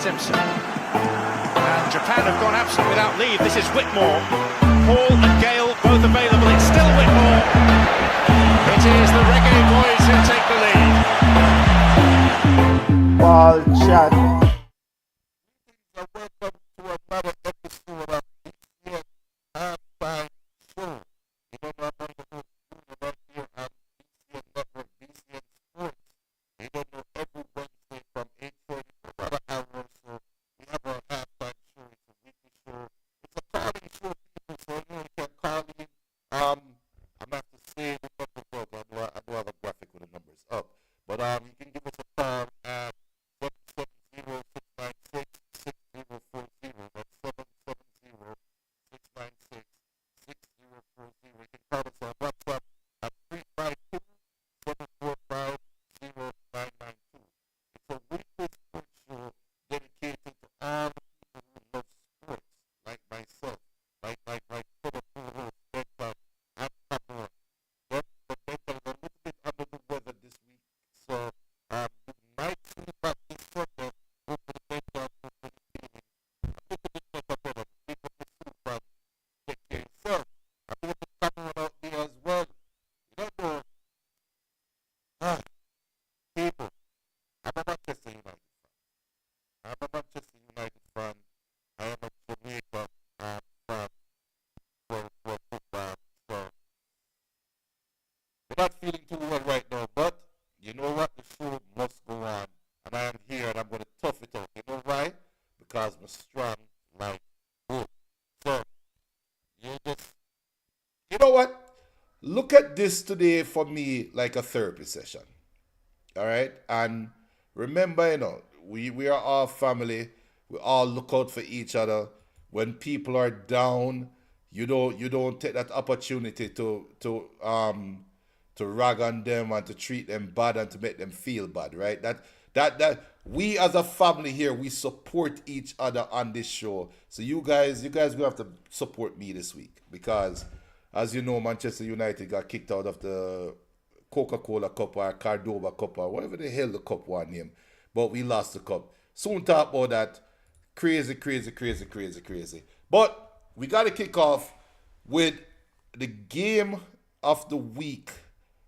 Simpson. And Japan have gone absolutely without lead. This is Whitmore. Paul and Gale both available. It's still Whitmore. It is the Reggae Boys who take the lead. Ball shot. Welcome to another episode of BCN Half Time Show. You don't know about the whole school right here on BCN Network, BCN Sports. You don't know every Wednesday from 8:30 for another hour or so. We have our halftime show. It's a weekly show. It's a calling show, people, so you know you can call in. I'm not to say the numbers up. I do have a graphic with the numbers up. But you can give us a call at 770-696-6040. That's 770-696-6040. You can call us on WhatsApp at 352-745-0992. It's a weekly sports show dedicated to all the people who love sports, like myself, like fellow co-host Beckham and Cameron. But Beckham is a little bit under the weather this week, so you might see back this Sunday. Hopefully Beckham will be feeling a little bit better for them. Keep up the soup and take care of yourself. I think the Cameron out there as well. You don't know, people, I'm a Manchester United fan. I am a Jamaica fan for football. So we're not feeling too well right now, but you know what? The show must go on. And I am here and I'm going to tough it out. You know why? Because I'm strong like wood. So, you know what? Look at this today for me like a therapy session. All right? And remember, we are all family. We all look out for each other. When people are down, you don't take that opportunity to rag on them and to treat them bad and to make them feel bad, right? That we as a family here, we support each other on this show. So you guys will have to support me this week because, as you know, Manchester United got kicked out of the Coca-Cola Cup or Cardova Cup or whatever the hell the cup was named. But we lost the cup. Soon talk about that. Crazy. But we got to kick off with the game of the week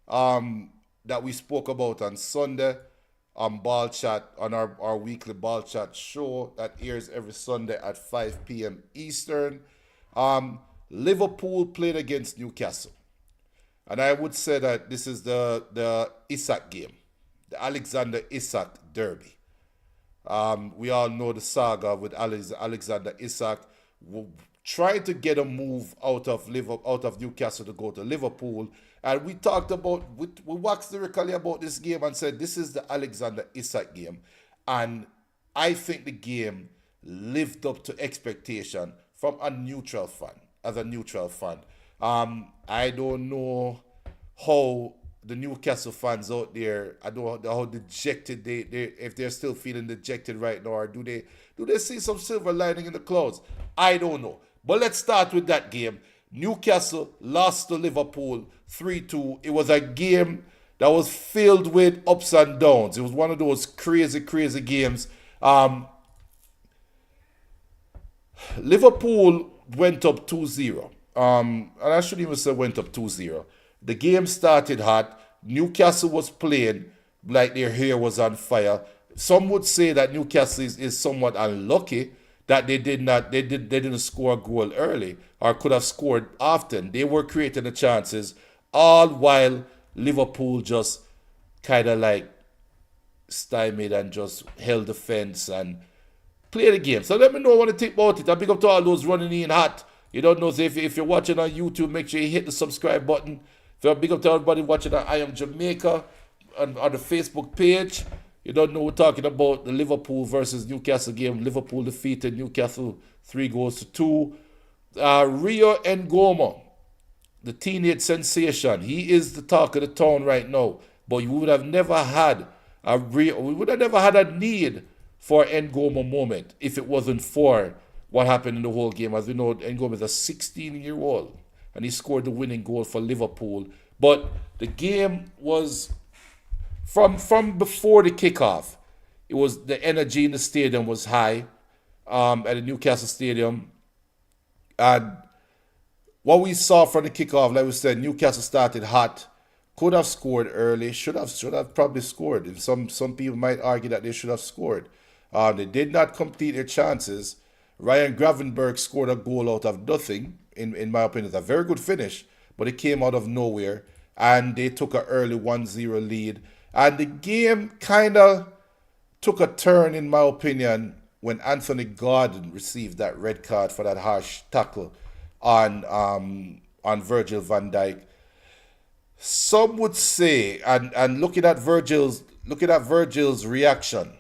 that we spoke about on Sunday on Ball Chat, on our weekly Ball Chat show that airs every Sunday at 5 p.m. Eastern. Liverpool played against Newcastle. And I would say that this is the Isak game, the Alexander Isak derby. We all know the saga with Alexander Isak trying to get a move out of Newcastle to go to Liverpool. And we talked about, we waxed lyrically about this game and said this is the Alexander Isak game. And I think the game lived up to expectation from a neutral fan, I don't know how the Newcastle fans out there, I don't know how dejected they if they're still feeling dejected right now, or do they see some silver lining in the clouds? I don't know. But let's start with that game. Newcastle lost to Liverpool 3-2. It was a game that was filled with ups and downs. It was one of those crazy games. Liverpool went up 2-0. And I shouldn't even say went up 2-0. The game started hot. Newcastle was playing like their hair was on fire. Some would say that Newcastle is somewhat unlucky that they didn't score a goal early or could have scored often. They were creating the chances, all while Liverpool just kind of like stymied and just held the fence and played the game. So let me know what you think about it. I pick up to all those running in hot. You don't know, so if you're watching on YouTube, make sure you hit the subscribe button. So big up to everybody watching on I Am Jamaica on the Facebook page. You don't know, we're talking about the Liverpool versus Newcastle game. Liverpool defeated Newcastle 3-2. Rio Ngoma, the teenage sensation. He is the talk of the town right now. But we would have never had a need for Ngoma moment if it wasn't for what happened in the whole game. As we know, Ngoma is a 16-year-old. And he scored the winning goal for Liverpool. But the game was, from before the kickoff, It was the energy in the stadium was high at the Newcastle Stadium. And what we saw from the kickoff, like we said, Newcastle started hot, could have scored early, should have probably scored. Some people might argue that they should have scored. They did not complete their chances. Ryan Gravenberg scored a goal out of nothing, in my opinion. It's a very good finish, but it came out of nowhere. And they took an early 1-0 lead. And the game kind of took a turn, in my opinion, when Anthony Gordon received that red card for that harsh tackle on Virgil van Dijk. Some would say, and looking at Virgil's reaction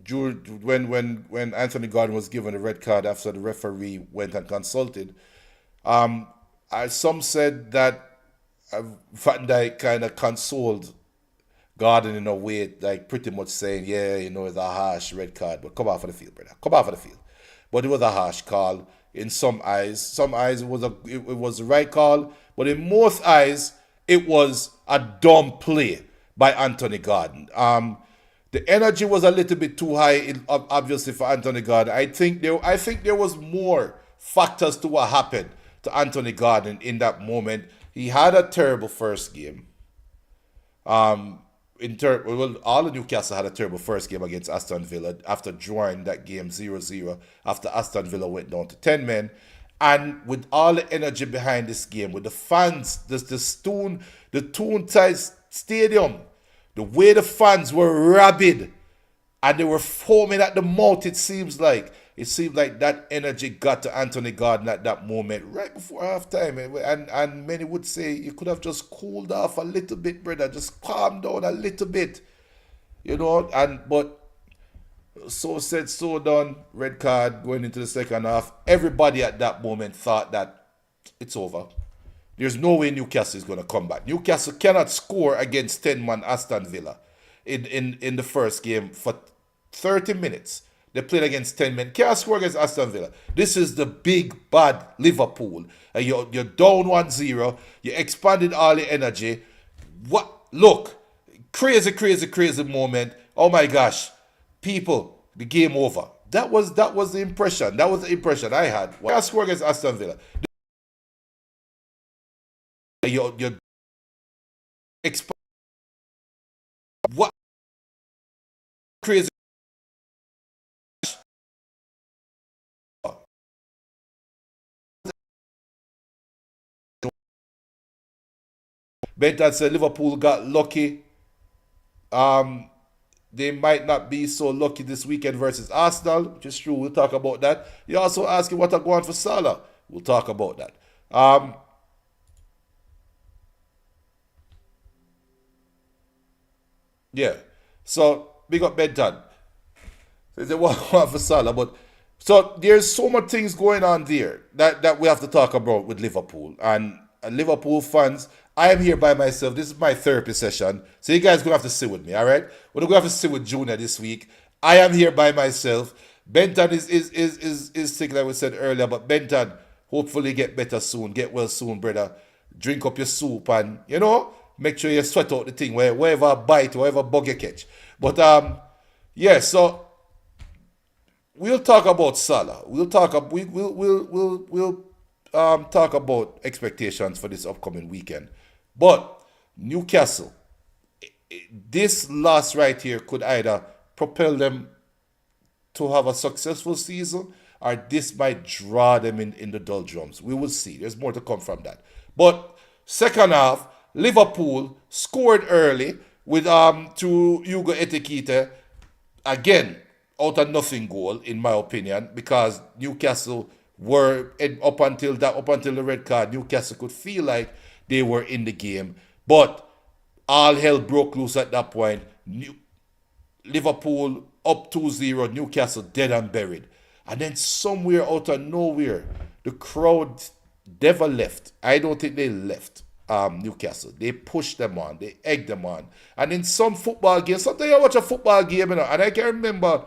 when Anthony Gordon was given a red card after the referee went and consulted, some said that Van Dijk kind of consoled Gordon in a way, like pretty much saying, yeah, it's a harsh red card, but come off of the field, brother. Come off of the field. But it was a harsh call in some eyes. Some eyes it was the right call, but in most eyes, it was a dumb play by Anthony Gordon. The energy was a little bit too high, obviously, for Anthony Gordon. I think there was more factors to what happened to Anthony Gordon in that moment. He had a terrible first game. All of Newcastle had a terrible first game against Aston Villa after drawing that game 0-0, after Aston Villa went down to 10 men. And with all the energy behind this game, with the fans, the Toon-type stadium, the way the fans were rabid and they were foaming at the mouth, it seemed like that energy got to Anthony Gordon at that moment, right before halftime. And many would say you could have just cooled off a little bit, brother. Just calm down a little bit. But so said, so done. Red card going into the second half. Everybody at that moment thought that it's over. There's no way Newcastle is going to come back. Newcastle cannot score against 10-man Aston Villa in the first game for 30 minutes. They played against 10 men. Can't score against Aston Villa. This is the big, bad Liverpool. You're down 1-0. You expanded all the energy. What? Look. Crazy moment. Oh my gosh. People, the game over. That was the impression. That was the impression I had. Can't score against Aston Villa. You're what? Crazy. Benton said Liverpool got lucky. They might not be so lucky this weekend versus Arsenal, which is true. We'll talk about that. You're also asking what are going for Salah. We'll talk about that. Yeah. So, big up Benton. They want for Salah, but so there's so much things going on there that we have to talk about with Liverpool. And Liverpool fans, I am here by myself. This is my therapy session. So you guys gonna have to sit with me, all right? We're gonna have to sit with Junior this week. I am here by myself. Benton is sick, like we said earlier, but Benton, hopefully get better soon. Get well soon, brother. Drink up your soup and, make sure you sweat out the thing, wherever bite, wherever bug you catch. But yeah, so we'll talk about Salah. We'll talk about expectations for this upcoming weekend. But Newcastle, this loss right here could either propel them to have a successful season, or this might draw them in the doldrums. We will see. There's more to come from that. But second half, Liverpool scored early with to Hugo Etikite, again out of nothing goal, in my opinion, because Newcastle were up until the red card. Newcastle could feel like they were in the game, but all hell broke loose at that point. Liverpool up 2-0, Newcastle dead and buried. And then somewhere out of nowhere, the crowd never left. I don't think they left Newcastle. They pushed them on. They egged them on. And in some football games, sometimes I watch a football game, and I can remember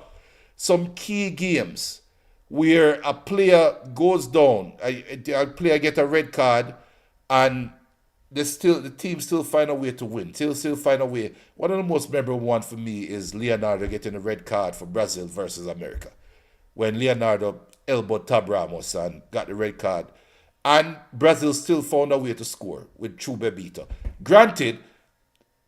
some key games where a player goes down, a player get a red card, and the team still find a way to win. Still find a way. One of the most memorable one for me is Leonardo getting a red card for Brazil versus America, when Leonardo elbowed Tab Ramos and got the red card, and Brazil still found a way to score with true Bebito. Granted,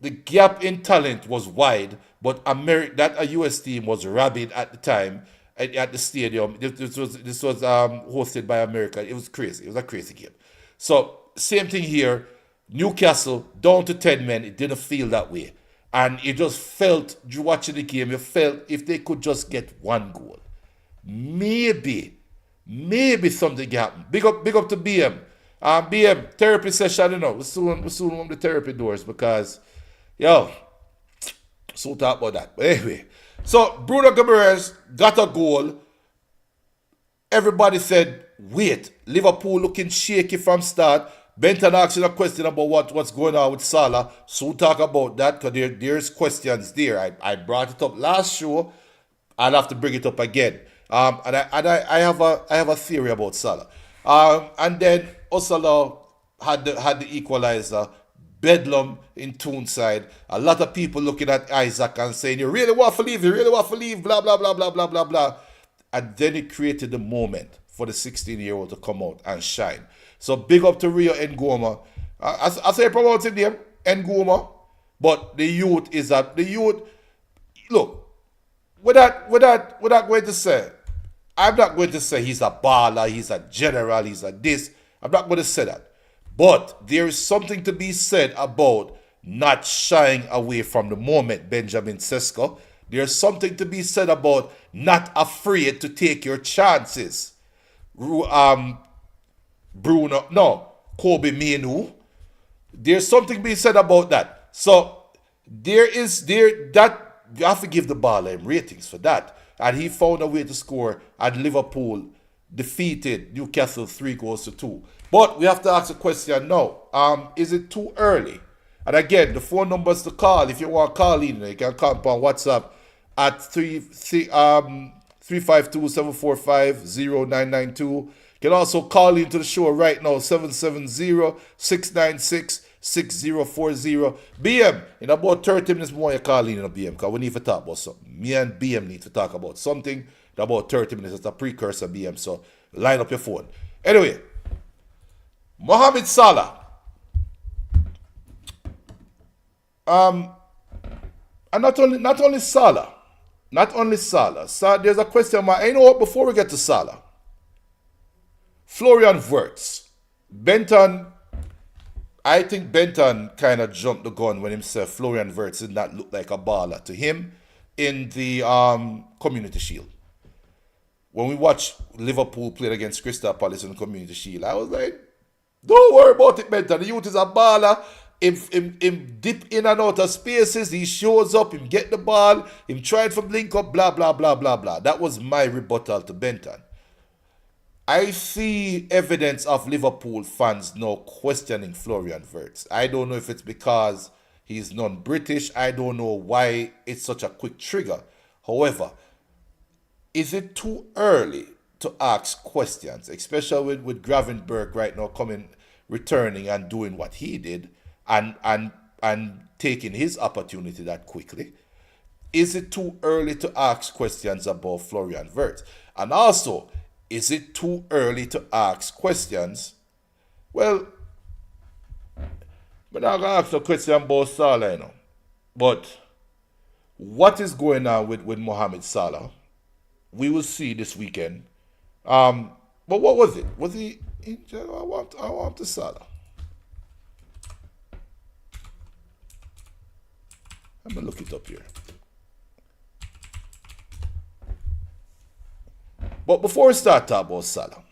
the gap in talent was wide, but that US team was rabid at the time at the stadium. This was hosted by America. It was crazy. It was a crazy game. So same thing here. Newcastle down to 10 men. It didn't feel that way, and you just felt watching the game. You felt if they could just get one goal, maybe something can happen. Big up to BM. BM therapy session. You know, we soon on the therapy doors because, so talk about that. But anyway, so Bruno Guimaraes got a goal. Everybody said, wait, Liverpool looking shaky from start. Benton asking a question about what's going on with Salah. So talk about that because there's questions there. I brought it up last show. I'll have to bring it up again. And I have a theory about Salah. And then Osala had the equalizer. Bedlam in Toonside. A lot of people looking at Isaac and saying, you really want to leave, blah, blah, blah, blah, blah, blah, blah. And then it created the moment for the 16-year-old to come out and shine. So big up to Rio Ngoma. I say promoting him, Ngoma, but the youth is that the youth. Look, without going to say, I'm not going to say he's a baller, he's a general, he's a this. I'm not going to say that. But there is something to be said about not shying away from the moment, Benjamin Sesko. There's something to be said about not afraid to take your chances. Kobe Menu. There's something to be said about that. So that you have to give the ball ratings for that. And he found a way to score, and Liverpool defeated Newcastle 3-2. But we have to ask a question now. Is it too early? And again, the phone numbers to call, if you want to call in, you can call on WhatsApp at 352-745-0992. You can also call into the show right now, 770-696-6040. BM, in about 30 minutes more, you call in BM, because we need to talk about something. Me and BM need to talk about something in about 30 minutes. It's a precursor, BM, so line up your phone. Anyway, Mohamed Salah. And not only Salah. So there's a question mark. You know what? Before we get to Salah, Florian Wirtz. I think Benton kind of jumped the gun when himself Florian Wirtz did not look like a baller to him in the Community Shield. When we watched Liverpool play against Crystal Palace in the Community Shield, I was like, don't worry about it, Benton. The youth is a baller. Him dip in and out of spaces. He shows up. Him get the ball. Him try it from link up. Blah, blah, blah, blah, blah. That was my rebuttal to Benton. I see evidence of Liverpool fans now questioning Florian Wirtz. I don't know if it's because he's non-British. I don't know why it's such a quick trigger. However, is it too early to ask questions, especially with Gravenberg right now returning and doing what he did and taking his opportunity that quickly? Is it too early to ask questions about Florian Wirtz? And also, is it too early to ask questions? Well, I'm not going to ask a question about Salah, but what is going on with Mohamed Salah? We will see this weekend. But what was it? Was he injured? I want the Salah. I'm going to look it up here. But before we start talking about Salah,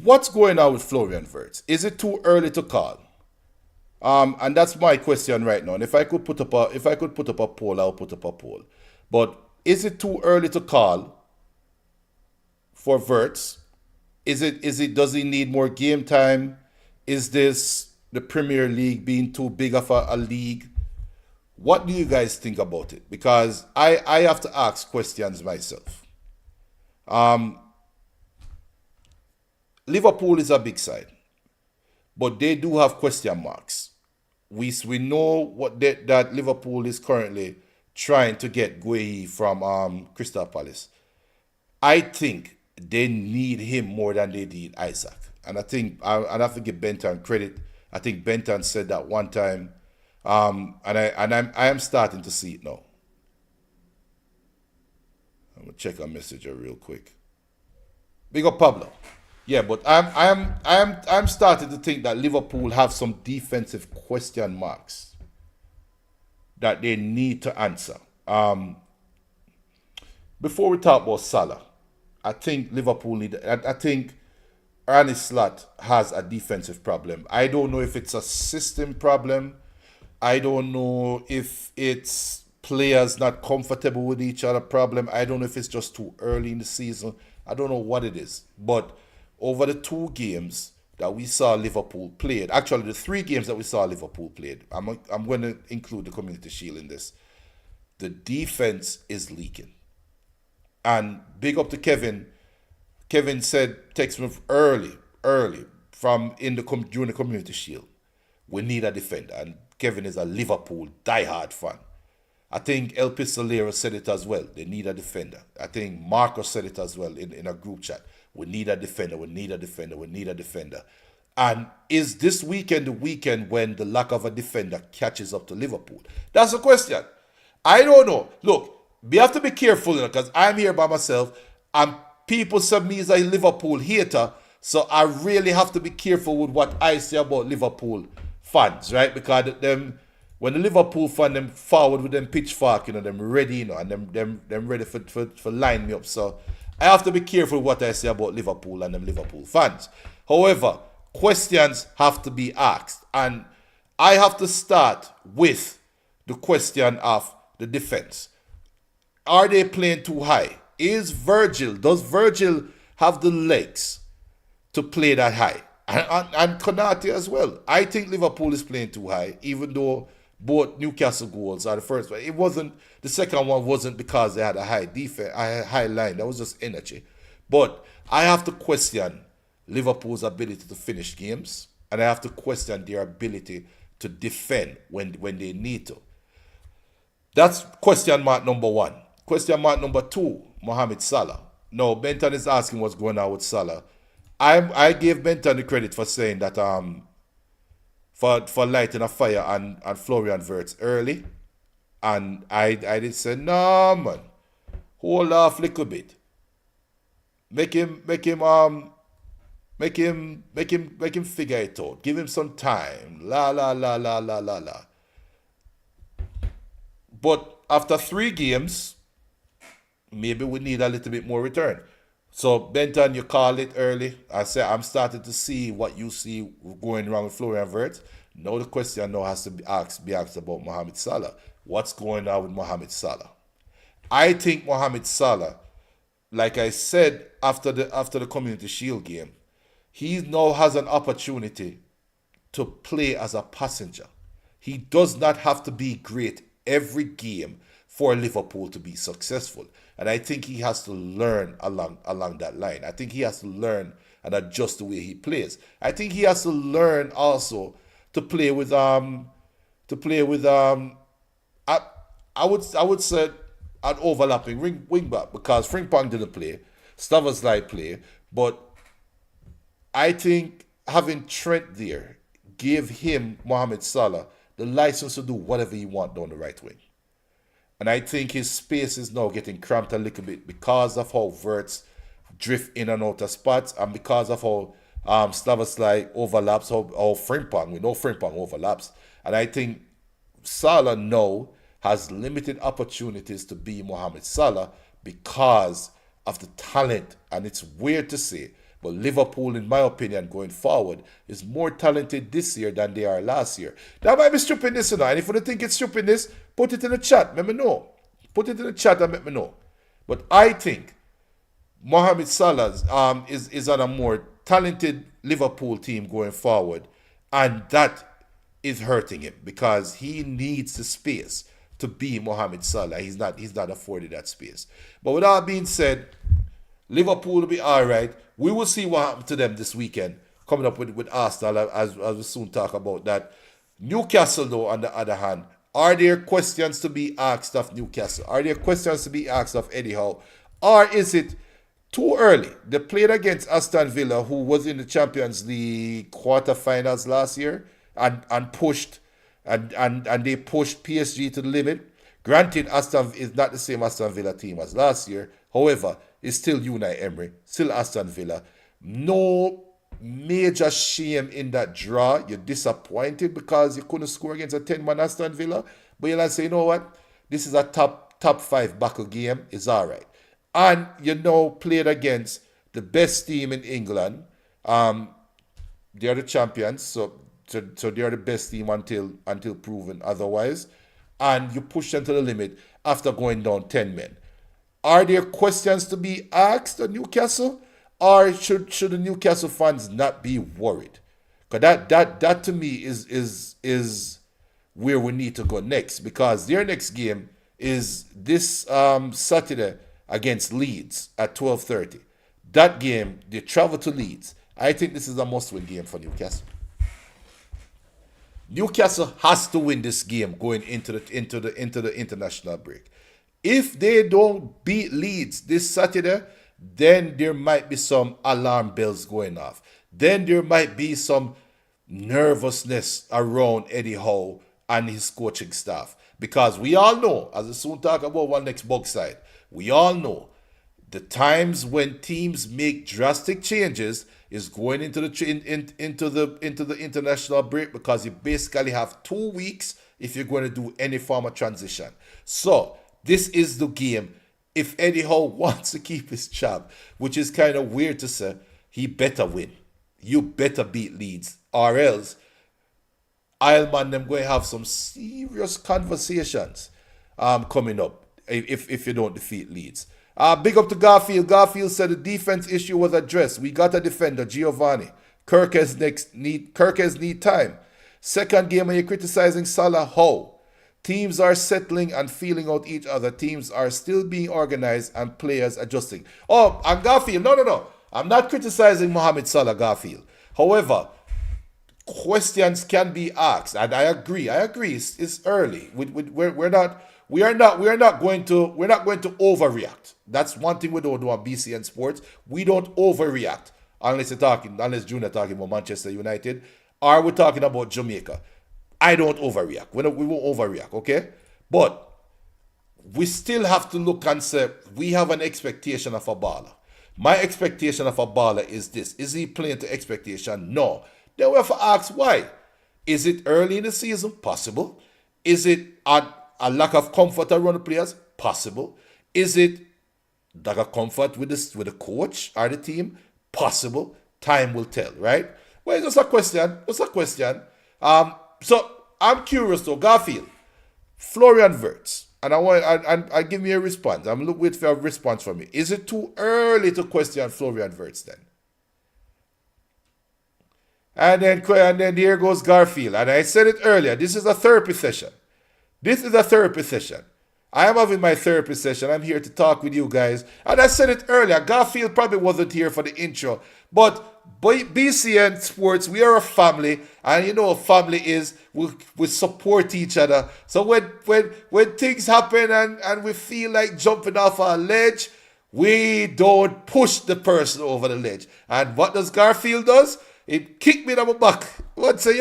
what's going on with Florian Wirtz? Is it too early to call? And that's my question right now. And if I could put up a poll, I'll put up a poll. But is it too early to call for Wirtz? Does he need more game time? Is this the Premier League being too big of a league? What do you guys think about it? Because I have to ask questions myself. Liverpool is a big side, but they do have question marks. We know that Liverpool is currently trying to get Guehi from Crystal Palace. I think they need him more than they need Isaac. And I think I have to give Benton credit. I think Benton said that one time, and I am starting to see it now. I'm gonna check a messenger real quick. Big up Pablo. Yeah, but I'm starting to think that Liverpool have some defensive question marks that they need to answer. Before we talk about Salah, I think Liverpool need. I think Arne Slot has a defensive problem. I don't know if it's a system problem. I don't know if it's players not comfortable with each other problem. I don't know if it's just too early in the season. I don't know what it is. But over the 2 games that we saw Liverpool played, actually the 3 games that we saw Liverpool played, I'm going to include the Community Shield in this. The defense is leaking. And big up to Kevin. Kevin said, text me early, during the Community Shield. We need a defender. And Kevin is a Liverpool diehard fan. I think El Pistolero said it as well. They need a defender. I think Marcos said it as well in a group chat. We need a defender. We need a defender. We need a defender. And is this weekend the weekend when the lack of a defender catches up to Liverpool? That's the question. I don't know. Look, we have to be careful because I'm here by myself and people say me as a Liverpool hater. So I really have to be careful with what I say about Liverpool fans, right? Because when the Liverpool fan them forward with them pitchfork, them ready, and them ready for line me up. So I have to be careful what I say about Liverpool and them Liverpool fans. However, questions have to be asked. And I have to start with the question of the defense. Are they playing too high? Does Virgil have the legs to play that high? And Konate as well. I think Liverpool is playing too high, even though both Newcastle goals are the first one. The second one wasn't because they had a high defense, a high line. That was just energy. But I have to question Liverpool's ability to finish games, and I have to question their ability to defend when they need to. That's question mark number 1. Question mark number 2, Mohamed Salah. No, Benton is asking what's going on with Salah. I gave Benton the credit for saying that for lighting a fire on Florian Wirtz early. And I did say, no man, hold off a little bit. Make him figure it out. Give him some time. La la la la la la la. But after 3 games, maybe we need a little bit more return. So Benton, you call it early. I say I'm starting to see what you see going wrong with Florian Wirtz. Now the question now has to be asked about Mohamed Salah. What's going on with Mohamed Salah? I think Mohamed Salah, like I said after the Community Shield game, he now has an opportunity to play as a passenger. He does not have to be great every game for Liverpool to be successful. And I think he has to learn along that line. I think he has to learn and adjust the way he plays. I think he has to learn also to play with I would say an overlapping wing back, because Frimpong didn't play, Stavroslai play, but I think having Trent there gave him, Mohamed Salah, the license to do whatever he wants down the right wing. And I think his space is now getting cramped a little bit because of how Wirtz drift in and out of spots, and because of how Stavroslai overlaps, how Frimpong, we know Frimpong overlaps. And I think Salah now has limited opportunities to be Mohamed Salah because of the talent. And it's weird to say, but Liverpool, in my opinion, going forward, is more talented this year than they are last year. That might be stupidness, and if you don't think it's stupidness, put it in the chat. Let me know. Put it in the chat and let me know. But I think Mohamed Salah is on a more talented Liverpool team going forward, and that is hurting him because he needs the space to be Mohamed Salah. He's not afforded that space. But with that being said, Liverpool will be all right. We will see what happened to them this weekend, coming up with Arsenal, as we soon talk about that. Newcastle, though, on the other hand, are there questions to be asked of Newcastle? Are there questions to be asked of Eddie Howe? Or is it too early? They played against Aston Villa, who was in the Champions League quarterfinals last year, and pushed and they pushed PSG to the limit. Granted, Aston is not the same Aston Villa team as last year. However, it's still Unai Emery, still Aston Villa. No major shame in that draw. You're disappointed because you couldn't score against a 10-man Aston Villa. But you'll say, you know what? This is a top 5 buckle game. It's all right. And played against the best team in England. They're the champions, so they're the best team until proven otherwise. And you push them to the limit after going down 10 men. Are there questions to be asked of Newcastle? Or should the Newcastle fans not be worried? Because that to me is where we need to go next. Because their next game is this Saturday against Leeds at 12:30. That game, they travel to Leeds. I think this is a must-win game for Newcastle. Newcastle has to win this game going into the international break. If they don't beat Leeds this Saturday, then there might be some alarm bells going off. Then there might be some nervousness around Eddie Howe and his coaching staff. Because we all know, as we soon talk about one next bug side, we all know the times when teams make drastic changes is going into the international break, because you basically have 2 weeks if you're going to do any form of transition. So this is the game. If Eddie Howe wants to keep his job, which is kind of weird to say, he better win. You better beat Leeds, or else Ironman them going to have some serious conversations coming up if you don't defeat Leeds. Big up to Garfield. Garfield said the defense issue was addressed. We got a defender, Giovanni. Kirkes need time. Second game, are you criticizing Salah? How? Teams are settling and feeling out each other. Teams are still being organized and players adjusting. Oh, and Garfield, no. I'm not criticizing Mohamed Salah, Garfield. However, questions can be asked, and I agree. It's early. We're not going to overreact. That's one thing we don't do on BCN Sports. We don't overreact unless Junior talking about Manchester United, or we're talking about Jamaica. I don't overreact. We won't overreact, okay? But we still have to look and say, we have an expectation of a baller. My expectation of a baller is this. Is he playing to expectation? No. Then we have to ask why. Is it early in the season? Possible. Is it a lack of comfort around the players? Possible. Is it lack of comfort with the coach or the team? Possible. Time will tell, right? Well, it's just a question. So I'm curious though, Garfield, Florian Wirtz, and I give me a response. I'm waiting for a response from you. Is it too early to question Florian Wirtz then? And then here goes Garfield, and I said it earlier. This is a therapy session. I am having my therapy session. I'm here to talk with you guys. And I said it earlier. Garfield probably wasn't here for the intro. But BCN Sports, we are a family. And you know what family is. We support each other. So when things happen and we feel like jumping off a ledge, we don't push the person over the ledge. And what does Garfield does? It kick me in my back. What say,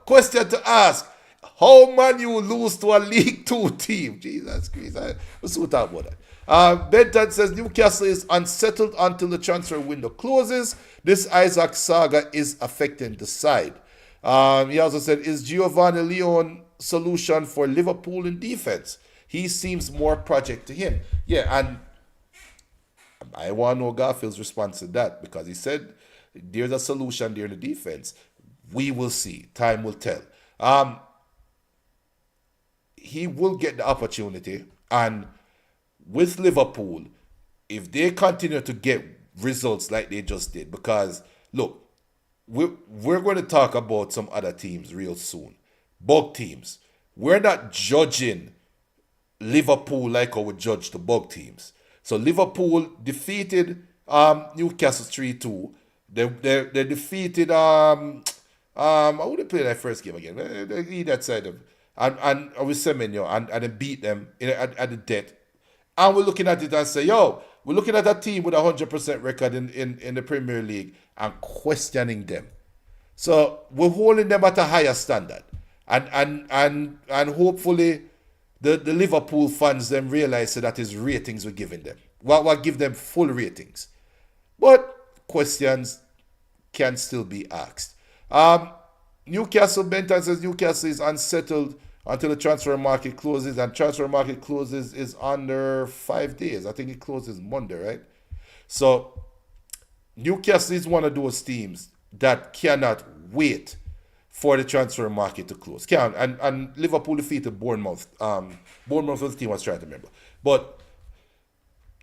question to ask. How man you lose to a League 2 team? Jesus Christ. Let's talk about that. Benton says Newcastle is unsettled until the transfer window closes. This Isaac saga is affecting the side. He also said, is Giovanni Leon solution for Liverpool in defense? He seems more project to him. Yeah, and I want to know Garfield's response to that, because he said there's a solution there in the defense. We will see. Time will tell. He will get the opportunity, and with Liverpool, if they continue to get results like they just did, because look, we're going to talk about some other teams real soon, bug teams. We're not judging Liverpool like how we judge the bug teams. So Liverpool defeated Newcastle 3-2. They defeated I would have played that first game again. They that side of and with Semenyo and they beat them at the death. And we're looking at it and say, yo, we're looking at a team with a 100% record in the Premier League and questioning them. So we're holding them at a higher standard. And hopefully the Liverpool fans then realize that is ratings we're giving them. We'll give them full ratings. But questions can still be asked. Newcastle, Benton says Newcastle is unsettled until the transfer market closes, and transfer market closes is under 5 days. I think it closes Monday, right? So Newcastle is one of those teams that cannot wait for the transfer market to close. And Liverpool defeated Bournemouth. Bournemouth was the team I was trying to remember. But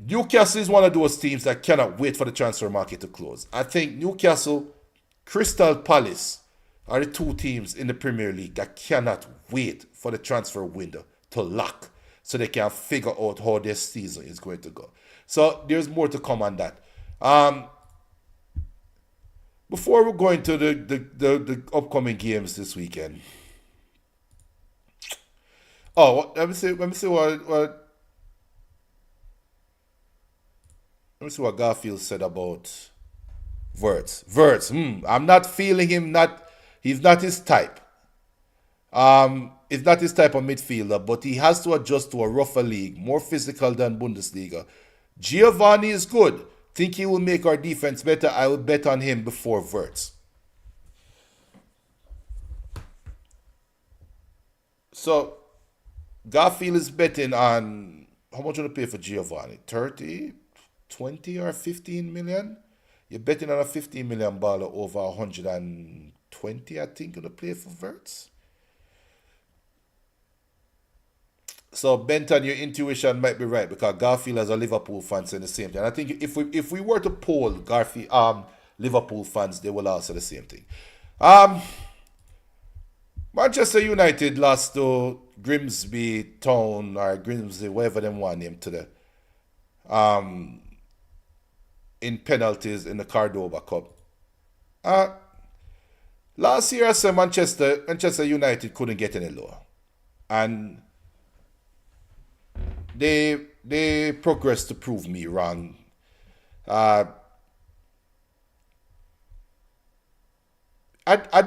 Newcastle is one of those teams that cannot wait for the transfer market to close. I think Newcastle, Crystal Palace are the two teams in the Premier League that cannot wait for the transfer window to lock so they can figure out how their season is going to go. So there's more to come on that. Before we go into the upcoming games this weekend. Oh, let me see what Garfield said about Wirtz. I'm not feeling him. He's not his type. He's not his type of midfielder, but he has to adjust to a rougher league, more physical than Bundesliga. Giovanni is good. Think he will make our defense better. I will bet on him before Wirtz. So Garfield is betting on how much will you pay for Giovanni? 30, 20 or 15 million? You're betting on a 15 million baller over 120, I think, to play for Wirtz. So Benton, your intuition might be right because Garfield as a Liverpool fan saying the same thing. And I think if we were to poll Liverpool fans, they will also say the same thing. Manchester United lost to Grimsby Town or Grimsby, whatever them want name today. In penalties in the Cordoba Cup. Last year I said Manchester United couldn't get any lower. And they progressed to prove me wrong. I'd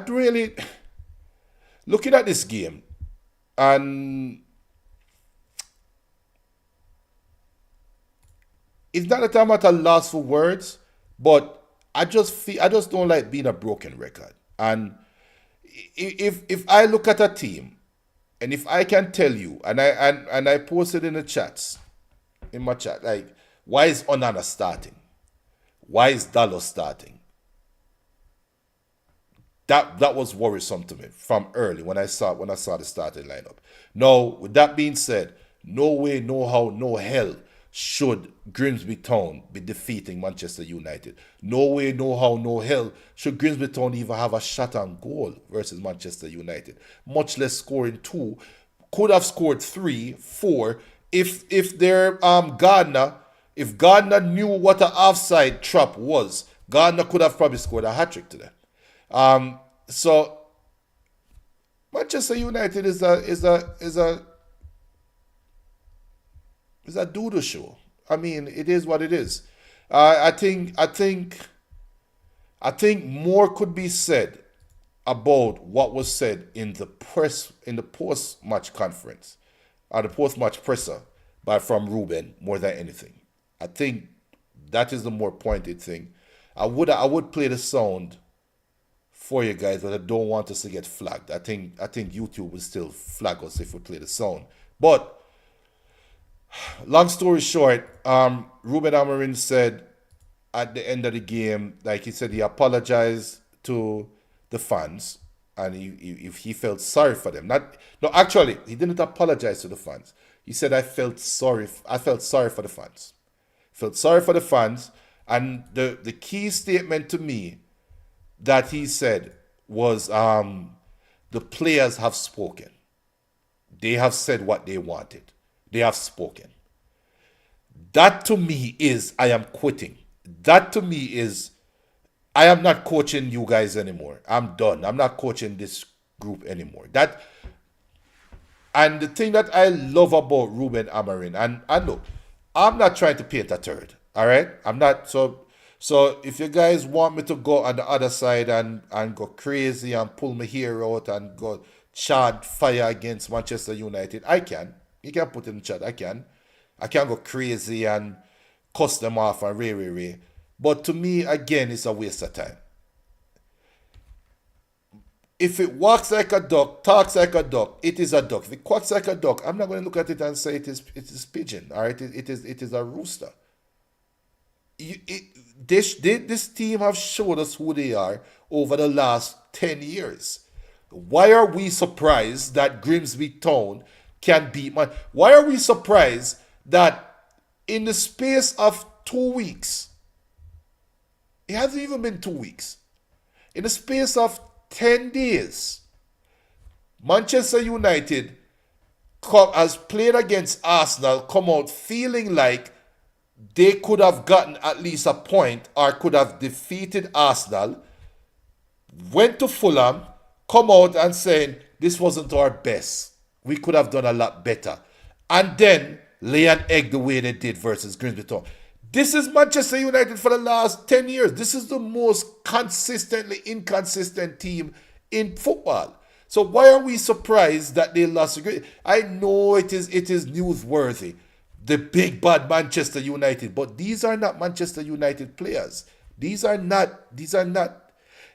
really looking at this game, and it's not that I'm at a loss for words, but I just don't like being a broken record. And if I look at a team, and if I can tell you, and I posted in the chats, in my chat, like, why is Onana starting? Why is Dalot starting? That was worrisome to me from early when I saw the starting lineup. Now, with that being said, no way, no how, no hell should Grimsby Town be defeating Manchester United. No way, no how, no hell should Grimsby Town even have a shot on goal versus Manchester United. Much less scoring 2. Could have scored 3, 4 if their Gardner knew what an offside trap was. Gardner could have probably scored a hat-trick today. So Manchester United is a doodle show. I mean, it is what it is. I think more could be said about what was said in the post-match conference, or the post-match presser from Ruben more than anything. I think that is the more pointed thing. I would play the sound for you guys, but I don't want us to get flagged. I think YouTube will still flag us if we play the sound. But long story short, Ruben Amorim said at the end of the game, like he said, he apologized to the fans and he felt sorry for them. Actually, he didn't apologize to the fans. He said, I felt sorry for the fans. Felt sorry for the fans. And the key statement to me that he said was, the players have spoken. They have said what they wanted. They have spoken. That to me is, I am quitting. That to me is, I am not coaching you guys anymore. I'm done. I'm not coaching this group anymore. And the thing that I love about Ruben Amorim, and look, I'm not trying to paint a turd. All right, I'm not. So if you guys want me to go on the other side and go crazy and pull my hair out and go chant fire against Manchester United, I can. You can put in the chat. I can. I can go crazy and cuss them off and ray. But to me, again, it's a waste of time. If it walks like a duck, talks like a duck, it is a duck. If it quacks like a duck, I'm not going to look at it and say it is pigeon. All right, it is a rooster. This team have showed us who they are over the last 10 years. Why are we surprised that Grimsby Town can beat Man? Why are we surprised that in the space of 2 weeks, it hasn't even been 2 weeks, in the space of 10 days, Manchester United has played against Arsenal, come out feeling like they could have gotten at least a point or could have defeated Arsenal, went to Fulham, come out and saying this wasn't our best. We could have done a lot better. And then lay an egg the way they did versus Grimsby Town. This is Manchester United for the last 10 years. This is the most consistently inconsistent team in football. So why are we surprised that they lost? I know it is newsworthy, the big bad Manchester United, but these are not Manchester United players. These are not.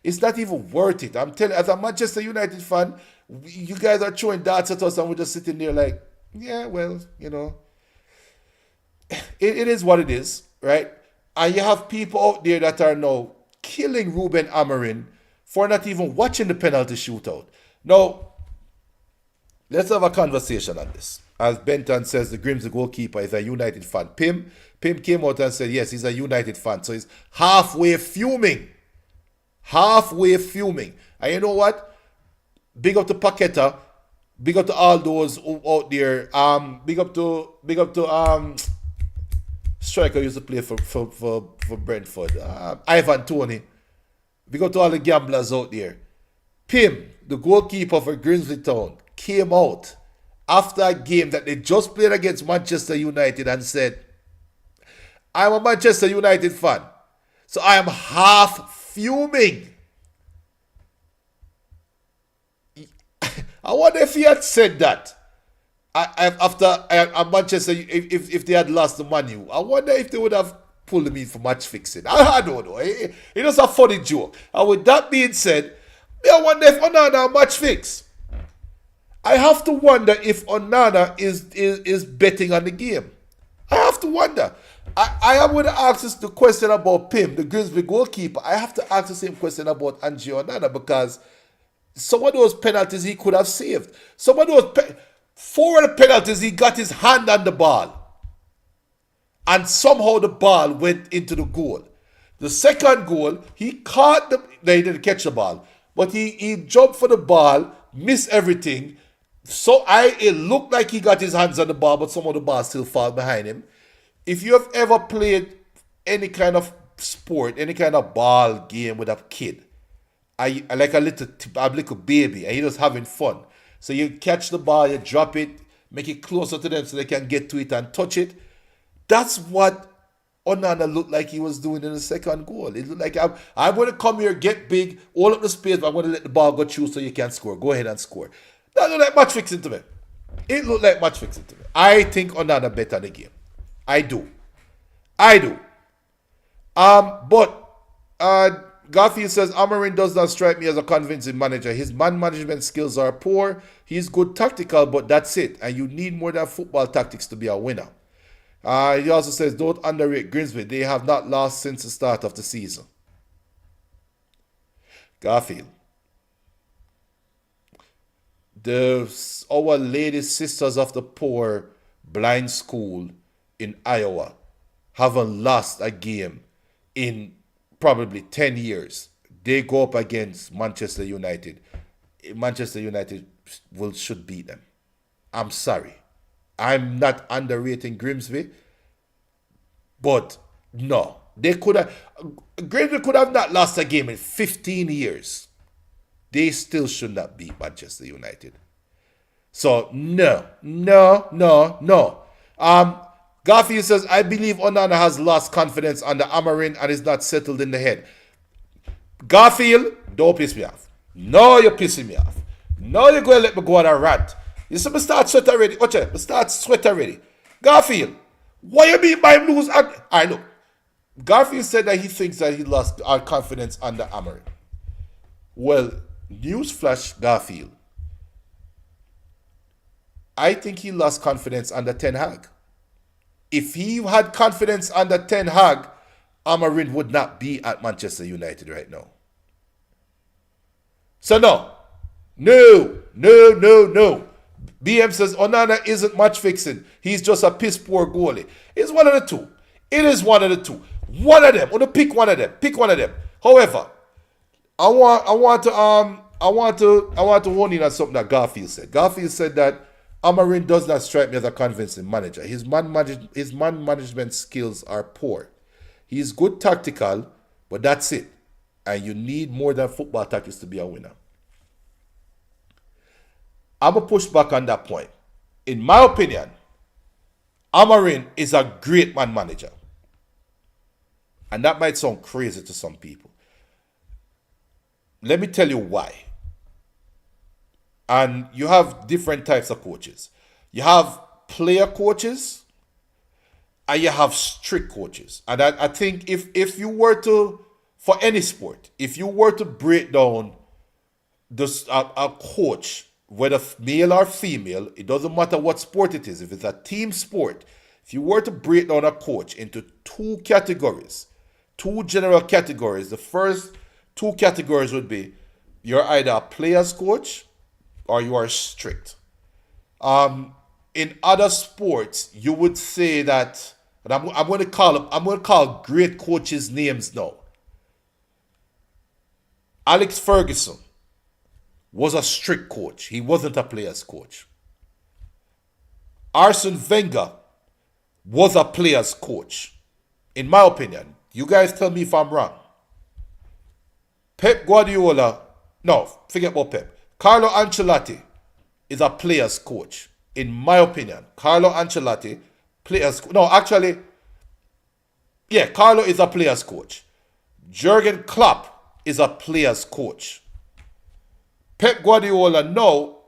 It's not even worth it. I'm telling you, as a Manchester United fan, you guys are throwing darts at us and we're just sitting there like, yeah, well, it is what it is, right? And you have people out there that are now killing Ruben Amorim for not even watching the penalty shootout. Now, let's have a conversation on this. As Benton says, the Grimsby goalkeeper is a United fan. Pim came out and said, yes, he's a United fan. So he's halfway fuming. And you know what? Big up to Paqueta. Big up to all those out there. Big up to striker used to play for Brentford. Ivan Toney. Big up to all the gamblers out there. Pim, the goalkeeper for Grimsby Town, came out after a game that they just played against Manchester United and said, I'm a Manchester United fan, so I am half fuming. I wonder if he had said that after Manchester, if they had lost the Man U, I wonder if they would have pulled him in for match fixing. I don't know. It was a funny joke. And with that being said, I wonder if Onana match fix. I have to wonder if Onana is betting on the game. I have to wonder. I am going to ask this the question about Pim, the Grimsby goalkeeper. I have to ask the same question about Angie Onana because some of those penalties he could have saved. Some of those 4 of the penalties he got his hand on the ball. And somehow the ball went into the goal. The second goal, he caught he didn't catch the ball. But he jumped for the ball, missed everything. So it looked like he got his hands on the ball, but some of the ball still fall behind him. If you have ever played any kind of sport, any kind of ball game with a kid, I like a little baby, and you're just having fun. So you catch the ball, you drop it, make it closer to them so they can get to it and touch it. That's what Onana looked like he was doing in the second goal. It looked like I'm going to come here, get big, hold up the space, but I'm going to let the ball go through so you can score. Go ahead and score. That looked like match fixing to me. It looked like match fixing to me. I think Onana better the game. I do. But Garfield says, Amorim does not strike me as a convincing manager. His man management skills are poor. He's good tactical, but that's it. And you need more than football tactics to be a winner. He also says, don't underrate Grimsby. They have not lost since the start of the season. Garfield. Our Lady Sisters of the Poor blind school in Iowa haven't lost a game in probably 10 years. They go up against Manchester United. Manchester United should beat them. I'm sorry. I'm not underrating Grimsby, but no. Grimsby could have not lost a game in 15 years. They still should not beat Manchester United. So, no. Garfield says, I believe Onana has lost confidence under Amarin and is not settled in the head. Garfield, don't piss me off. No, you're pissing me off. No, you're going to let me go on a rant. You see me start sweat already. Watch it. Me start sweat already. Garfield, what you mean by lose? I know. Garfield said that he thinks that he lost our confidence under Amarin. Well, newsflash, Garfield. I think he lost confidence under Ten Hag. If he had confidence under Ten Hag, Amarin would not be at Manchester United right now. So no. BM says Onana isn't match fixing. He's just a piss poor goalie. It's one of the two. It is one of the two. One of them. I'm gonna pick one of them. Pick one of them. However, I want to warn you on something that Garfield said. Garfield said that Amarin does not strike me as a convincing manager. His man management skills are poor. He's good tactical, but that's it. And you need more than football tactics to be a winner. I'm going to push back on that point. In my opinion, Amarin is a great man manager. And that might sound crazy to some people. Let me tell you why. And you have different types of coaches. You have player coaches and you have strict coaches. And I think if you were to, for any sport, if you were to break down a coach, whether male or female, it doesn't matter what sport it is. If it's a team sport, if you were to break down a coach into two categories, two general categories, the first two categories would be you're either a player's coach or you are strict. In other sports, you would say that, and I'm going to call great coaches names now. Alex Ferguson was a strict coach. He wasn't a player's coach. Arsene Wenger was a player's coach. In my opinion, you guys tell me if I'm wrong. Pep Guardiola, no, forget about Pep. Carlo Ancelotti is a player's coach. In my opinion, Carlo Ancelotti, Carlo is a player's coach. Jurgen Klopp is a player's coach. Pep Guardiola now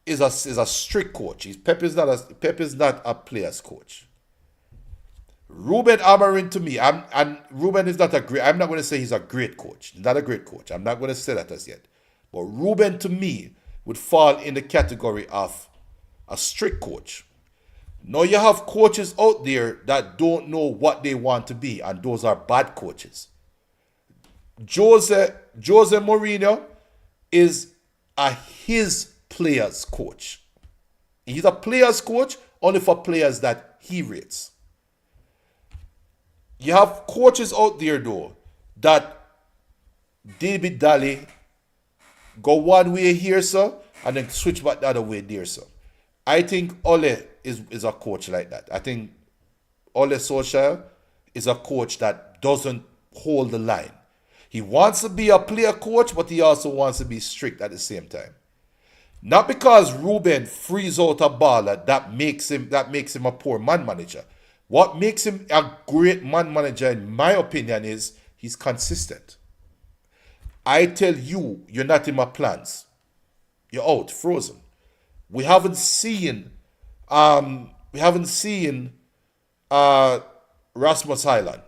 is a strict coach. Pep is not a player's coach. Ruben Amorim to me, Ruben is not a great. I'm not going to say he's a great coach. He's not a great coach. I'm not going to say that as yet. But Ruben to me would fall in the category of a strict coach. Now you have coaches out there that don't know what they want to be, and those are bad coaches. Jose Mourinho is his players coach. He's a players coach only for players that he rates. You have coaches out there though that David Daly go one way here, sir, and then switch back the other way there, sir. I think Ole is a coach like that. I think Ole Solskjaer is a coach that doesn't hold the line. He wants to be a player coach, but he also wants to be strict at the same time. Not because Ruben frees out a baller that makes him a poor man manager. What makes him a great man manager, in my opinion, is he's consistent. I tell you, you're not in my plans. You're out, frozen. We haven't seen Rasmus Højlund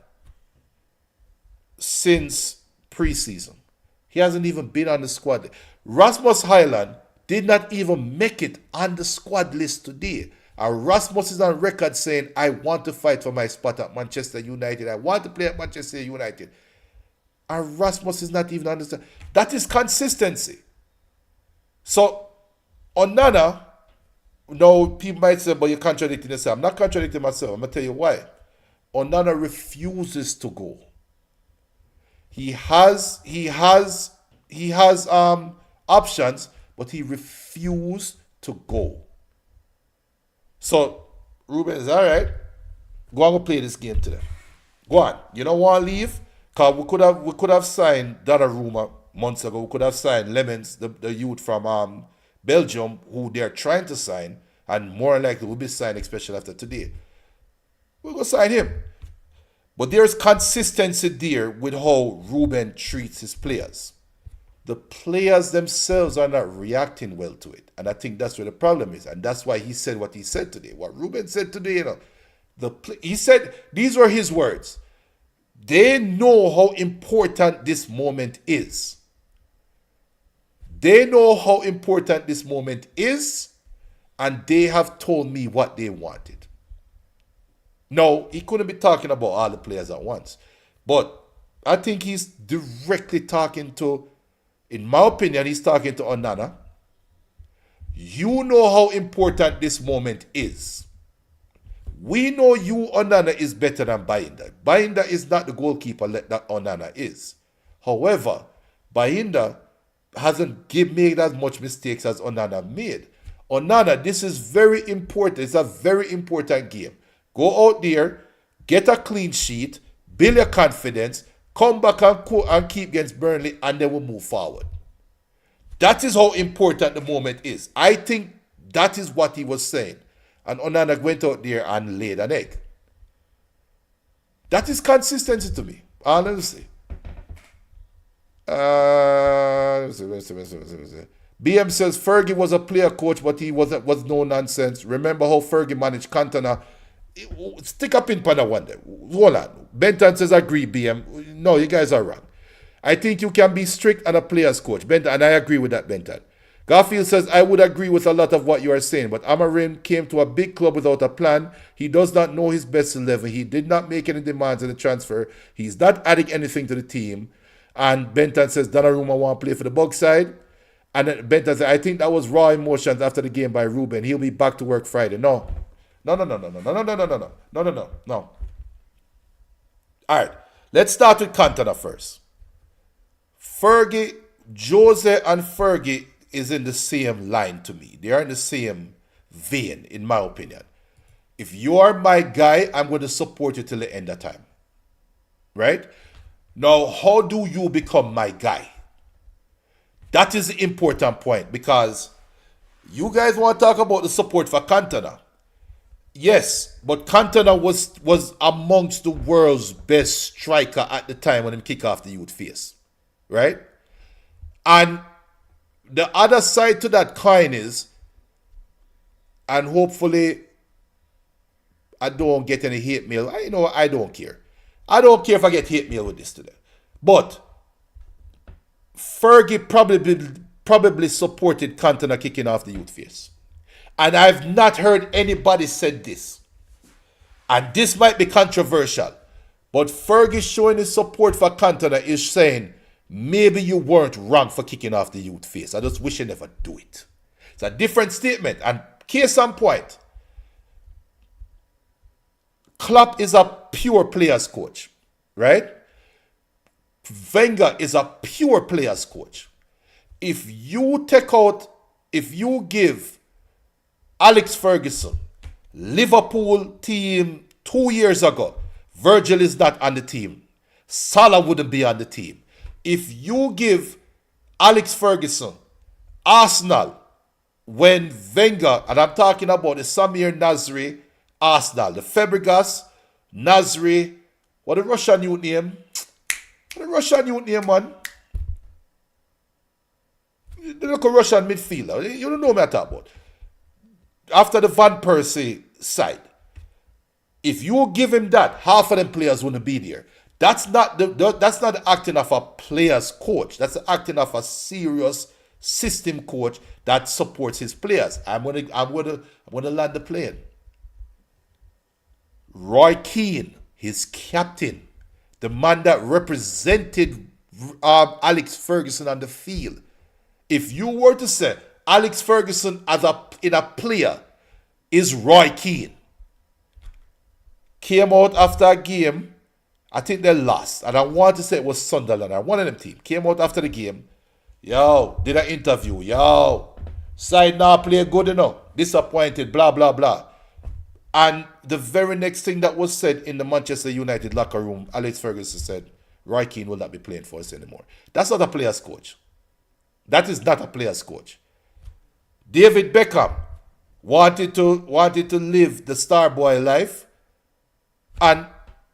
since preseason. He hasn't even been on the squad. Rasmus Højlund did not even make it on the squad list today. And Rasmus is on record saying, I want to fight for my spot at Manchester United. I want to play at Manchester United. And Rasmus is not even understand. That is consistency. So, Onana, no, people might say, but you're contradicting yourself. I'm not contradicting myself. I'm going to tell you why. Onana refuses to go. He has options, but he refused to go. So, Ruben is all right. Go and go play this game today. Go on. You don't want to leave? Because we could have signed Donnarumma months ago. We could have signed Lemons, the youth from Belgium, who they're trying to sign, and more likely will be signed, especially after today. We'll go sign him. But there's consistency there with how Ruben treats his players. The players themselves are not reacting well to it. And I think that's where the problem is. And that's why he said what he said today. What Ruben said today, he said, these were his words. They know how important this moment is. They know how important this moment is, and they have told me what they wanted. No, he couldn't be talking about all the players at once. But I think he's directly talking to, in my opinion, he's talking to Onana. You know how important this moment is. We know you, Onana, is better than Bayinda. Bayinda is not the goalkeeper that Onana is. However, Bayinda hasn't made as much mistakes as Onana made. Onana, this is very important. It's a very important game. Go out there, get a clean sheet, build your confidence, come back and keep against Burnley, and then we'll move forward. That is how important the moment is. I think that is what he was saying. And Onana went out there and laid an egg. That is consistency to me, honestly. BM says Fergie was a player coach, but he was no nonsense. Remember how Fergie managed Cantona? Stick a pin on that one there. Hold on. Benton says agree, BM. No, you guys are wrong. I think you can be strict on a player's coach. Benton, and I agree with that, Benton. Garfield says, I would agree with a lot of what you are saying, but Amarim came to a big club without a plan. He does not know his best 11. He did not make any demands in the transfer. He's not adding anything to the team. And Benton says, Donnarumma want to play for the Bug side. And then Benton says, I think that was raw emotions after the game by Ruben. He'll be back to work Friday. No. No. All right. Let's start with Cantona first. Jose and Fergie is in the same line to me. They are in the same vein, in my opinion. If you are my guy, I'm going to support you till the end of time. Right? Now, how do you become my guy? That is the important point, because you guys want to talk about the support for Cantona. Yes, but Cantona was amongst the world's best striker at the time when he kicked off the youth phase. Right? And the other side to that coin is, and hopefully I don't get any hate mail. I don't care. I don't care if I get hate mail with this today. But Fergie probably supported Cantona kicking off the youth phase. And I've not heard anybody said this. And this might be controversial. But Fergie showing his support for Cantona is saying, maybe you weren't wrong for kicking off the youth phase. I just wish you never do it. It's a different statement. And case in point, Klopp is a pure players coach, right? Wenger is a pure players coach. If you give Alex Ferguson, Liverpool team 2 years ago, Virgil is not on the team. Salah wouldn't be on the team. If you give Alex Ferguson, Arsenal, when Wenger, and I'm talking about the Samir Nasri, Arsenal, the Fabregas, Nasri, what the Russian youth name? What the Russian youth name, man? They look a Russian midfielder. You don't know what I'm talking about. After the Van Persie side, if you give him that, half of them players wouldn't be there. That's not the acting of a player's coach. That's the acting of a serious system coach that supports his players. I'm gonna land the plane. Roy Keane, his captain, the man that represented Alex Ferguson on the field. If you were to say Alex Ferguson in a player is Roy Keane, came out after a game, I think they lost, and I want to say it was Sunderland or one of them team, came out after the game, did an interview, side now play good enough, disappointed, blah, blah, blah. And the very next thing that was said in the Manchester United locker room, Alex Ferguson said, Roy Keane will not be playing for us anymore. That's not a player's coach. That is not a player's coach. David Beckham wanted to live the star boy life, and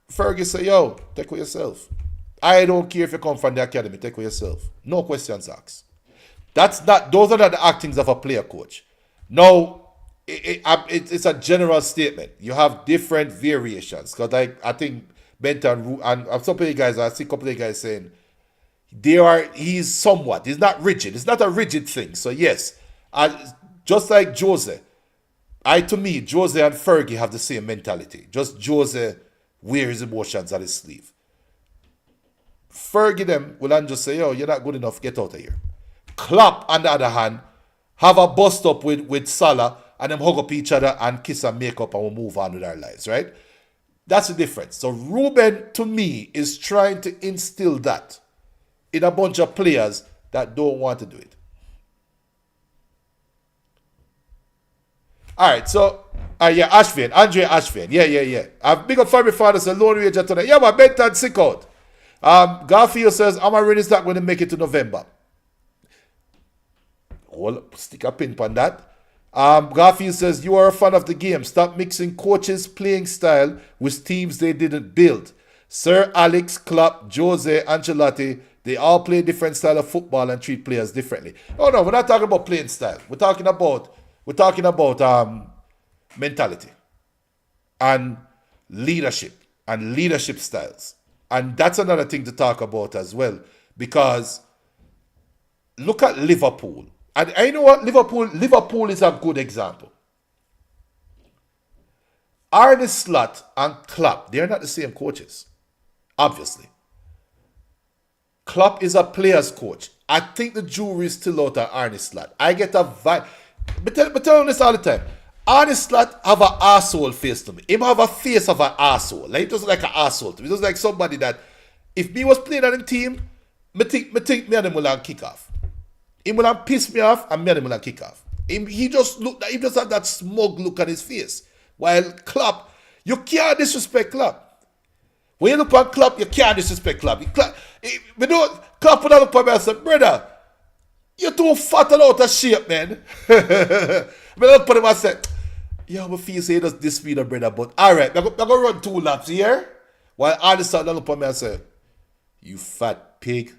Ferguson said, yo, take with yourself. I don't care if you come from the academy, take with yourself. No questions asked. Those are not the actings of a player coach. Now, it's a general statement. You have different variations. Because I think Benton and some of you guys, I see a couple of guys saying, he's somewhat, he's not rigid. It's not a rigid thing. So yes, just like Jose, to me, Jose and Fergie have the same mentality. Just Jose wear his emotions on his sleeve. Fergie them will just say, yo, you're not good enough, get out of here. Klopp, on the other hand, have a bust up with Salah and them hug up each other and kiss and make up and we'll move on with our lives, right? That's the difference. So Ruben, to me, is trying to instill that in a bunch of players that don't want to do it. All right, so, yeah, Ashvin, Andre Ashvin. Yeah. I've big up family fathers and Lone Ranger tonight. Yeah, my bedtime sick out. Garfield says, Amarin not going to make it to November. Well, stick a pin on that. Garfield says, you are a fan of the game. Stop mixing coaches' playing style with teams they didn't build. Sir Alex, Klopp, Jose, Ancelotti, they all play different style of football and treat players differently. Oh no, we're not talking about playing style. We're talking about mentality and leadership styles. And that's another thing to talk about as well. Because look at Liverpool. And you know what? Liverpool is a good example. Arne Slot and Klopp, they're not the same coaches. Obviously. Klopp is a player's coach. I think the jury is still out on Arne Slot. I get a vibe. But tell him this all the time. Arne Slot have an arsehole face to me. Him have a face of an arsehole. Like, he doesn't like an arsehole to me. He doesn't like somebody that, if me was playing on the team, me think me and him will have kick off. Him will have piss me off and me and him will have kick off. He just have that smug look on his face. While Klopp, you can't disrespect Klopp. When you look at Klopp, you can't disrespect Klopp. Klopp would have looked at me and said, brother, you're too fat and out of shape, man. I look at him and say, yo, my feel say does this me, brother, but all right, I'm going to run 2 laps here. While all the sudden, look at me and say, you fat pig.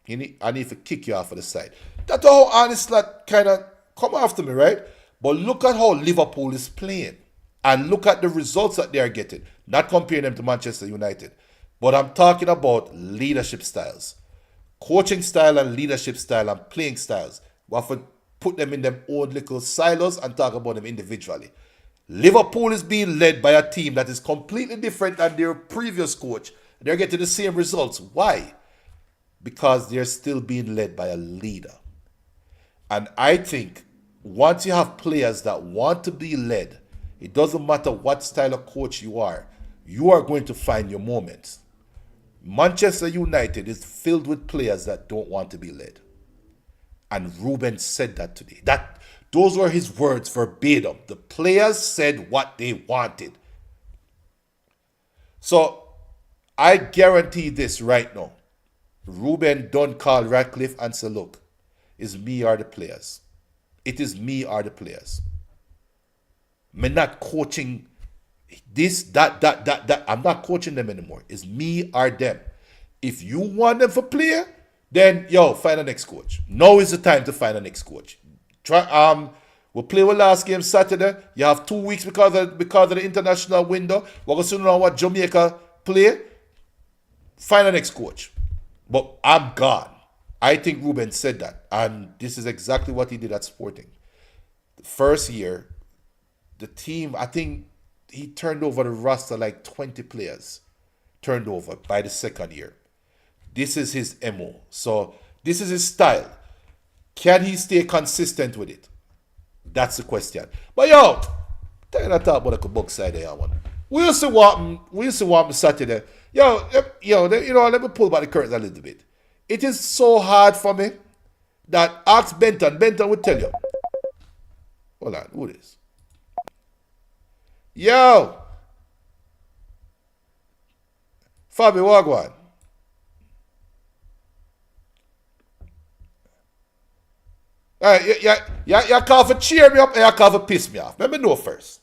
I need to kick you off of the side. That's how Arne Slot kind of come after me, right? But look at how Liverpool is playing. And look at the results that they are getting. Not comparing them to Manchester United. But I'm talking about leadership styles. Coaching style and leadership style and playing styles. We have to put them in their own little silos and talk about them individually. Liverpool is being led by a team that is completely different than their previous coach. They're getting the same results. Why? Because they're still being led by a leader. And I think once you have players that want to be led, it doesn't matter what style of coach you are going to find your moments. Manchester United is filled with players that don't want to be led. And Ruben said that today. Those were his words verbatim. The players said what they wanted. So I guarantee this right now. Ruben don't call Ratcliffe and say, look, it's me or the players. It is me or the players. I'm not coaching this, that. I'm not coaching them anymore. It's me or them. If you want them for play, then, find a next coach. Now is the time to find a next coach. We'll play with last game Saturday. You have 2 weeks because of the international window. We're going to see now what Jamaica play. Find a next coach. But I'm gone. I think Ruben said that. And this is exactly what he did at Sporting. The first year, the team, I think he turned over the roster like 20 players. Turned over by the second year. This is his MO. So this is his style. Can he stay consistent with it? That's the question. But tell you that talk about the box side there, one. We'll see what Saturday. Let me pull back the curtains a little bit. It is so hard for me that ask Benton. Benton will tell you. Hold on, who is? Yo! Fabi, Wagwan. Alright, you call for cheer me up and you call for piss me off. Let me know first.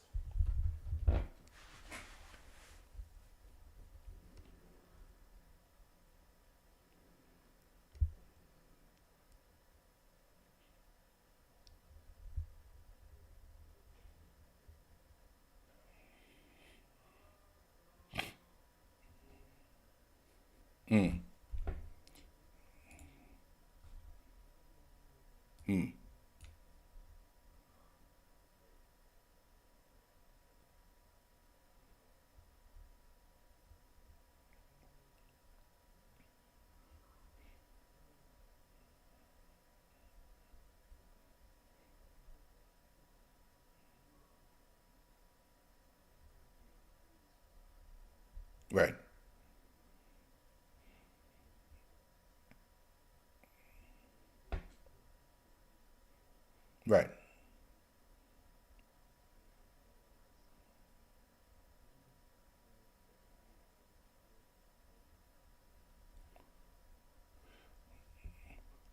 Right. Right.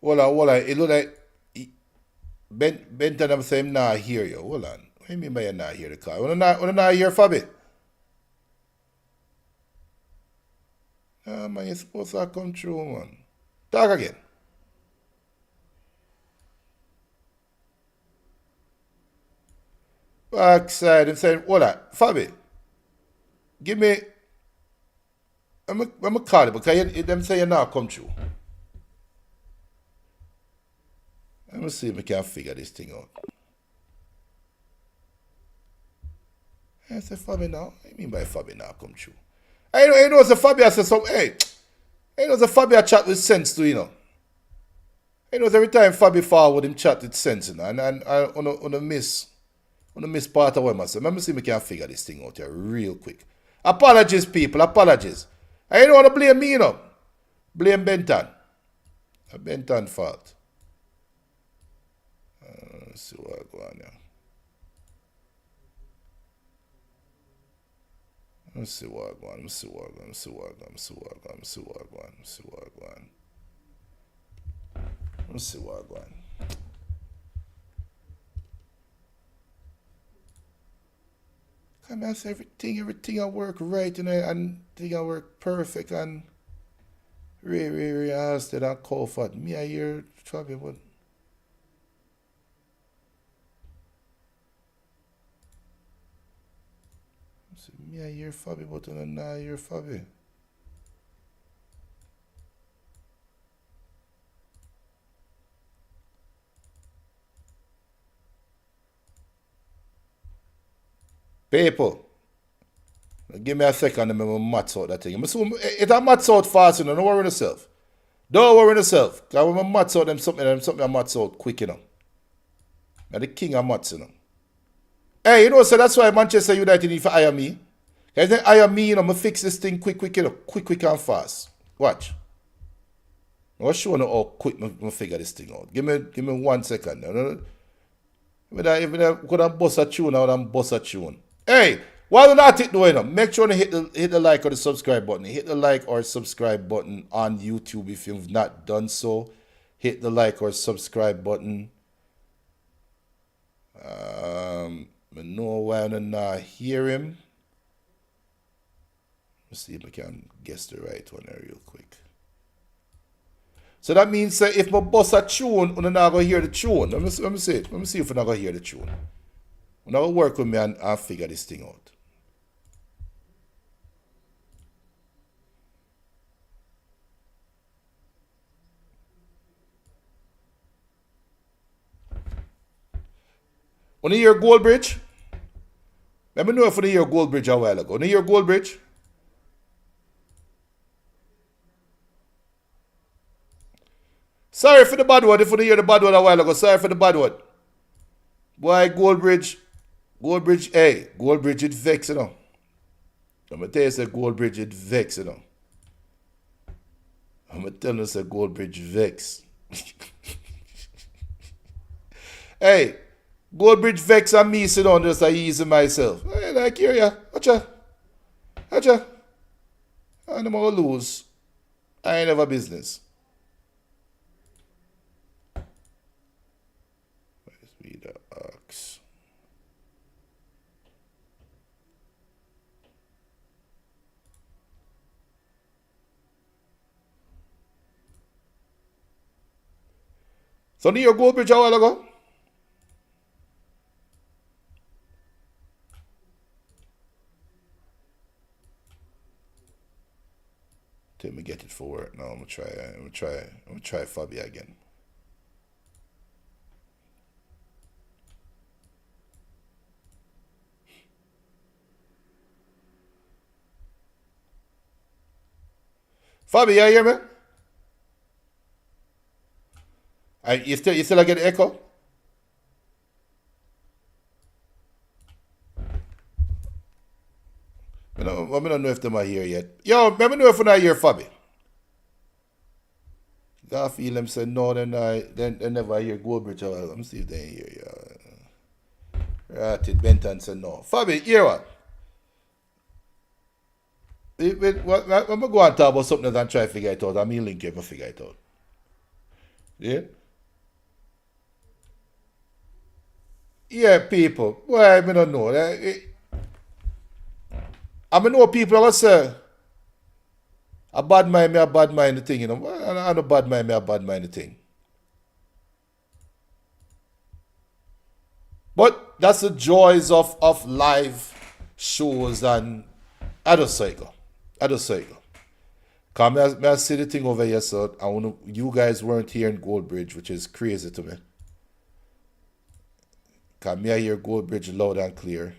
Hold on. It look like Benton I'm saying nah hear you. Hold on. What do you mean by you not hear the call? Wanna not hear Fabi? Man, you're supposed to come through, man. Talk again. Backside and saying, hold on, Fabi, give me. I'm a call it because them say you not come through. Let me see if I can figure this thing out. I say Fabi now. What do you mean by Fabi now come through? I know it's a Fabi I say something. Hey, I know it's a Fabi I chat with sense too, you know. I know every time Fabi forward him chat with sense, you know, and I on a miss part of what I say. Let me see if I can figure this thing out here real quick. Apologies, people, apologies. I don't want to blame me, you know. Blame Benton. A Benton fault. Let's see what I go on now. Let's see what I go on. Let's see what I go on. Come on, everything I work right, you know, and thing I work perfect and really hasted and comfort. Me I hear trouble, but me I hear Fabi, but I not hear Fabi. People, give me a second and I'm mats out that thing. It's a mats out fast, you know. Don't worry yourself. Don't worry yourself. Because when I mats out them something I mats out quick, you know. I'm the king of mats, you know. Hey, you know, so that's why Manchester United need to hire me. Because they hire me, you know, I fix this thing quick, you know. Quick and fast. Watch. I'll show you how quick I figure this thing out. Give me 1 second. You know? If I could bust a tune, I would bust a tune. Hey, why do not it doing? Make sure to hit the like or the subscribe button. Hit the like or subscribe button on YouTube if you've not done so. Hit the like or subscribe button. I know why I'm not hear him. Let's see if I can guess the right one there real quick. So that means if I bust a tune, I'm not going to hear the tune. Let me see it. Let me see if I'm not going to hear the tune. I'm going to work with me and figure this thing out. Want to hear Goldbridge? Let me know if you hear Goldbridge a while ago. Want to hear Goldbridge? Sorry for the bad word. If you hear the bad word a while ago, sorry for the bad word. Boy, Goldbridge, hey, Goldbridge it vex, you know. I'm going to tell you, say Goldbridge it vex, you know. I'm going to tell you, say Goldbridge vex. Hey, Goldbridge vex and me sit down just easy myself. Hey, like, here, yeah. Watcha. And I'm going to lose. I ain't have a business. Where's me the ox? So near Goldbridge a while ago? Till me get it for work. Now I'm gonna try Fabi again. Fabi, you hear me? You still get echo? I don't know if them are here yet. Yo, let me know if we're not here, Fabi. I feel them say no, they never hear Goldbridge. Let me see if they hear you. Right, Benton said no. Fabi, hear what? When we go and talk about something and try to figure it out, I'm in link here to figure it out. Yeah? Yeah, people. Well, I don't know. I know people are say a bad mind me, a bad mind the thing, you know. I know bad mind me, a bad mind the thing. But that's the joys of live shows, and I just say it go. Because I see the thing over here, so you guys weren't here in Goldbridge, which is crazy to me. Because I hear Goldbridge loud and clear.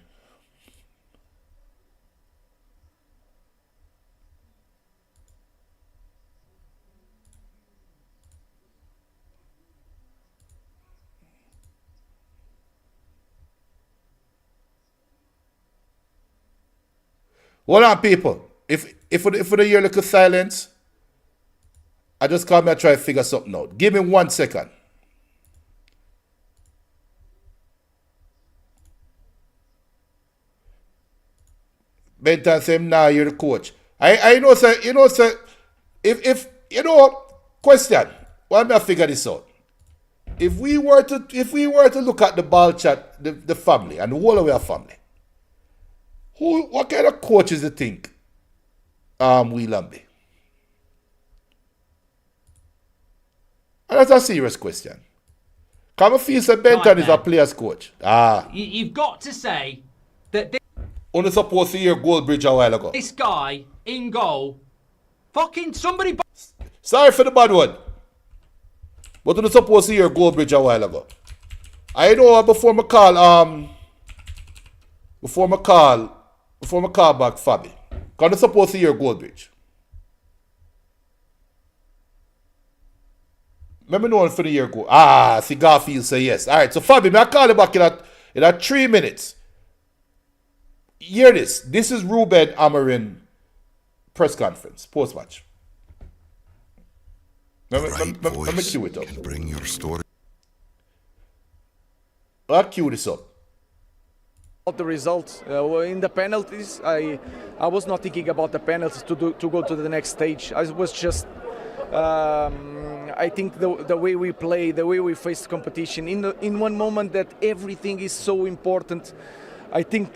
Hold on, people. If we hear a little silence, I just come here and try to figure something out. Give me 1 second. Benton say now you're the coach. I know, sir. If question. Why me I figure this out? If we were to look at the ball chat, the family and the whole of our family, what kind of coaches do you think we'll be? And that's a serious question. Come and feel that Benton is a player's coach. You've got to say that Only supposed to hear Goldbridge a while ago. this guy in goal, fucking somebody. Sorry for the bad word. But only supposed to hear Goldbridge a while ago. I know before I call back Fabi. Because I'm supposed to hear Goldbridge. Let me know for the year go. See Garfield say yes. Alright, so Fabi, I call you back in that 3 minutes. Hear this. This is Ruben Amorim press conference, post-match. Let me cue it up. Can bring your story. I'll cue this up. The result in the penalties, I was not thinking about the penalties to go to the next stage. I was just I think the way we play, the way we face competition in one moment that everything is so important. I think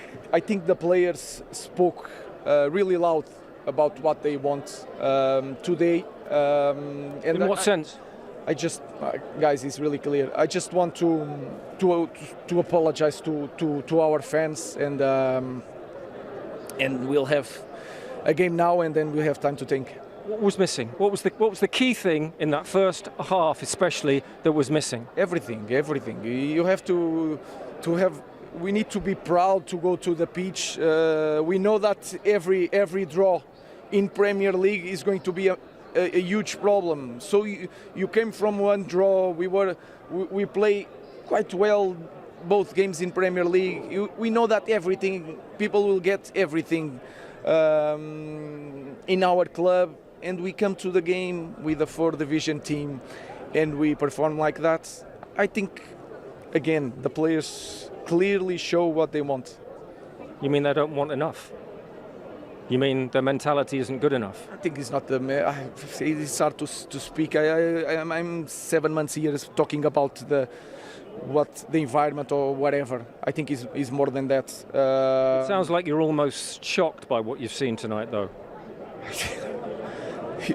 the players spoke really loud about what they want today. And in what sense? I just, guys, it's really clear. I just want to apologize to our fans, and we'll have a game now, and then we'll have time to think. What was missing? What was the key thing in that first half, especially, that was missing? Everything. You have to have. We need to be proud to go to the pitch. We know that every draw in Premier League is going to be a huge problem. So you came from one draw. We play quite well both games in Premier League. We know that people will get everything in our club, and we come to the game with a 4th division team and we perform like that. I think again, the players clearly show what they want. You mean they don't want enough? You mean their mentality isn't good enough? I think it's not the. It's hard to speak. I'm 7 months here talking about the environment or whatever. I think it's more than that. It sounds like you're almost shocked by what you've seen tonight, though.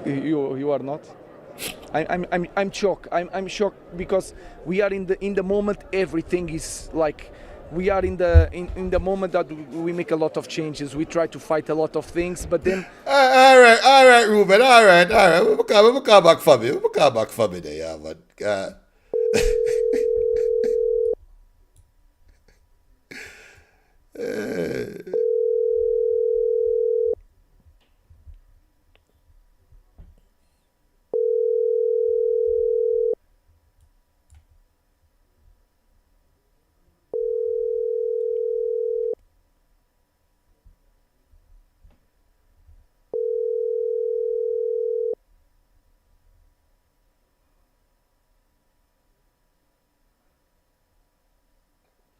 You are not. I'm shocked. I'm shocked because we are in the moment. Everything is like. We are in the moment that we make a lot of changes. We try to fight a lot of things, but then. All right, Ruben. All right. We'll come back for me. We'll come back for me there, yeah, but.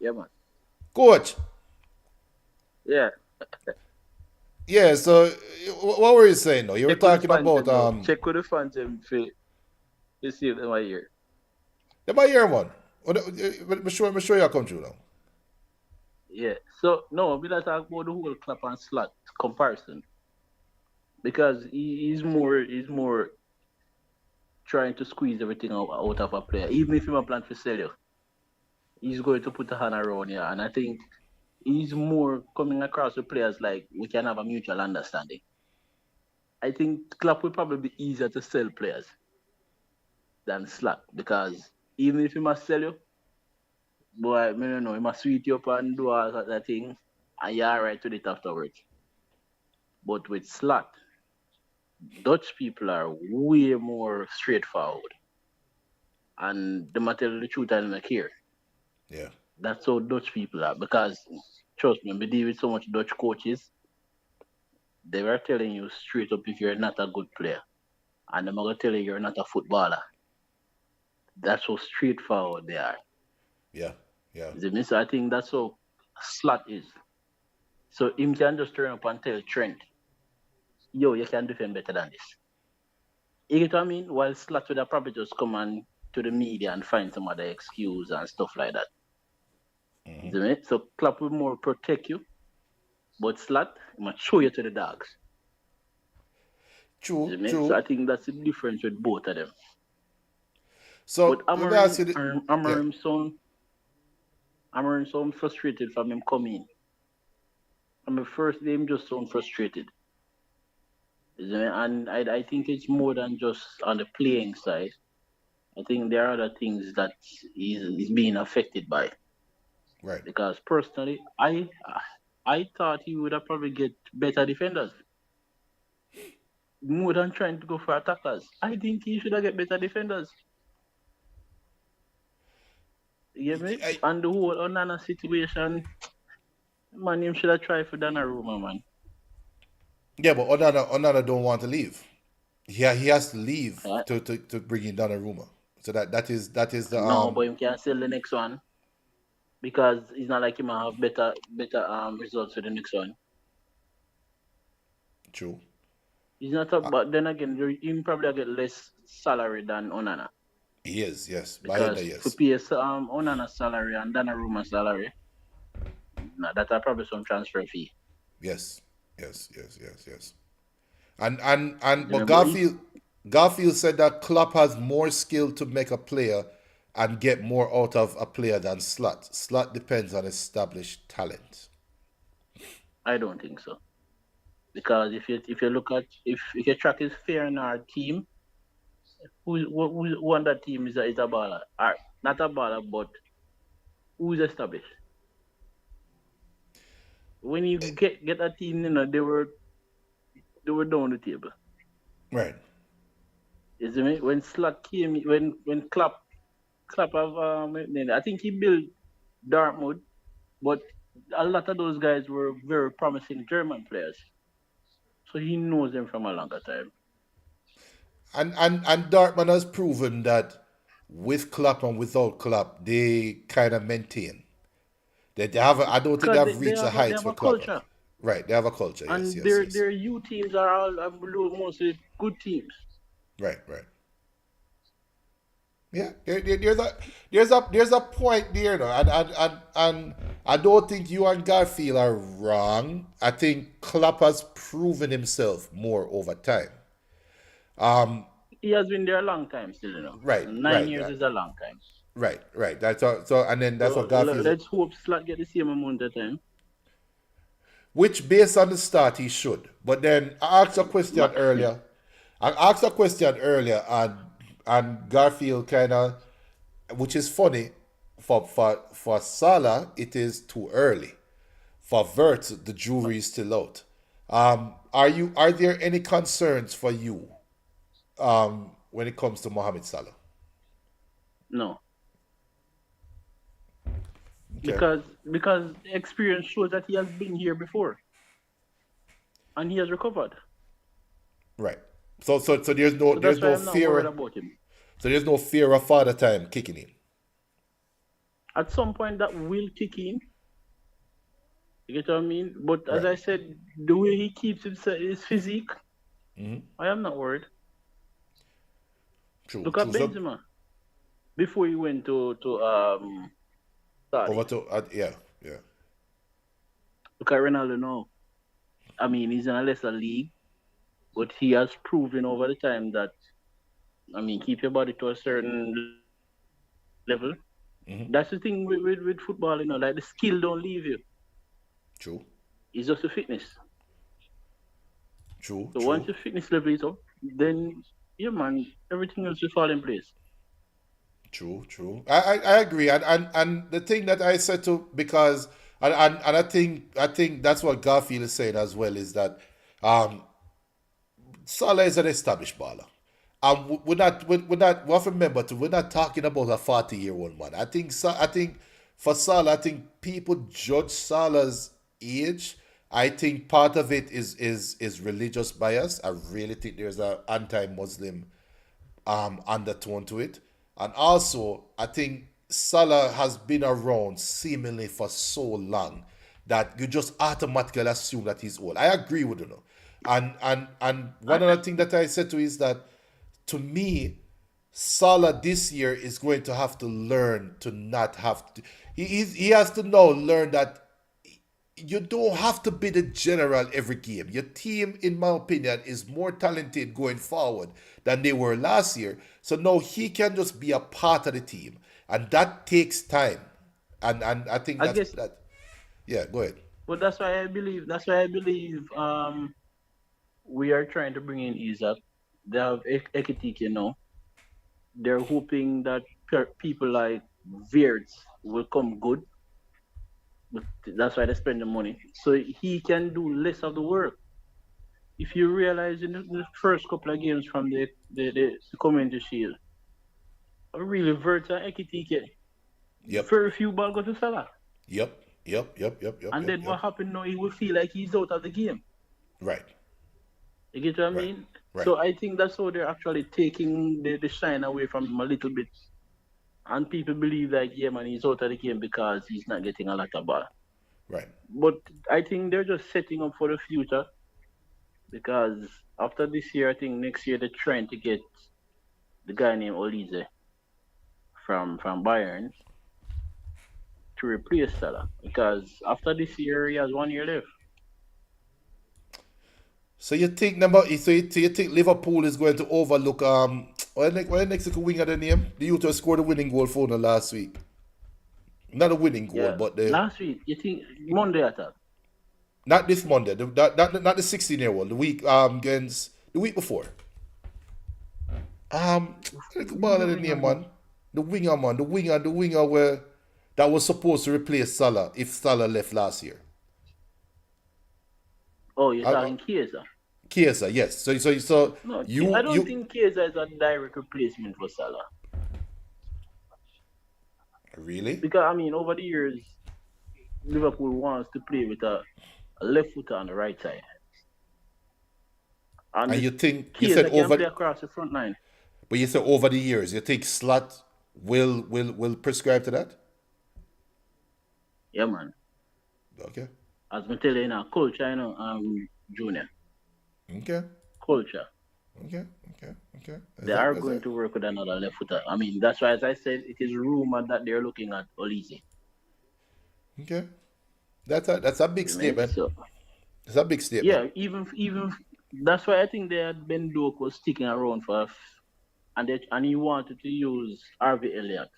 Yeah, man. Coach. Yeah. Yeah, so what were you saying though? You were talking about check with the fans and you see them right here. the my year one. I'm sure you'll come through now. Yeah. So no, we not talk about the whole clap and slot comparison. Because he's more trying to squeeze everything out of a player. Even if he's a plan to sell you, he's going to put a hand around here. And I think he's more coming across with players like we can have a mutual understanding. I think Klopp will probably be easier to sell players than Slot because even if he must sell you, boy, I don't know, he must sweet you up and do all that thing, and you're alright with it afterwards. But with Slot, Dutch people are way more straightforward. And the matter the truth I don't care. Yeah. That's how Dutch people are. Because trust me, we deal with so much Dutch coaches, they were telling you straight up if you're not a good player. And they're gonna tell you you're not a footballer. That's how straightforward they are. Yeah. So I think that's how Slot is. So him can just turn up and tell Trent, yo, you can defend better than this. You get what I mean? While Slot would have probably just come on to the media and find some other excuse and stuff like that. Mm-hmm. So Klopp will more protect you, but Slot might show you to the dogs. True. So I think that's the difference with both of them. So but Amarim sound frustrated from him coming. On the first day, him just sound frustrated. And I think it's more than just on the playing side. I think there are other things that he's being affected by. Right. Because personally, I thought he would have probably get better defenders. More than trying to go for attackers. I think he should have get better defenders. You get me? And the whole Onana situation, man, him should have tried for Donnarumma, man. Yeah, but Onana don't want to leave. Yeah, he has to leave to bring in Donnarumma. So that is the No, but him can sell the next one because it's not like he might have better results for the next one. True. He's not but then again, he probably get less salary than Onana. He is, yes. Because to pay Onana's salary and Donnarumma's salary, that are probably some transfer fee. Yes. But Garfield said that Klopp has more skill to make a player and get more out of a player than Slot. Slot depends on established talent. I don't think so. Because if you look at if you track his fair in our team, who on that team is a baller? Not a baller, but who's established? When you get a team, they were down the table. Right. Is it me? When Slot came, when Klopp have I think he built Dartmouth, but a lot of those guys were very promising German players. So he knows them from a longer time. And Dartmouth has proven that with Klopp and without Klopp, they kind of maintain. They have. I don't think Because they've reached the they heights have where a Klopp. culture. Right, they have a culture. Yes, And yes, yes. their youth teams are all mostly good teams. Right, right. Yeah, there's a point there, though, and I don't think you and Garfield are wrong. I think Klopp has proven himself more over time. He has been there a long time still, you know. Right, 9 years is a long time. right. So and then that's So what Garfield. let's hope Slot get the same amount of time. Which, based on the start, he should. But then I asked a question earlier. And Garfield kind of, which is funny, for Salah, it is too early. For Vert, the jury is still out. Are there any concerns for you when it comes to Mohamed Salah? No. Okay. Because experience shows that he has been here before. And he has recovered. Right. So there's no So there's that's why no I'm not worried fear. about him. So there's no fear of father time kicking in. At some point that will kick in. You get what I mean? But as Right. I said, the way he keeps his physique, I am not worried. True. Look at True. So, Benzema. Before he went to Saudi. over to yeah. Look at Ronaldo now. I mean, he's in a lesser league, but he has proven over the time that, I mean, keep your body to a certain level. That's the thing with football, you know, like the skill don't leave you. True. It's just the fitness. True. So True. once the fitness level is up, then, yeah, man, everything else will fall in place. True. I agree, and the thing that I said to because and I think that's what Garfield is saying as well is that Salah is an established baller, and we have to remember too, we're not talking about a 40-year-old man. I think for Salah, I think people judge Salah's age. I think part of it is religious bias. I really think there's an anti-Muslim undertone to it. And also, I think Salah has been around seemingly for so long that you just automatically assume that he's old. I agree with you. Know. And one other thing that I said to is that to me, Salah this year is going to have to learn to not have to. He has to now learn that you don't have to be the general every game. Your team, in my opinion, is more talented going forward than they were last year. So now he can just be a part of the team, and that takes time. And I think that's that. Yeah, go ahead. But that's why I believe. We are trying to bring in Isaac. They have Ekitike now. They're hoping that people like Wirtz will come good. But that's why they spend the money. So he can do less of the work. If you realize in the first couple of games from the Community Shield, really Wirtz and Ekitike, very few balls go to Salah. Yep. And then what happened now, he will feel like he's out of the game. Right. You get what I mean? Right. So I think that's how they're actually taking the shine away from him a little bit. And people believe that, yeah, man, he's out of the game because he's not getting a lot of ball. Right. But I think they're just setting up for the future. Because after this year, I think next year they're trying to get the guy named Olise from Bayern to replace Salah. Because after this year, he has 1 year left. So you think Liverpool is going to overlook what the next winger the name? The youth who scored the winning goal for them last week. Not a winning goal, but the last week. You think Monday attack? Not this Monday. Not the 16-year-old. The week against the week before. What the name, man? The winger, man. The winger where that was supposed to replace Salah if Salah left last year. Oh, you're talking Chiesa? Chiesa, yes. So no, I don't think Chiesa is a direct replacement for Salah. Really? Because, I mean, over the years, Liverpool wants to play with a left footer on the right side. And you think Chiesa you said can over play across the front line. But you said over the years, you think Slot will prescribe to that? Yeah, man. Okay. As I tell you, culture, Junior. Okay. Culture. Okay. They are going to work with another left footer. I mean, that's why, as I said, it is rumored that they're looking at Olise. Okay. That's a big statement. So, It's a big statement. yeah, even that's why I think they had Ben Doak was sticking around and he wanted to use Harvey Elliott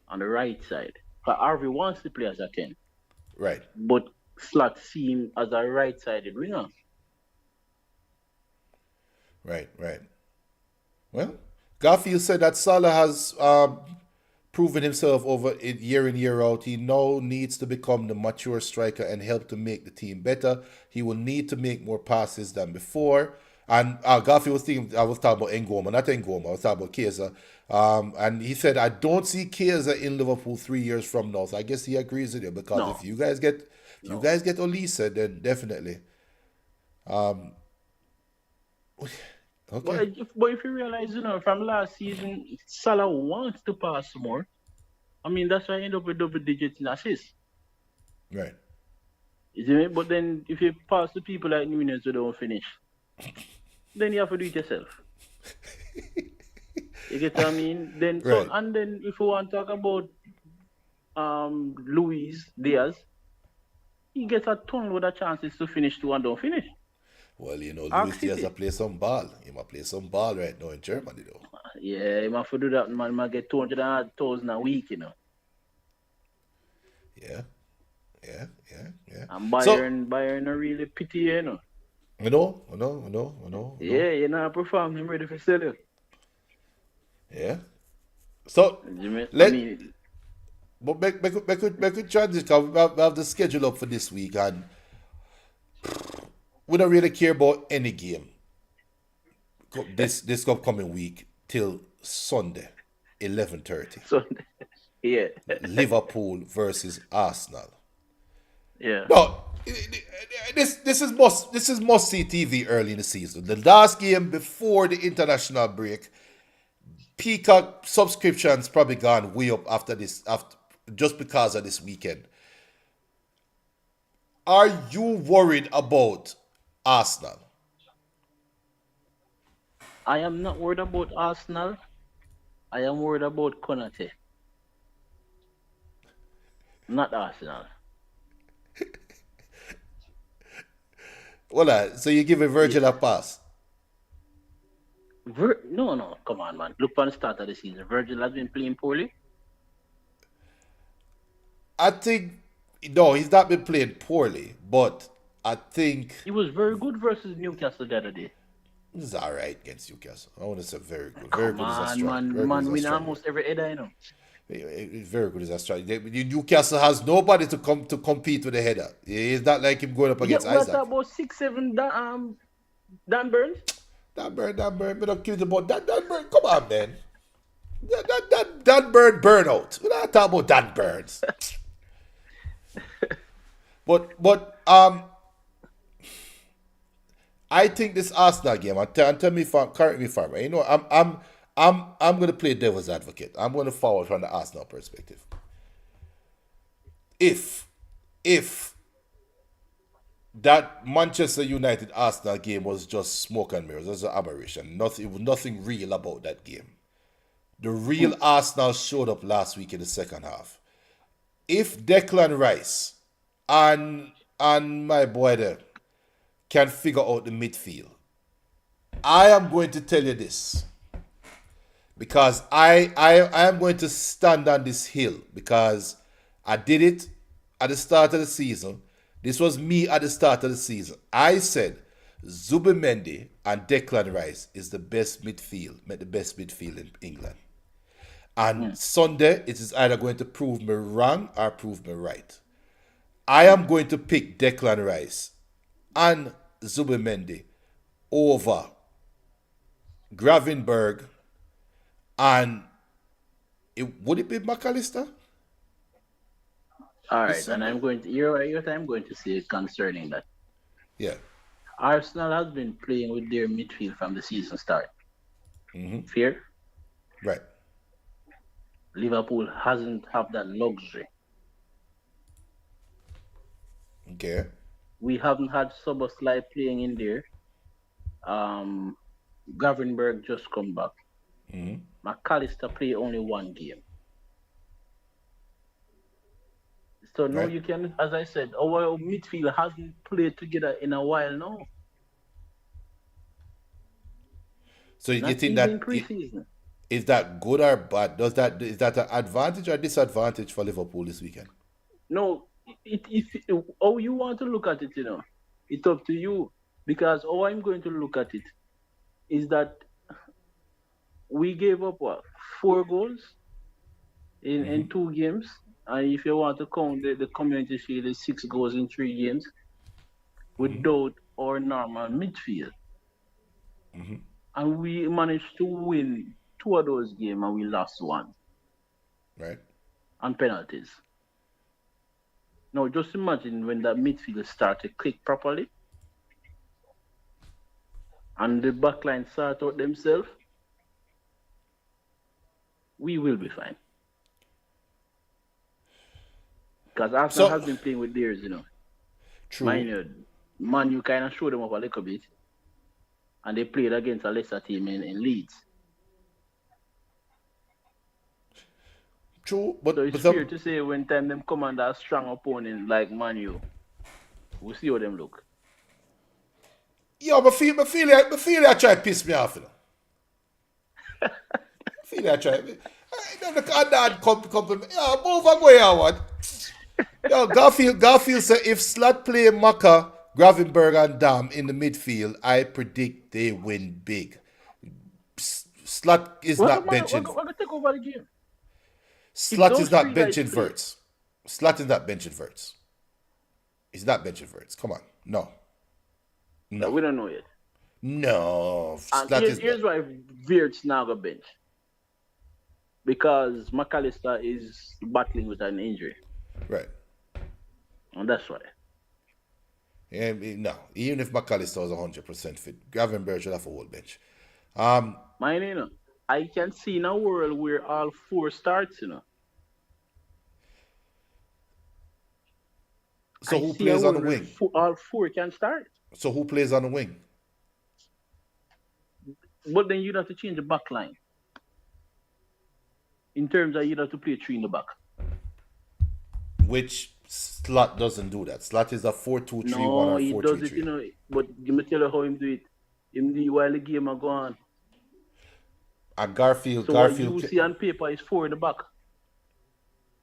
on the right side. But Harvey wants to play as a 10. Right. But Slot see him as a right-sided winger. Right. Well, Garfield said that Salah has proven himself over year in, year out. He now needs to become the mature striker and help to make the team better. He will need to make more passes than before. And Garfield was thinking, I was talking about Ngoma, not Ngoma, I was talking about Chiesa. And he said, I don't see Chiesa in Liverpool 3 years from now. So I guess he agrees with you, because if you guys get Olise, then definitely. Okay. But if you realize, from last season, Salah wants to pass more. I mean, that's why I end up with double digits in assists. Right. You see me? But then if you pass to people like Nunez who don't finish, then you have to do it yourself. You get what I mean? Then right. And then if you want to talk about Luis Diaz, he gets a ton of chances to finish two and don't finish. Well, Luis Diaz play some ball. He might play some ball right now in Germany, though. Yeah, he might do that. Man might get 200,000 a week, Yeah. And Bayern are really pity, I know. Yeah, I perform. I'm ready for sell you. Yeah. So, but we could transition, because we have the schedule up for this week, and we don't really care about any game this upcoming week till Sunday, 11:30. Sunday, yeah. Liverpool versus Arsenal. Yeah. No, this is must see TV early in the season. The last game before the international break, Peacock subscriptions probably gone way up after just because of this weekend. Are you worried about Arsenal? I am not worried about Arsenal. I am worried about Konate. Not Arsenal. Well, so you give Virgil a pass? No, come on, man. Look for the start of the season. Virgil has been playing poorly. I think, no, he's not been playing poorly, but I think he was very good versus Newcastle the other day. He's all right against Newcastle. I want to say very good. Very good as a strike. Man win almost every header, Very good as a strike. Newcastle has nobody to compete with the header. It's not like him going up against Isaac. What about 6-7 Dan Burns? Dan Burn. We don't kill about Dan Burn. Come on, man. Dan Burn burnout. We're not talking about Dan Burns. But I think this Arsenal game, and tell me if I'm correct me if I'm right. I'm going to play devil's advocate. I'm going to forward from the Arsenal perspective. If that Manchester United Arsenal game was just smoke and mirrors, was an aberration. Nothing real about that game. The real Arsenal showed up last week in the second half. If Declan Rice and my boy there can figure out the midfield, I am going to tell you this, because I am going to stand on this hill, because I did it at the start of the season. This was me at the start of the season. I said Zubimendi and Declan Rice is the best midfield in England. And Sunday, it is either going to prove me wrong or prove me right. I am going to pick Declan Rice and Zubimendi over Gravenberg and would it be McAllister? All right, and I'm going to hear what I'm going to say concerning that. Yeah. Arsenal has been playing with their midfield from the season start. Mm-hmm. Fair? Right. Liverpool hasn't have that luxury. Okay. We haven't had Soboslai playing in there. Gravenberg just come back. McAllister play only one game. So now Right. you can, as I said, our midfield hasn't played together in a while now. So you Not think even that preseason. is that good or bad? Is that an advantage or disadvantage for Liverpool this weekend? No, how you want to look at it, it's up to you. Because how I'm going to look at it is that we gave up 4 goals in 2 games, and if you want to count the Community Shield, it's 6 goals in 3 games without our normal midfield. And we managed to win 2 of those games, and we lost 1 Right. on penalties. Now, just imagine when that midfield start to click properly and the backline sort out themselves, we will be fine. Because Arsenal has been playing with theirs, True. Mind you, Man, you kind of showed them up a little bit, and they played against a lesser team in Leeds. True, but So it's fair to say when time them come under a strong opponent like Man U, we'll see how them look. Yo, but feel I try to piss me off, feel I try. Compliment. Yo, move and go here, what? Yo, Garfield said if Slot play Maka, Gravenberg and Dam in the midfield, I predict they win big. Slot is not benching. We're going to take over the game. Slot is not benching Verts. Slot is not benching Verts. He's not benching Verts. Come on. No. We don't know yet. No. And here's why Verts now got bench. Because McAllister is battling with an injury. Right. And that's why. Yeah, no. Even if McAllister was 100% fit, Gravenberg should have a whole bench. Mine, I can see in a world where all 4 starts, So who plays on the wing? All 4 can start. So who plays on the wing? But then you'd have to change the back line. In terms of you'd have to play 3 in the back. Which Slot doesn't do that. Slot is a 4-2-3-1 or 4-3-3. No, he does it, but let me tell you how him do it. Him do it while the game are going. And Garfield. So what you see on paper is 4 in the back.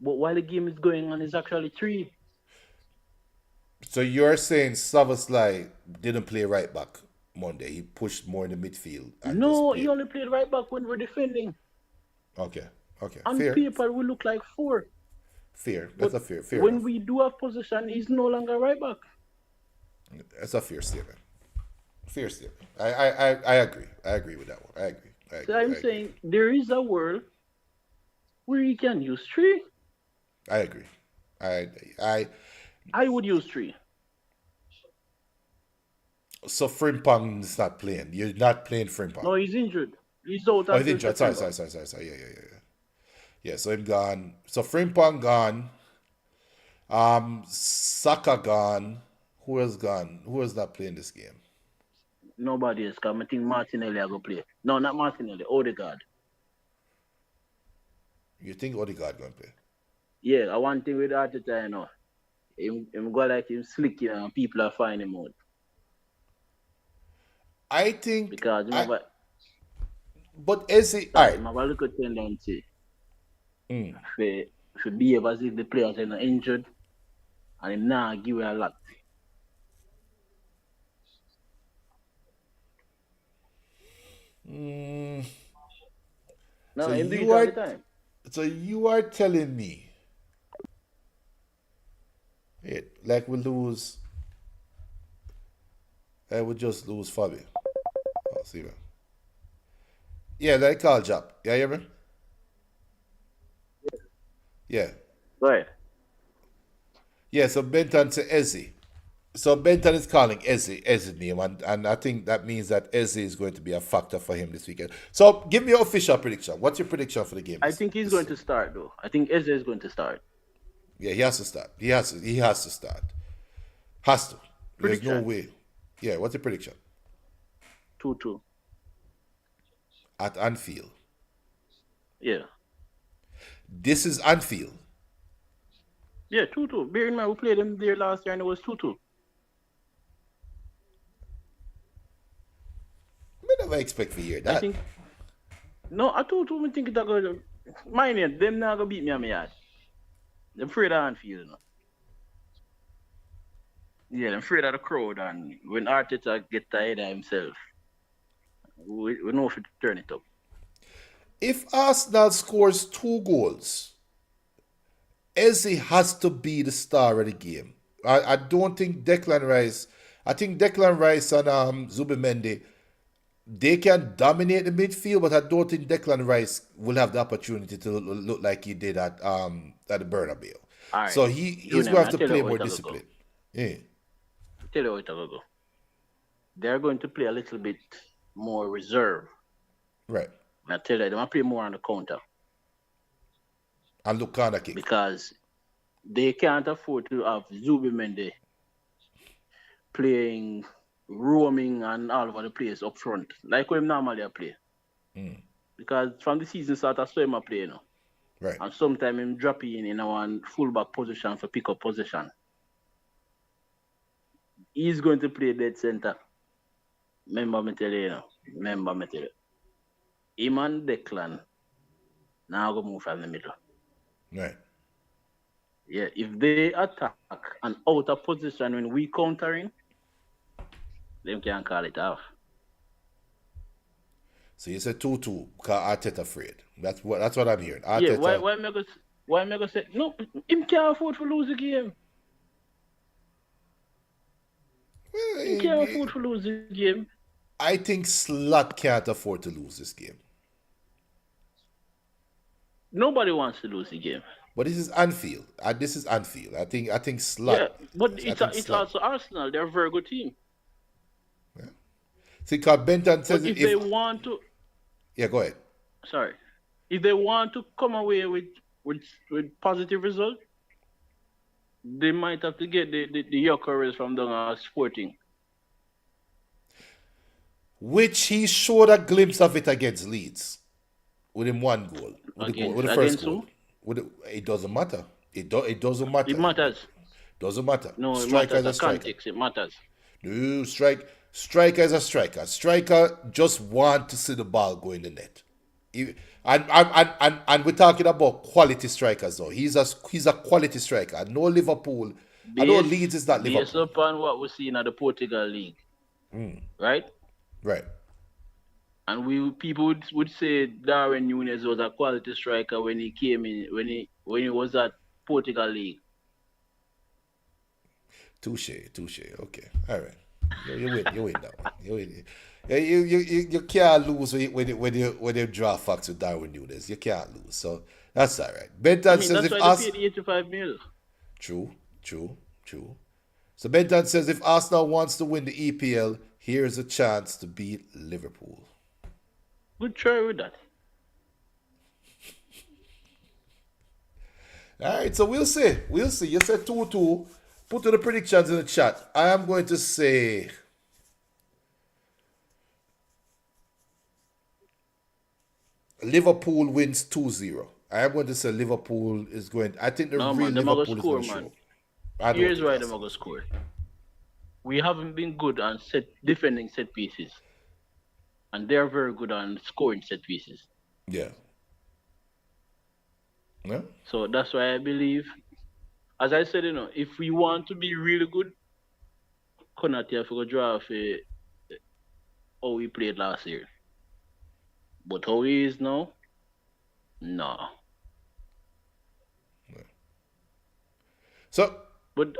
But while the game is going on, it's actually 3. So you're saying Szoboszlai didn't play right back Monday. He pushed more in the midfield. No, he only played right back when we're defending. Okay. On Fair. paper, we look like 4. Fair. That's a fair. Fair when enough. we do have possession, he's no longer right back. That's a fair statement. Fair statement. I agree. I agree with that one. I agree. So I'm saying there is a world where you can use 3. I agree. I would use 3. So Frimpong is not playing. You're not playing Frimpong. No, he's injured. He's out. Oh, he's injured. Sorry. Yeah, so him gone. So Frimpong gone. Saka gone. Who else gone? Who is not playing this game? Nobody else. Because I think Martinelli are going to play. No, not Martinelli. Odegaard. You think Odegaard going to play? Yeah, I one thing with Arteta, him go like him slick, and people are finding him out. I think because but is it all right? I have a little tendency for behave as if the players are not injured and him now give a lot. No, so him do it all the time. So you are telling me like we lose. I would just lose Fabi. Oh, see that. Yeah, like call job. You hear me? Yeah. Right. Yeah, so Benton to Ezzy. So Benton is calling Ez's name, and I think that means that Eze is going to be a factor for him this weekend. So give me your official prediction. What's your prediction for the game? I think he's going to start though. I think Eze is going to start. Yeah, he has to start. He has to start. Has to. There's no Prediction. way. Yeah, what's your prediction? 2-2. At Anfield. Yeah. This is Anfield. Yeah, 2-2. Bear in mind, we played them there last year and it was 2-2. I never expect to hear that. I think. No, I 2-2. I think it's going to. Mind you, them not going to beat me on my yard. I'm afraid of Anfield, you know. Yeah, I'm afraid of the crowd, and when Arteta get tired of himself, we know if to turn it up. If Arsenal scores 2 goals, Eze has to be the star of the game. I don't think Declan Rice. I think Declan Rice and Zubimendi, they can dominate the midfield, but I don't think Declan Rice will have the opportunity to look like he did at the Bernabeu. All right. So he's Junior, going to have I to tell play you more what it'll discipline. go. Yeah. Tell you how it'll go. They're going to play a little bit more reserve. Right. And I tell you, they're going to play more on the counter And look corner kick. because they can't afford to have Zubimendi playing, roaming, and all over the place up front, like we normally play. Because from the season start, I saw him play, you know. Right. And sometimes him drop in one fullback position for pick up position. He's going to play dead center. Remember me tell you, Him and Declan now go move from the middle. Right. Yeah, if they attack and out of position when we countering, them can call it off. So you said 2-2 because Arteta afraid. That's what I'm hearing. Arteta, Yeah, why me go say no? Him can't afford to lose the game. He can't afford to lose the game. I think Slot can't afford to lose this game. Nobody wants to lose the game. But this is Anfield. I think Slot. Yeah, but I it's think Slot. also Arsenal. They're a very good team. See, because Benton says But if they want to, yeah, go ahead. sorry, if they want to come away with positive result, they might have to get the Yokeres from the Sporting. Which he showed a glimpse of it against Leeds. With him 1 goal. With the first Against goal. It doesn't matter. It doesn't matter. It matters. Doesn't matter. No, it Striker matters. is a The striker. context, it matters. No, striker is a striker. Striker just want to see the ball go in the net. And we're talking about quality strikers though. He's a quality striker. No Liverpool. I know Leeds is not Based Liverpool. upon what we see in the Portugal League, right? Right. And people would say Darwin Núñez was a quality striker when he came in when he was at Portugal League. Touche. Okay. All right. You win that one. You win. You can't lose when you draw facts with Darwin Núñez. You can't lose. So that's all right. Benton says that's if why they paid 85 mil. True. So Benton says if Arsenal wants to win the EPL, here's a chance to beat Liverpool. Good try with that. All right, so we'll see. You said 2-2. Put the predictions in the chat. I am going to say Liverpool wins 2-0. I am going to say Liverpool is going. I think the real Liverpool is going to show. Here's why they're going to score. We haven't been good on defending set pieces. And they're very good on scoring set pieces. Yeah. Yeah. So that's why I believe, as I said, if we want to be really good, Konate have to go draw for how we played last year. But how he is now, no. So, but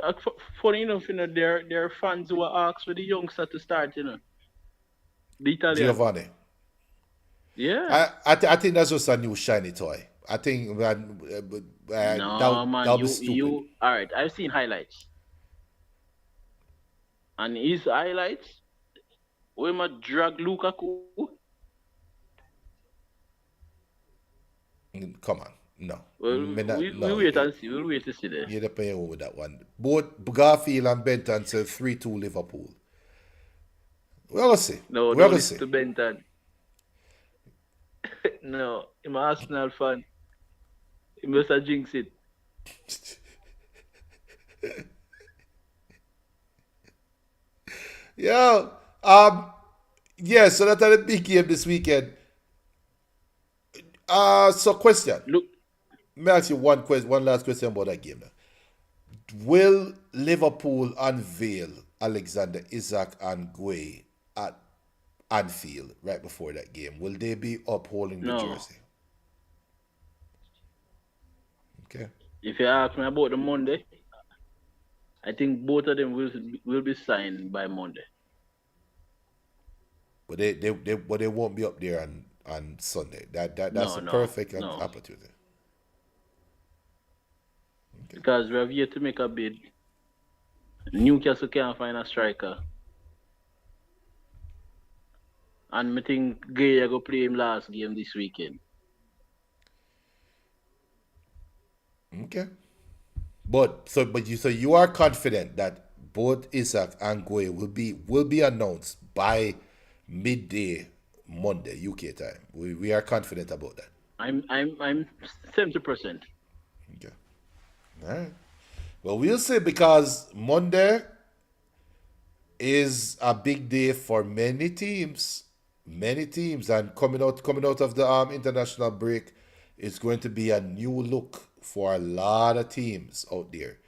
funny enough, there are fans who are asked for the youngster to start, The Italian. Giovanni. Yeah. I think that's just a new shiny toy. I think No, man, that'll be stupid. all right, I've seen highlights. And his highlights, we might drag Lukaku. Come on. No. Well, Me not- we no. wait and see. We'll wait to see there. You're playing with that one. Both Garfield and Benton said 3-2 Liverpool. We're going to see. No, We're don't going to listen see. to Benton. No, I'm an Arsenal fan. He must have jinxed it. Yeah. Yeah, so that's a big game this weekend. So question. Look, Let me ask you one last question about that game. Will Liverpool unveil Alexander Isak and Gueye at Anfield right before that game? Will they be upholding the No. jersey? Okay. if you ask me about the Monday, I think both of them will be signed by Monday. But they won't be up there on Sunday. That's a No, perfect no. opportunity. Because we have yet to make a bid. Newcastle can't find a striker. And I think Gay go play him last game this weekend. Okay. So you are confident that both Isak and Gueye will be announced by midday Monday UK time. We are confident about that. I'm 70%. Okay. All right. Well, we'll see, because Monday is a big day for many teams, and coming out of the international break, it's going to be a new look for a lot of teams out there.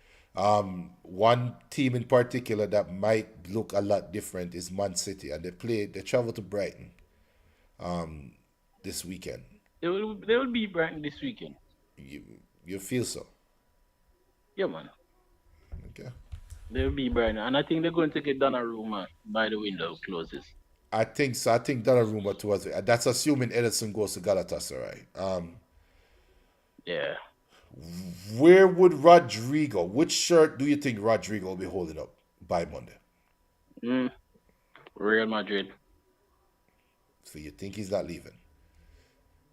One team in particular that might look a lot different is Man City, and they travel to Brighton this weekend. They will be Brighton this weekend. You feel so? Yeah, man. Okay. They will be Brighton. And I think they're going to get Donnarumma by the window closes. I think so. I think Donnarumma towards it. That's assuming Ederson goes to Galatasaray. Yeah. Where would Rodrigo? Which shirt do you think Rodrigo will be holding up by Monday? Real Madrid. So you think he's not leaving?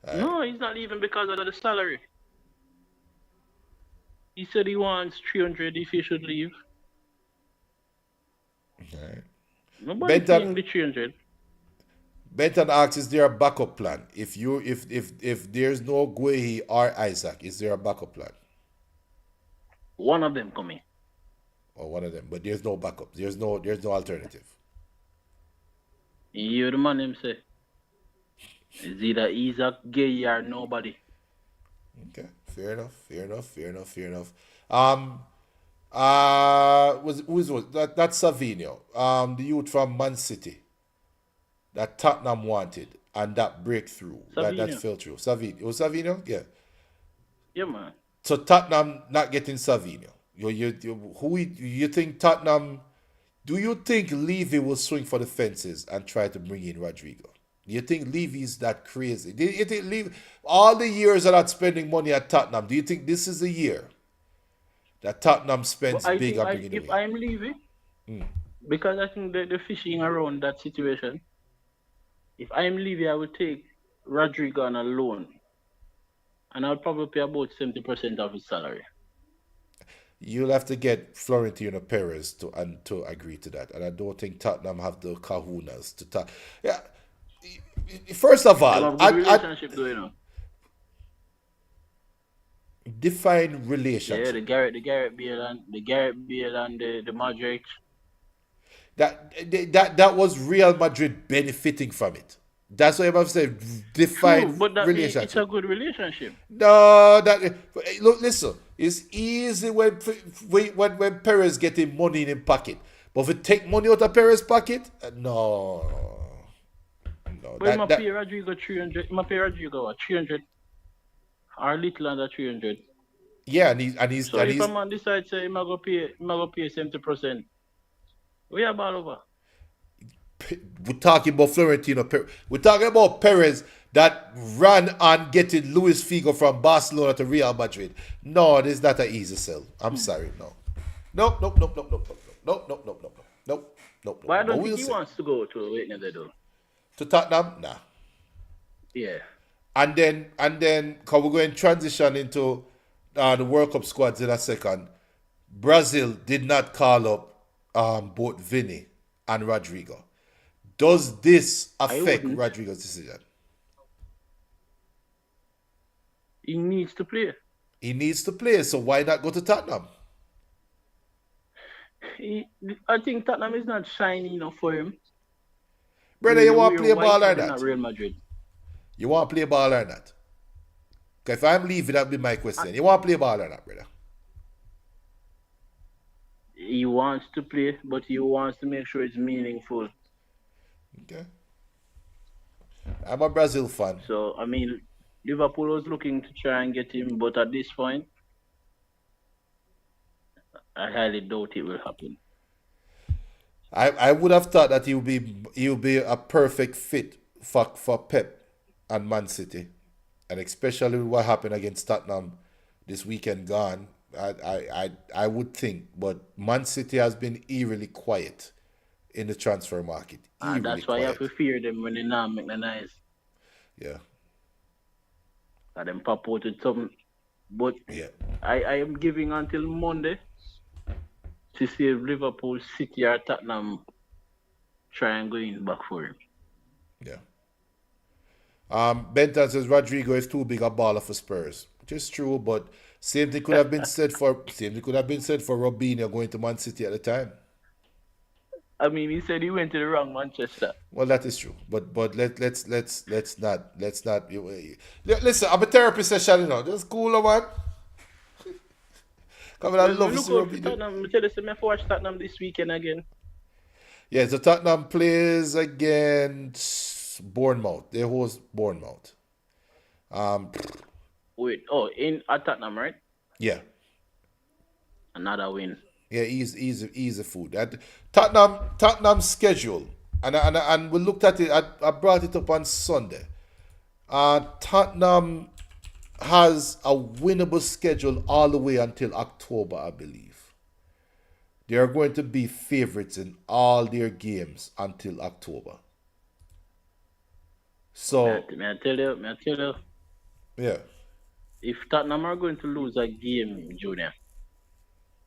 No, he's not leaving because of the salary. He said he wants 300 if he should leave. All right. Nobody's paying the 300. Benton asks, is there a backup plan? If there's no Gueye or Isaac, is there a backup plan? One of them coming. Or one of them, but there's no backup. There's no alternative. You hear the man him say, it's either Isaac, Gay, or nobody. Okay, fair enough. Who's that's Savinho, the youth from Man City that Tottenham wanted, and that breakthrough that fell through. Savinho, it was Savinho, yeah. Yeah, man. So Tottenham not getting Savinho. You think Tottenham? Do you think Levy will swing for the fences and try to bring in Rodrigo? Do you think Levy's that crazy? Do you think Levy, all the years of not spending money at Tottenham, do you think this is the year that Tottenham spends big on bringing him in? If I'm Levy, because I think they're fishing around that situation. If I'm Levy, I would take Rodrigo on a loan, and I'll probably pay about 70% of his salary. You'll have to get Florentino Perez to agree to that, and I don't think Tottenham have the kahunas to talk. Yeah. First of all, relationship going on. Define relationship. Yeah, the Gareth Bale and the Modric. That was Real Madrid benefiting from it. That's what I'm saying. Define relationship. It's a good relationship. No, look, listen. It's easy when Perez getting money in his pocket, but if you take money out of Perez's pocket, no. But he might pay Rodrigo 300. He might pay Rodrigo 300 or a little under 300. Yeah, and he's. So if a man decides say he might go pay 70%, we are all over. We're talking about Florentino Perez. We're talking about Perez that ran on getting Luis Figo from Barcelona to Real Madrid. No, this is not an easy sell. I'm sorry, no. Nope. Nope. But I don't we'll think he see. wants to go to Whitney though. To Tottenham? Nah. Yeah. And then, cause we're going to transition into the World Cup squads in a second. Brazil did not call up both Vinny and Rodrigo. Does this affect wouldn't. Rodrigo's decision? He needs to play. He needs to play, so why not go to Tottenham? I think Tottenham is not shiny enough for him. Brother, you want to play ball or Not not? Real Madrid. You want to play ball or not? Because if I'm leaving, that'll be my question. You want to play ball or not, brother? He wants to play, but he wants to make sure it's meaningful. Okay. I'm a Brazil fan. So, I mean, Liverpool was looking to try and get him, but at this point, I highly doubt it will happen. I would have thought that he would be a perfect fit for Pep and Man City, and especially what happened against Tottenham this weekend gone. I would think, but Man City has been eerily quiet in the transfer market. And that's why you have to fear them when they not make the nice. Yeah. And them pop out with something. But Yeah. I am giving until Monday to see if Liverpool, City, or Tottenham try and go in back for him. Yeah. Benton says Rodrigo is too big a baller for Spurs, which is true, but same thing could have been said for Robinho going to Man City at the time. I mean, he said he went to the wrong Manchester. Well, that is true, but let's not. Listen, I'm a therapy session, you know. Just cool, man. Come on, I love Look you, out for Tottenham. I tell you, I have to watch Tottenham this weekend again. Yeah, so Tottenham plays against Bournemouth. They host Bournemouth. Wait, at Tottenham, right? Yeah. Another win. Yeah, easy food. And Tottenham's schedule, and we looked at it. I brought it up on Sunday. Tottenham has a winnable schedule all the way until October, I believe. They are going to be favorites in all their games until October. So, May I tell you, yeah. if Tottenham are going to lose a game, Junior,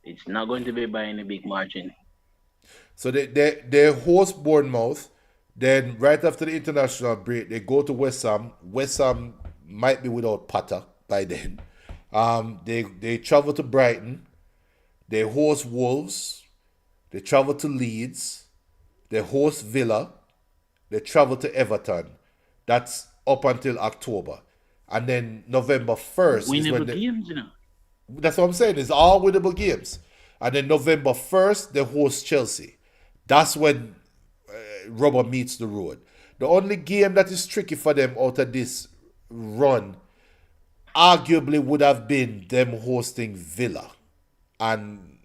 it's not going to be by any big margin. So they host Bournemouth. Then right after the international break, they go to West Ham. West Ham might be without Potter by then. They travel to Brighton. They host Wolves. They travel to Leeds. They host Villa. They travel to Everton. That's up until October. And then November 1st Winnable games, you know. That's what I'm saying. It's all winnable games. And then November 1st, they host Chelsea. That's when rubber meets the road. The only game that is tricky for them out of this run arguably would have been them hosting Villa. And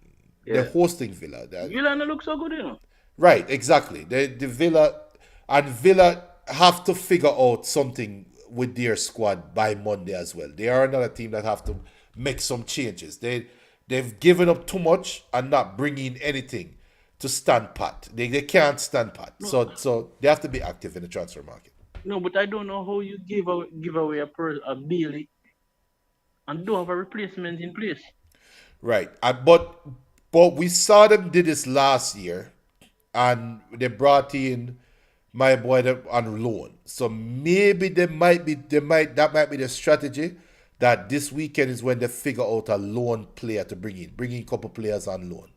they're hosting Villa. Villa don't look so good, you know. Right, exactly. The Villa have to figure out something with their squad by Monday as well. They are another team that have to make some changes. They've given up too much and not bringing anything to stand pat. They can't stand pat. No. So they have to be active in the transfer market. No, but I don't know how you give away a Bailey and don't have a replacement in place. Right. But we saw them did this last year, and they brought in my boy on loan. So maybe that might be the strategy. That this weekend is when they figure out a loan player to bring in a couple players on loan.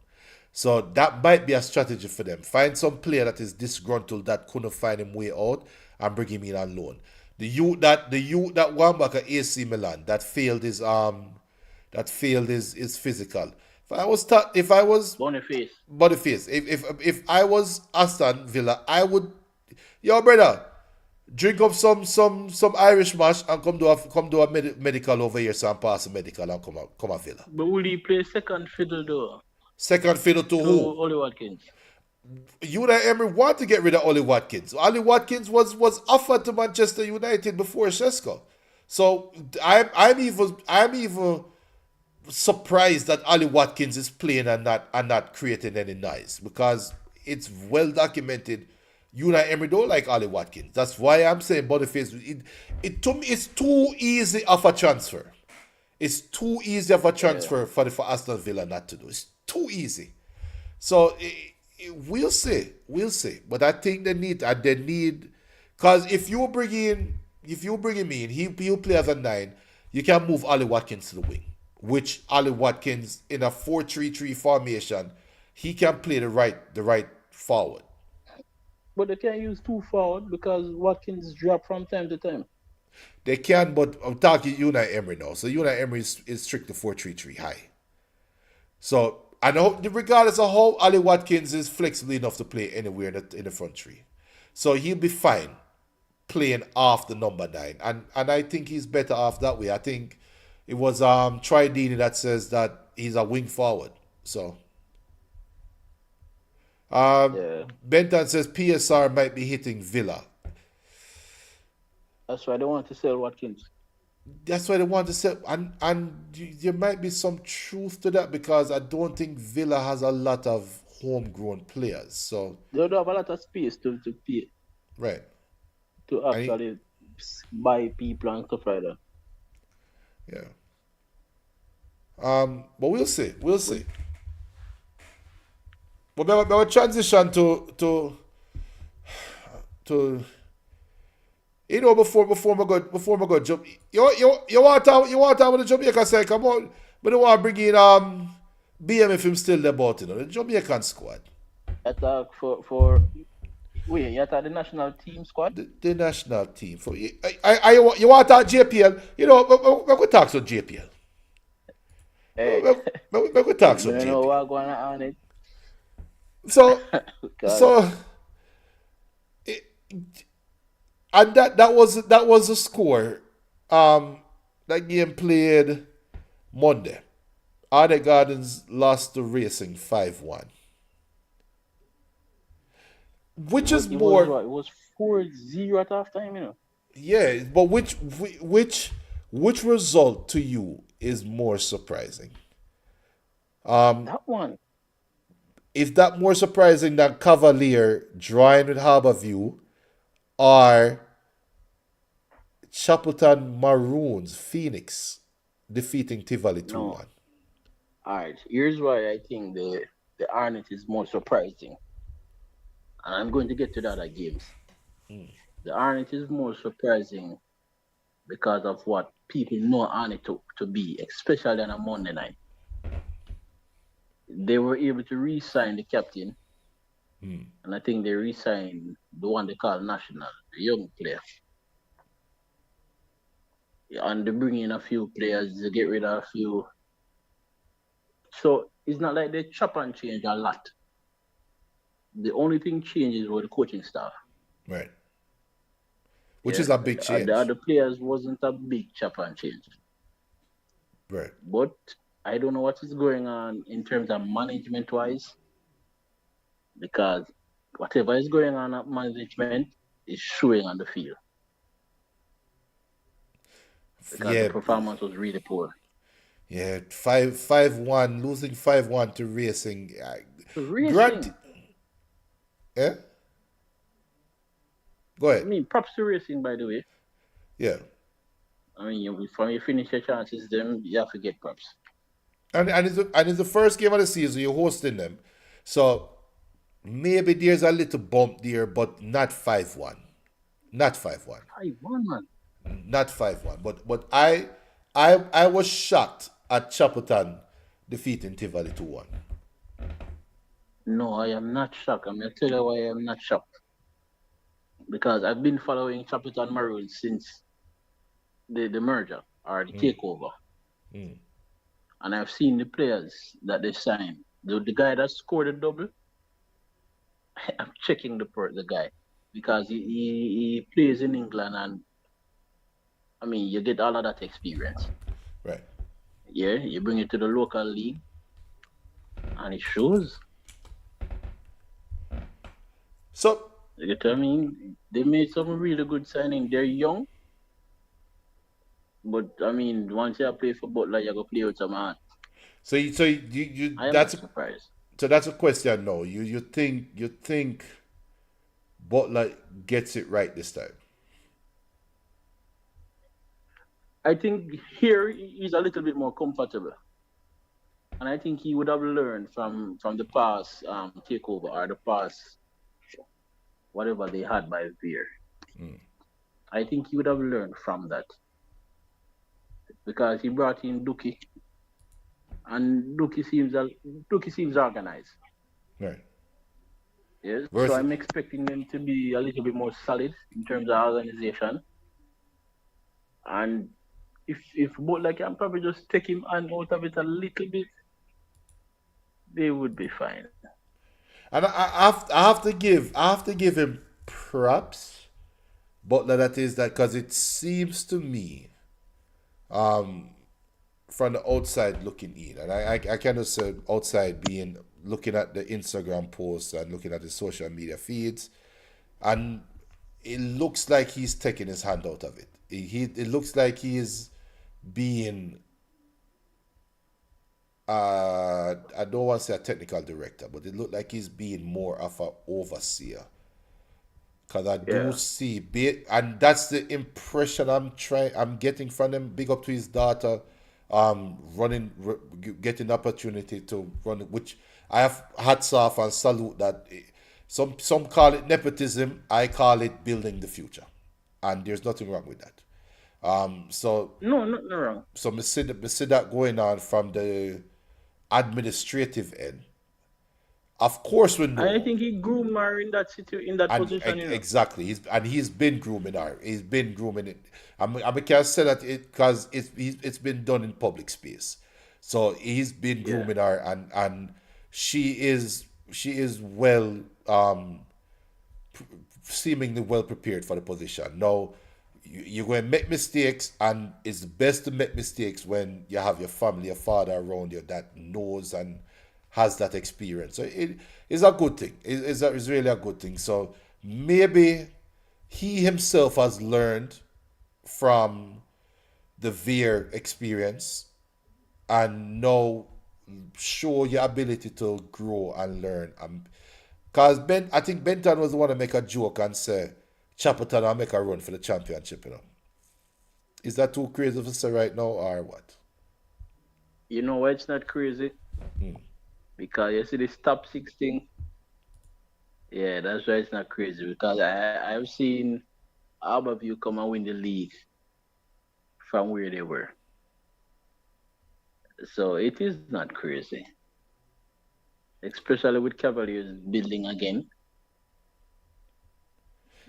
So that might be a strategy for them. Find some player that is disgruntled that couldn't find him way out and bring him in on loan. The youth that one back at AC Milan that failed his physical. If I was Boniface. If I was Aston Villa, I would, yo brother, drink up some Irish mash and come do a medical over here, so I'm pass a medical and come a Villa. But will he play second fiddle though? Second fiddle to who? Ollie Watkins. Unai Emery want to get rid of Ollie Watkins. Ollie Watkins was offered to Manchester United before Shesko. So I'm even surprised that Ollie Watkins is playing and not creating any noise, because it's well documented. Unai Emery don't like Ollie Watkins. That's why I'm saying Boniface. It to me, it's too easy of a transfer. It's too easy of a transfer for Aston Villa not to do. It's too easy. So we'll see, But I think they need, because if you bring him in, he'll play as a 9. You can move Ollie Watkins to the wing, which Ollie Watkins in a 4-3-3 formation, he can play the right forward. But they can't use 2 forward because Watkins drop from time to time. They can, but I'm talking Unai Emery now. So Unai Emery is strict to 4-3-3 high. So I know, regardless of how Ali Watkins is flexible enough to play anywhere in the front three, so he'll be fine playing off the number 9, and I think he's better off that way. I think it was Troy Deeney that says that he's a wing forward. So Benton says PSR might be hitting Villa. That's why they want to sell Watkins. That's why they want to sell, and there might be some truth to that, because I don't think Villa has a lot of homegrown players. So they don't have a lot of space to pay. Right. To actually buy people and stuff like that. Yeah. But we'll see. But we'll transition to before we go jump. You want to with the Jamaica side? Come on, but don't want to bring in BM if him still there about the Jamaican squad. Attack for wait, you attack the national team squad? The national team for you want to JPL? We could talk some JPL. Hey, we could talk some JPL. You know what's going on it. So and that was the score. That game played Monday. Ardea Gardens lost to Racing 5-1. Which is more. It was 4-0 at halftime, Yeah, but which result to you is more surprising? That one. Is that more surprising than Cavalier drawing with Harbourview, or Chapelton Maroons Phoenix defeating Tivoli 2-1? No. Alright, here's why I think the Arnott is more surprising. And I'm going to get to the other games. The Arnott is more surprising because of what people know Arnott to be, especially on a Monday night. They were able to re-sign the captain. And I think they re-signed the one they call National, the young player. And they bring in a few players, they get rid of a few. So it's not like they chop and change a lot. The only thing changes was the coaching staff. Right. Which is a big change. The other players wasn't a big chop and change. Right. But I don't know what is going on in terms of management-wise, because whatever is going on at management is showing on the field. Because the performance was really poor. Yeah, 5-1, losing 5-1 to Racing. Racing. Yeah? Go ahead. I mean, props to Racing, by the way. Yeah. I mean, from you finish your chances, then you have to get props. And it's the first game of the season, you're hosting them. So maybe there's a little bump there, but not 5-1. Not 5-1. 5-1, man. Not 5-1. But I was shocked at Chapelton defeating Tivoli 2-1. No, I am not shocked. I'm going to tell you why I am not shocked. Because I've been following Chapelton Maroons since the merger or the takeover. And I've seen the players that they signed. The guy that scored a double, I'm checking the guy. Because he plays in England, and I mean, you get all of that experience. Right. Yeah, you bring it to the local league, and it shows. So, you get what I mean? They made some really good signing. They're young, but I mean, once you play for Butler, you go play with some heart. So you I am that's not surprised. So that's a question now. You think Butler gets it right this time? I think here he's a little bit more comfortable. And I think he would have learned from the past takeover or the past whatever they had by Veer. I think he would have learned from that. Because he brought in Duki. And Duki seems organized. Right. Yes. So I'm expecting them to be a little bit more solid in terms of organization. And if Butler can probably just take him out of it a little bit, they would be fine. And I have to give him props, Butler. That because it seems to me, from the outside looking in, and I kind of say outside being looking at the Instagram posts and looking at the social media feeds, and it looks like he's taking his hand out of it. It looks like he is being I don't want to say a technical director, but it looked like he's being more of an overseer. Because I do see, and that's the impression I'm getting from him. Big up to his daughter, getting the opportunity to run, which I have hats off and salute that. Some call it nepotism, I call it building the future, and there's nothing wrong with that. So no, not wrong. So me see that going on from the administrative end. Of course, we know. I think he groomed her in that position. Exactly, he's been grooming her. He's been grooming it. I can say that because it's been done in public space. So he's been grooming her, and she is well, seemingly well prepared for the position. Now, you're going to make mistakes, and it's best to make mistakes when you have your family, your father around you that knows and has that experience. So it is a good thing. It's really a good thing. So maybe he himself has learned from the Veer experience and now show your ability to grow and learn. Because I think Benton was the one to make a joke and say, Chapperton will make a run for the championship, Is that too crazy to say right now, or what? You know why it's not crazy? Because you see this top 6 thing. Yeah, that's why it's not crazy. Because I've seen Harbourview come and win the league from where they were. So it is not crazy. Especially with Cavaliers building again.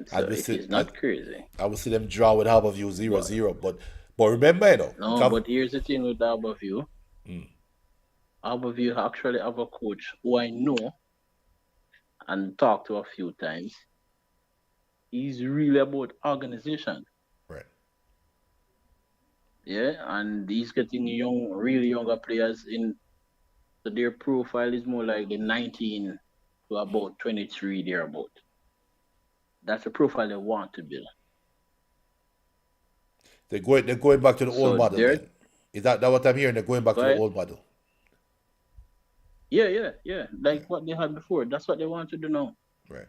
So it's not crazy. I would see them draw with Harbourview 0-0, but remember, but here's the thing with Harbourview. Harbourview actually have a coach who I know and talked to a few times. He's really about organization. Right. Yeah, and he's getting really younger players in. So their profile is more like the 19 to about 23 thereabout. That's the profile they want to build. They're going back to the old model. Then. Is that what I'm hearing? They're going back to the old model. Yeah. Like what they had before. That's what they want to do now. Right.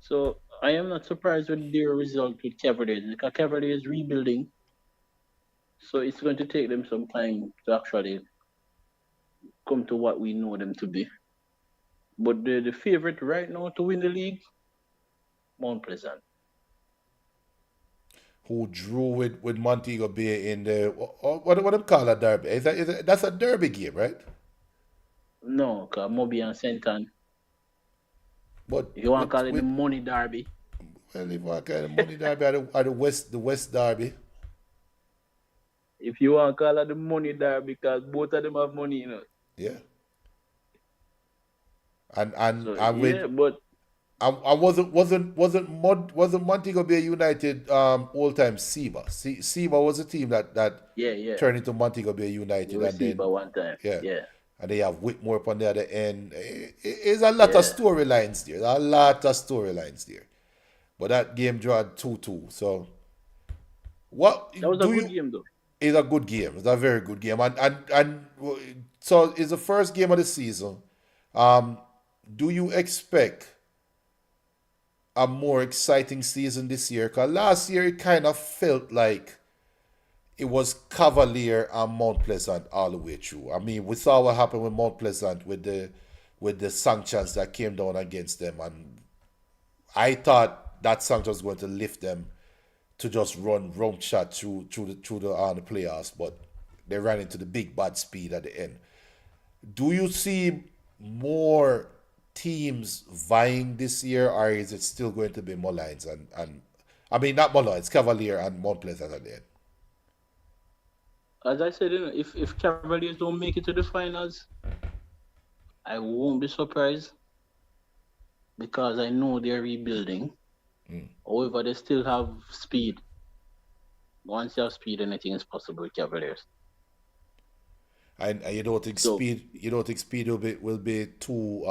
So I am not surprised with their result with Cavaliers, because Cavaliers is rebuilding. So it's going to take them some time to actually come to what we know them to be. But the favorite right now to win the league, Mount Pleasant. Who drew with Montego Bay in the what them call a derby? That's a derby game, right? No, because Moby and Senton. But if you want to call it the money derby. Well, if you want to call it the money derby or the West derby. If you want to call it the money derby, because both of them have money, Yeah. And wasn't Montego Bay United all time Seba? Seba was a team that turned into Montego Bay United, and Seba then one time. Yeah. And they have Whitmore upon the other end. It's a lot of storylines there. But that game drawn 2-2. So what that was a good game though. It's a good game. It's a very good game. And so it's the first game of the season. Do you expect a more exciting season this year? Because last year it kind of felt like it was Cavalier and Mount Pleasant all the way through. I mean, we saw what happened with Mount Pleasant with the sanctions that came down against them, and I thought that sanction was going to lift them to just run round shot through the playoffs, but they ran into the big bad speed at the end. Do you see more teams vying this year, or is it still going to be Mullines and I mean not Mullines, Cavalier and Mount Pleasant at the end? As I said, if Cavaliers don't make it to the finals, I won't be surprised because I know they're rebuilding. However, they still have speed. Once you have speed, anything is possible with Cavaliers. And you don't think speed will be too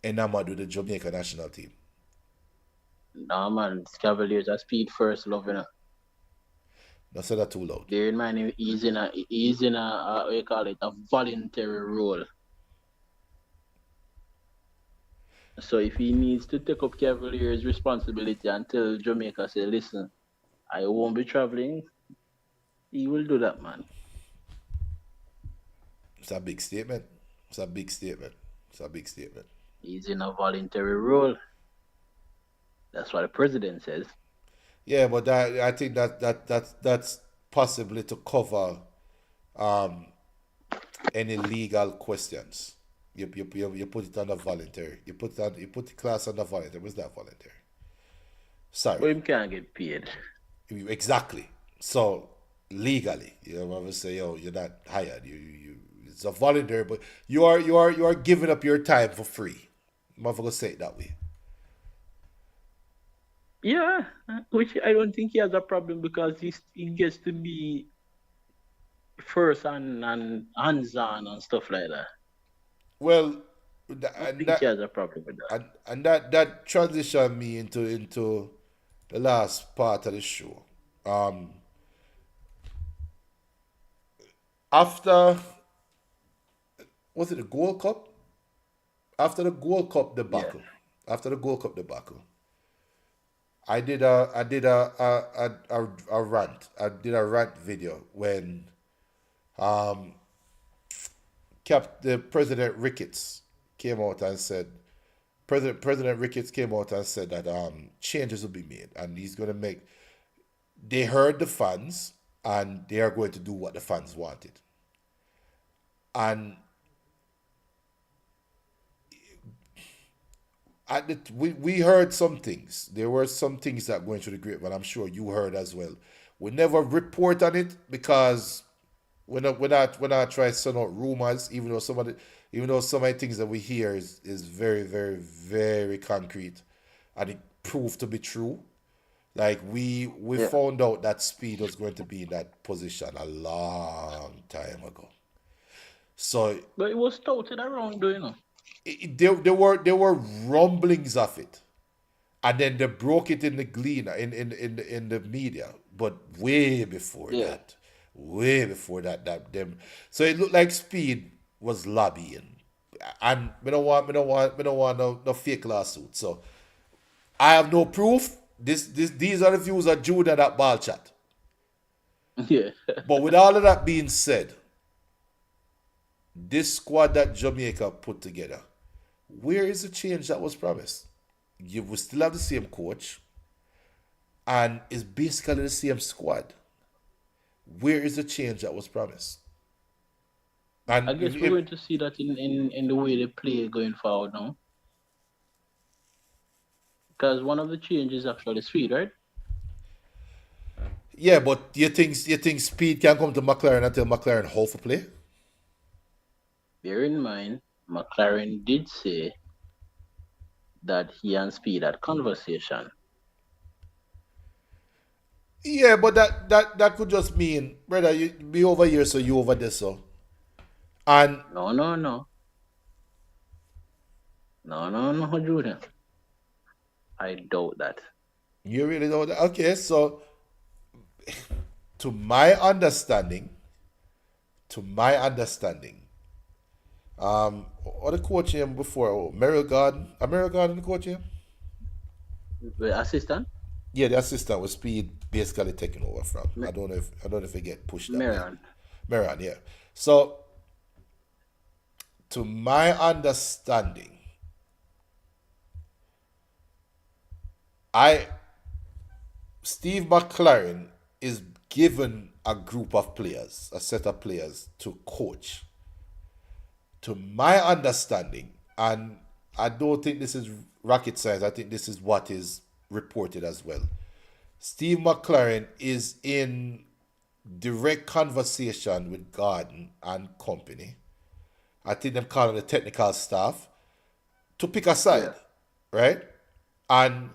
enamored with the Jamaica national team? Nah, man, Cavaliers are speed first, love, Don't say that too loud. Bear in mind, he's in a what you call it, a voluntary role. So if he needs to take up Cavaliers' responsibility until Jamaica say, listen, I won't be traveling, he will do that, man. It's a big statement. It's a big statement. He's in a voluntary role. That's what the president says. Yeah, but I think that's possibly to cover any legal questions. You put it under voluntary. You put the class under voluntary. What's that voluntary? Sorry. But him can't get paid. Exactly. So legally, you know, say, yo, you're not hired. You it's a voluntary, but you are giving up your time for free. Motherfucker say it that way. Yeah, which I don't think he has a problem because he gets to be first and hands-on and stuff like that. Well, I think he has a problem with that. And that transitioned me into the last part of the show. After, was it the Gold Cup? After the Gold Cup debacle, I did a rant. I did a rant video when the President Ricketts came out and said that changes will be made, and he's going to make. They heard the fans, and they are going to do what the fans wanted. And we heard some things. There were some things that going through the grapevine. I'm sure you heard as well. We never report on it because we're not trying to send out rumors, even though some of the things that we hear is very, very, very concrete, and it proved to be true. Like we found out that Speed was going to be in that position a long time ago. So, but it was touted around, you know. There were rumblings of it, and then they broke it in the Gleaner in the media. But way before that, them. So it looked like Speed was lobbying, and we don't want no fake lawsuit. So I have no proof. These are the views of Jude and that ball chat. Yeah. But with all of that being said, this squad that Jamaica put together, where is the change that was promised? You will still have the same coach, and it's basically the same squad. Where is the change that was promised? And I guess we're going to see that in the way they play going forward now. Because one of the changes is actually Speed, right? Yeah, but you think Speed can come to McLaren and tell McLaren how to play? Bear in mind, McLaren did say that he and Speed had conversation. Yeah, but that could just mean, brother, you be over here, so you over there, so. And No, Julian. I doubt that. you really know that? Okay, so to my understanding, what the coach him before? Merrill Garden? Merrill Garden the coach him? The assistant? Yeah, the assistant was Speed basically taking over from. I don't know if he get pushed that way. Marion, yeah. So to my understanding, Steve McLaren is given a group of players, a set of players to coach. To my understanding, and I don't think this is rocket science, I think this is what is reported as well. Steve McLaren is in direct conversation with Garden and company. I think them calling the technical staff to pick a side, right? And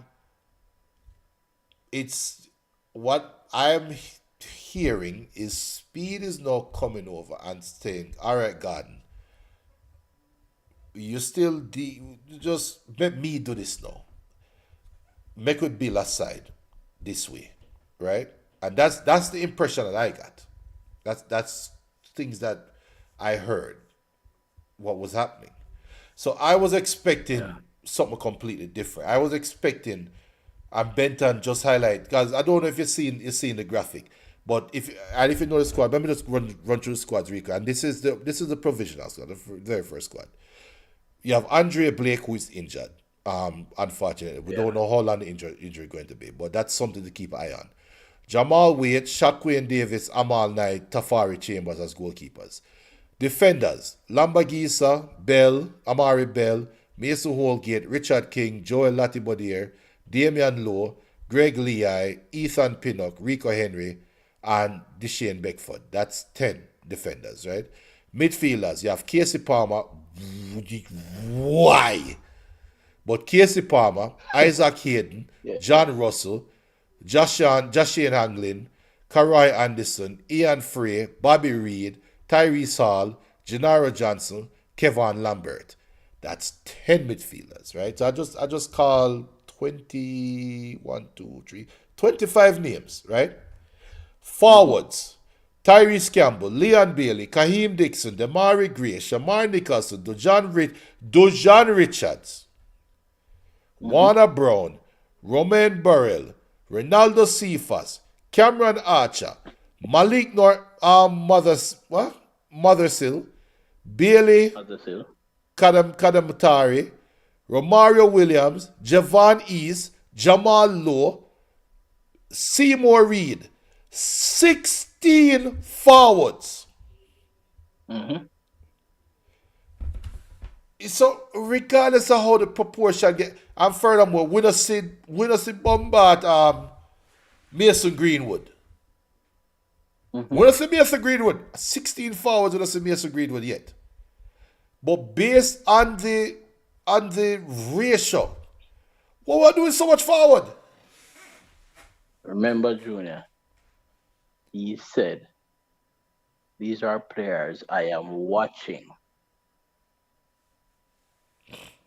it's what I'm hearing is Speed is now coming over and saying, all right, Garden, you still just let me do this now. Make it Bill aside this way, right? And that's the impression that I got. That's things that I heard what was happening. So I was expecting something completely different. I was expecting, and Benton just highlight, because I don't know if you're seeing the graphic, but if you know the squad, let me just run through the squads, Rico. And this is the provisional squad, the very first squad. You have Andre Blake, who is injured. Unfortunately, we don't know how long the injury going to be, but that's something to keep an eye on. Jamal Wade, Shaquille Davis, Amal Knight, Tafari Chambers as goalkeepers. Defenders: Lambagisa, Bell, Amari Bell, Mason Holgate, Richard King, Joel Latibodier, Damian Lowe, Greg Leigh, Ethan Pinnock, Rico Henry, and Deshane Beckford. That's 10 defenders, right? Midfielders: you have Casey Palmer. Why? But Casey Palmer, Isaac Hayden, John Russell, Jashane Hanglin, Karai Anderson, Ian Frey, Bobby Reed, Tyrese Hall, Gennaro Johnson, Kevin Lambert. That's 10 midfielders, right? So I just call 25 names, right? Forwards: Tyrese Campbell, Leon Bailey, Kaheem Dixon, Damari Gray, Shamar Nicholson, Dujan Richards, Warner Brown, Romain Burrell, Ronaldo Cephas, Cameron Archer, Malik Mothersill, Bailey Kadamatari, Romario Williams, Javon East, Jamal Lowe, Seymour Reed. 16 forwards. So regardless of how the proportion get, and furthermore, we don't see bombard Mason Greenwood. We don't see Mason Greenwood. 16 forwards, we don't see Mason Greenwood yet. But based on the ratio, what we're doing so much forward? Remember, Junior, he said, these are players I am watching.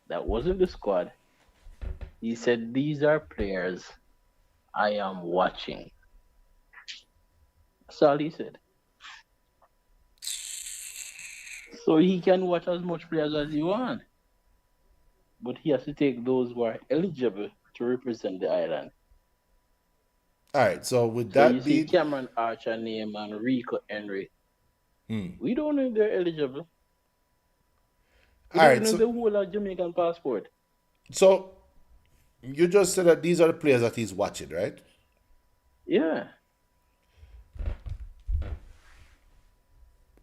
That wasn't the squad. He said, these are players I am watching. That's all he said. So he can watch as much players as he wants. But he has to take those who are eligible to represent the island. All right, so with So that you see Cameron Archer name and Rico Henry. We don't know if they're eligible. We don't know the whole of Jamaican passport. So you just said that these are the players that he's watching, right? Yeah.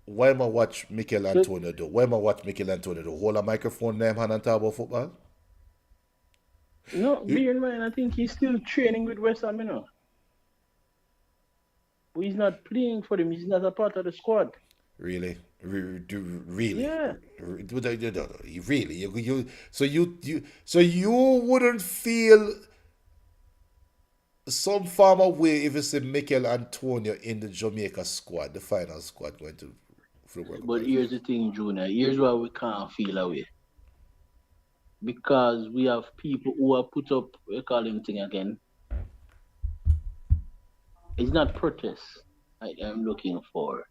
Why am I watch Mikel Antonio do? Why am I watch Mikel Antonio do? Hold a microphone name hand and talk about football? No, bear in mind, I think he's still training with West Ham, you know. But he's not playing for them. He's not a part of the squad. Really? Really? Yeah. Really? So you wouldn't feel some form of way if you say Mikel Antonio in the Jamaica squad, the final squad going to the World Cup. But here's the thing, Junior. Here's why we can't feel away. Because we have people who have put up, we call him thing again. It's not protest. I am looking for.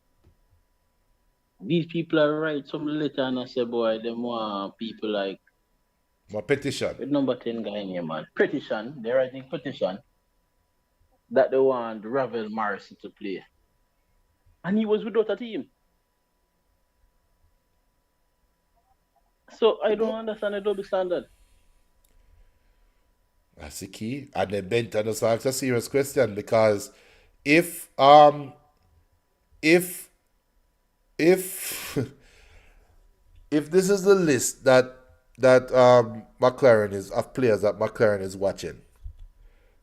These people are write some letter and I say, boy, them want people like My petition. the number 10 guy in here, man. Petition, they're writing petition that they want Ravel Morrison to play. And he was without a team. So I don't understand the double standard. That's the key. And then Benton just asked a serious question because if if if this is the list that McLaren is of players that McLaren is watching,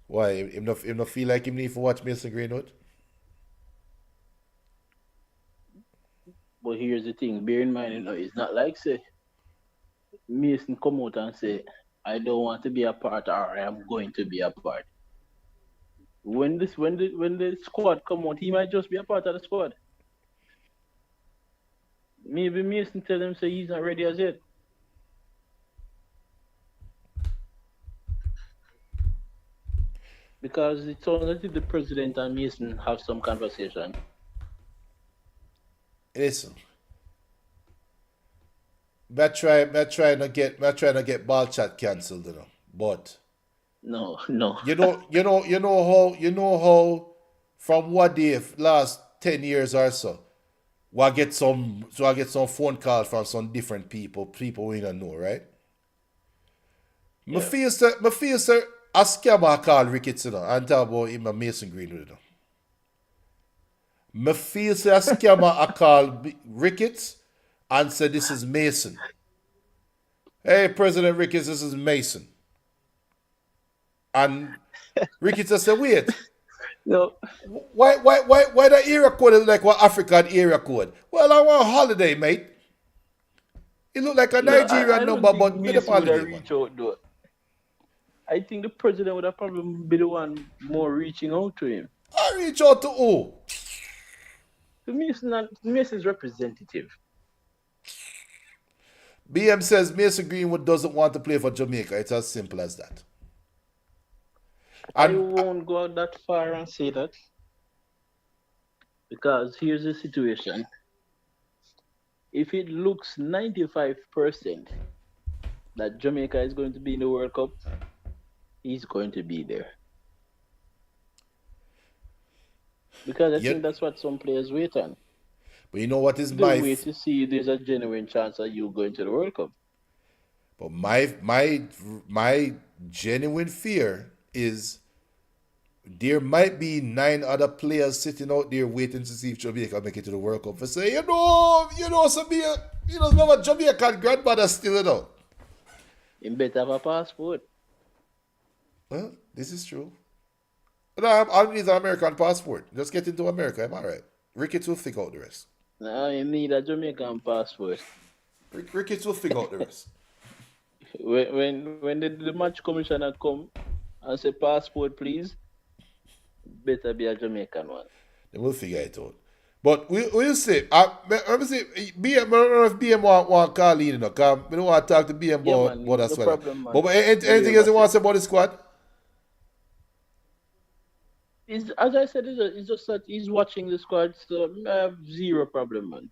why him not feel like him need to watch Mason Greenwood? But here's the thing, bear in mind, it's not like say Mason come out and say, I don't want to be a part or I am going to be a part. When the squad come out, he might just be a part of the squad. Maybe Mason tell him say he's not ready as yet. Because it sounds as if the president and Mason have some conversation. Listen. I try not get ball chat cancelled, But No. you know how from what day last 10 years or so, I get some phone calls from some different people we don't know, right? Yeah. My feel sir a scammer call Ricketts, and talk about him and Mason Greenwood. My feel say a scammer a call Ricketts and said this is Mason. Hey, President Ricketts, this is Mason. And Ricketts said, wait. No. Why the area code is like what African area code? Well, I want a holiday, mate. It look like a Nigerian number, but with a holiday. Reach out, though. I think the president would have probably be the one more reaching out to him. I reach out to who? To Mason's representative. BM says Mason Greenwood doesn't want to play for Jamaica. It's as simple as that. I won't go out that far and say that. Because here's the situation. If it looks 95% that Jamaica is going to be in the World Cup, he's going to be there. Because I think that's what some players wait on. But you know what is they wait to see if there's a genuine chance of you going to the World Cup. But my genuine fear is there might be 9 other players sitting out there waiting to see if Jamaica make it to the World Cup. For say, remember Jamaican grandmother still, You better have a passport. Well, this is true. No, I need an American passport. Just get into America, I'm alright. Ricketts will figure out the rest. No, you need a Jamaican passport. Ricketts will figure out the rest. When the match commissioner come and say passport, please, better be a Jamaican one. Then we'll figure it out. But we'll see. Let me see. BM, I don't know if BM want to call in, because we don't want to talk to BM about that squad. But anything else you want to say about the squad? As I said, it's just that he's watching the squad, so I have zero problem, man.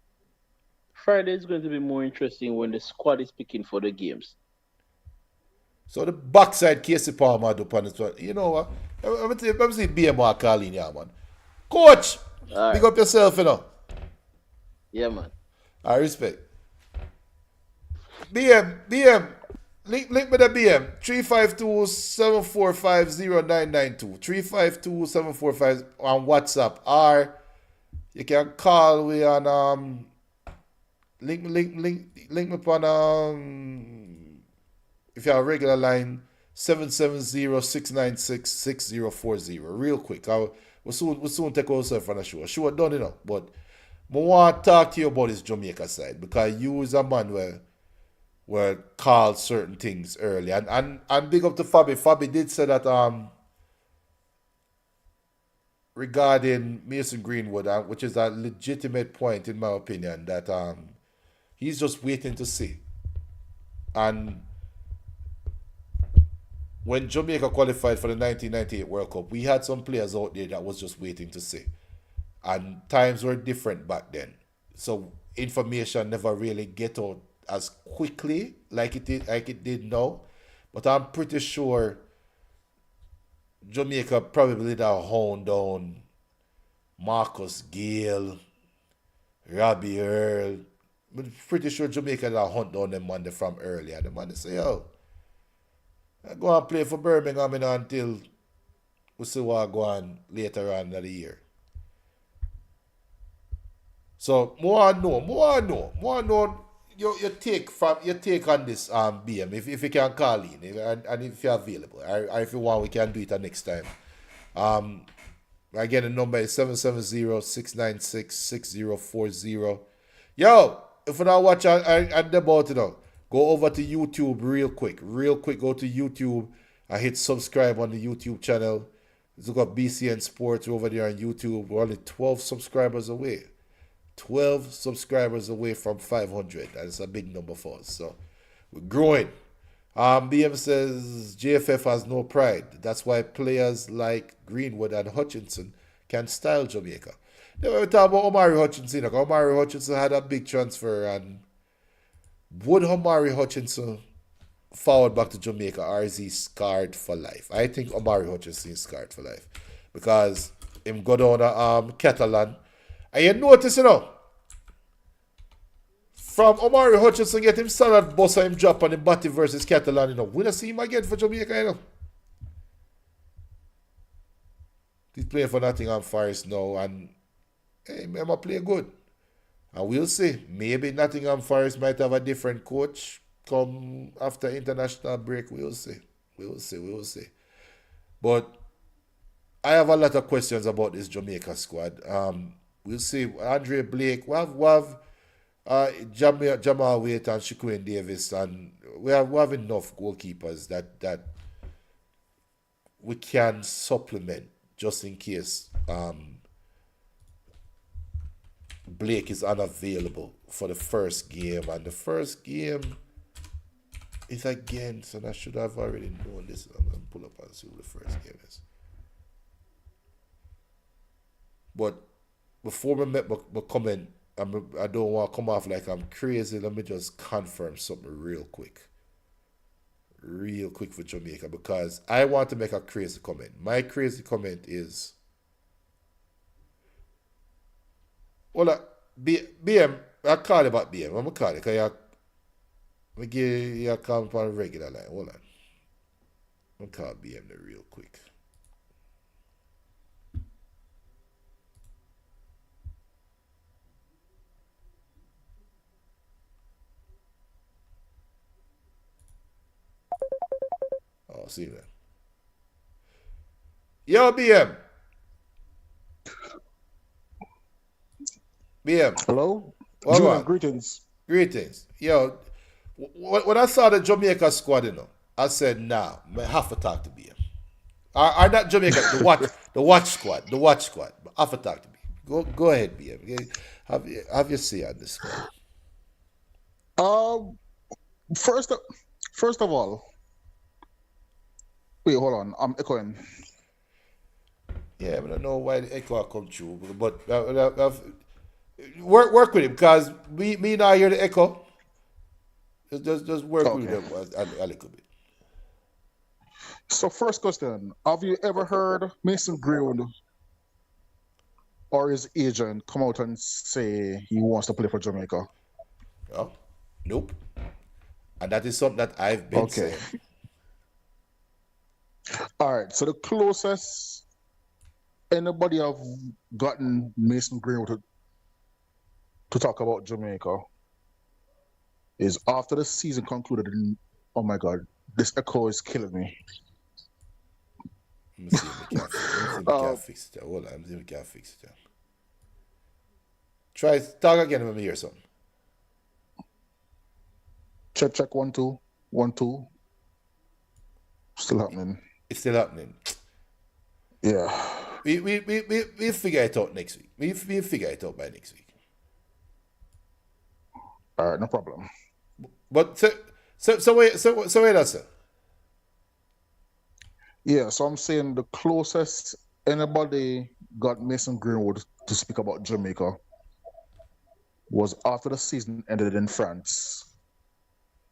Friday is going to be more interesting when the squad is picking for the games. So the backside Casey Palmer do upon this one. You know what? Let me see BM calling you, man. Coach, right. Big up yourself, Yeah, man. I respect. BM, link me the BM. 352-745-0992. 352-745 on WhatsApp. Or you can call me on link me upon if you have a regular line, 770-696-6040. Real quick. We'll soon take ourselves from the show. Show done, but I want to talk to you about this Jamaica side, because you is a man where called certain things early. And big up to Fabi. Fabi did say that regarding Mason Greenwood, which is a legitimate point in my opinion, that he's just waiting to see. And when Jamaica qualified for the 1998 World Cup, we had some players out there that was just waiting to see. And times were different back then. So information never really get out as quickly like it did now. But I'm pretty sure Jamaica probably did a hound down Marcus Gale, Robbie Earl. I'm pretty sure Jamaica did a hunt down them man from earlier. The man say, yo, I go and play for Birmingham until we see what go on later on in the year. So more I know your take on this BM if you can call in and if you're available or if you want we can do it next time. Again the number is 770-696-6040. Yo, if you not watch at the about go over to YouTube real quick go to YouTube and hit subscribe on the YouTube channel. Look up BCN Sports over there on YouTube. We're only 12 subscribers away. 12 subscribers away from 500. That's a big number for us. So we're growing. BM says JFF has no pride. That's why players like Greenwood and Hutchinson can style Jamaica. Then we talk about Omari Hutchinson. Omari Hutchinson had a big transfer, and would Omari Hutchinson forward back to Jamaica, or is he scarred for life? I think Omari Hutchinson is scarred for life because him go down to Catalan. And you notice, from Omari Hutchinson get him salad bus and him drop on the body versus Catalan, we don't see him again for Jamaica, He's playing for Nottingham Forest now, and hey, Emma play good. And we'll see. Maybe Nottingham Forest might have a different coach come after international break. We'll see. But I have a lot of questions about this Jamaica squad. We'll see. Andre Blake, we have Jamal Waite and Shaquille Davis, and we have enough goalkeepers that we can supplement just in case Blake is unavailable for the first game. And the first game is against, and I should have already known this. I'm going to pull up and see who the first game is. But before we make my comment, I don't want to come off like I'm crazy. Let me just confirm something real quick for Jamaica, because I want to make a crazy comment. My crazy comment is, well, BM, I call it about BM. I'm going to call it because I give you a call on a regular line. Hold on. I'm going to call BM there real quick. Oh, see that. Yo, BM. BM. Hello? Well, greetings. Greetings. Yo, when I saw the Jamaica squad, I said, nah, I have to talk to BM. Or not Jamaica, the watch squad. But I have to talk to BM. Go ahead, BM. Have your say on this squad. First of all, wait, hold on. I'm echoing. Yeah, I don't know why the echo come through, but work with him, because me not hear the echo. Just work with him a little bit. So first question, have you ever heard Mason Greenwood or his agent come out and say he wants to play for Jamaica? Oh, nope. And that is something that I've been saying. All right, so the closest anybody have gotten Mason Greenwood to talk about Jamaica is after the season concluded. Oh my God, this echo is killing me. Let me see if we can fix it. Hold on, let me see if we can fix it. Try talk again when we hear something. Check 1 2 1 2. Still happening. It's still happening. Yeah. We'll figure it out next week. We'll figure it out by next week. All right, no problem. But so wait, that's it. Yeah, so I'm saying the closest anybody got Mason Greenwood to speak about Jamaica was after the season ended in France,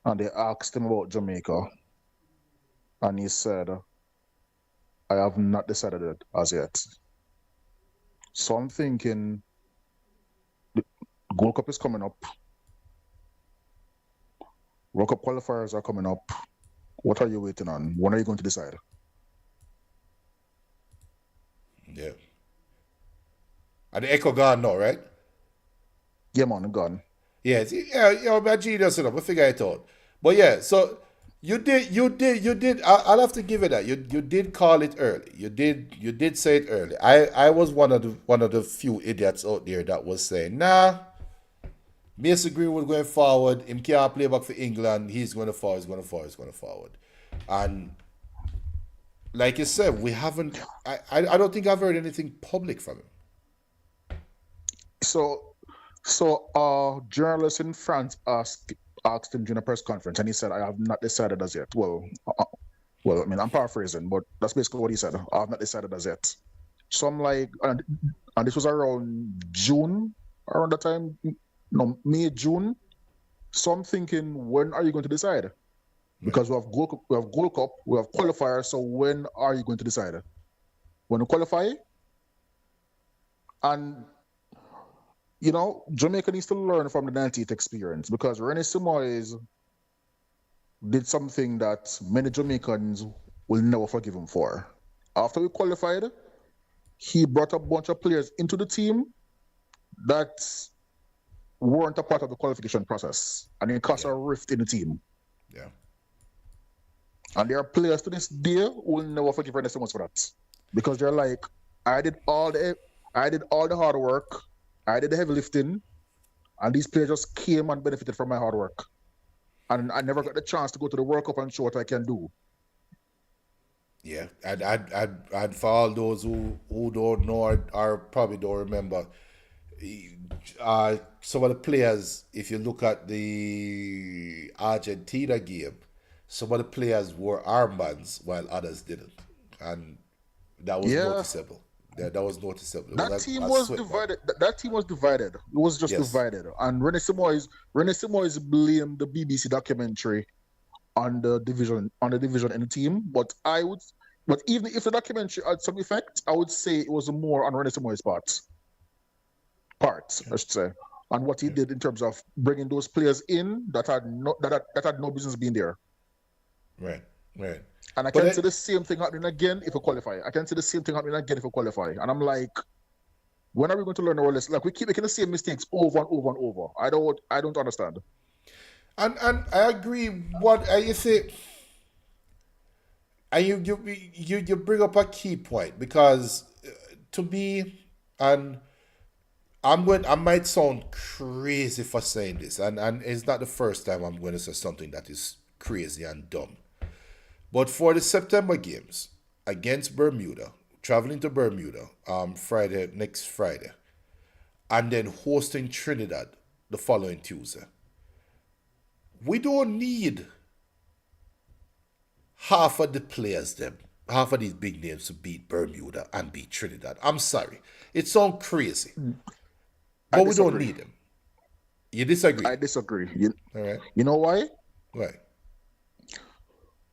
and they asked him about Jamaica, and he said, "I have not decided it as yet." So I'm thinking, the Gold Cup is coming up. World Cup qualifiers are coming up. What are you waiting on? When are you going to decide? Yeah. And the echo gone now, right? Yeah, man, gone. Yeah, my genius enough. I figure it out. But yeah, so you did. I'll have to give it that. You did call it early. You did say it early. I was one of the few idiots out there that was saying, nah, Mason Greenwood going forward. Him can't play back for England. He's going to forward. And like you said, we haven't. I don't think I've heard anything public from him. So a journalist in France asked him during a press conference, and he said, "I have not decided as yet." Well, I mean, I'm paraphrasing, but that's basically what he said. "I have not decided as yet." So I'm like, and this was around June, around the time, no, May, June. So I'm thinking, when are you going to decide? Because we have Gold Cup, we have qualifiers. So when are you going to decide? When you qualify? And you know, Jamaica needs to learn from the 98 experience, because René Simoes did something that many Jamaicans will never forgive him for. After we qualified, he brought a bunch of players into the team that weren't a part of the qualification process, and it caused a rift in the team. Yeah. And there are players to this day who will never forgive René Simoes for that, because they're like, I did all the hard work. I did the heavy lifting, and these players just came and benefited from my hard work. And I never got the chance to go to the World Cup and show what I can do. Yeah, and for all those who don't know or probably don't remember, some of the players, if you look at the Argentina game, some of the players wore armbands while others didn't. And that was noticeable. That was noticeable. That team was divided. That team was divided. It was just divided. And René Simoes blamed the BBC documentary on the division in the team. But even if the documentary had some effect, I would say it was more on René Simoes' part, I should say, on what he did in terms of bringing those players in that had no business being there. Right. And I can see the same thing happening again if we qualify. And I'm like, when are we going to learn our lesson? Like, we keep making the same mistakes over and over and over. I don't understand. And I agree. What you say, and you bring up a key point, because to me, and I might sound crazy for saying this, and it's not the first time I'm going to say something that is crazy and dumb. But for the September games against Bermuda, traveling to Bermuda next Friday, and then hosting Trinidad the following Tuesday, we don't need half of these big names to beat Bermuda and beat Trinidad. I'm sorry. It sounds crazy. But we don't need them. You disagree? I disagree. All right. You know why? Why?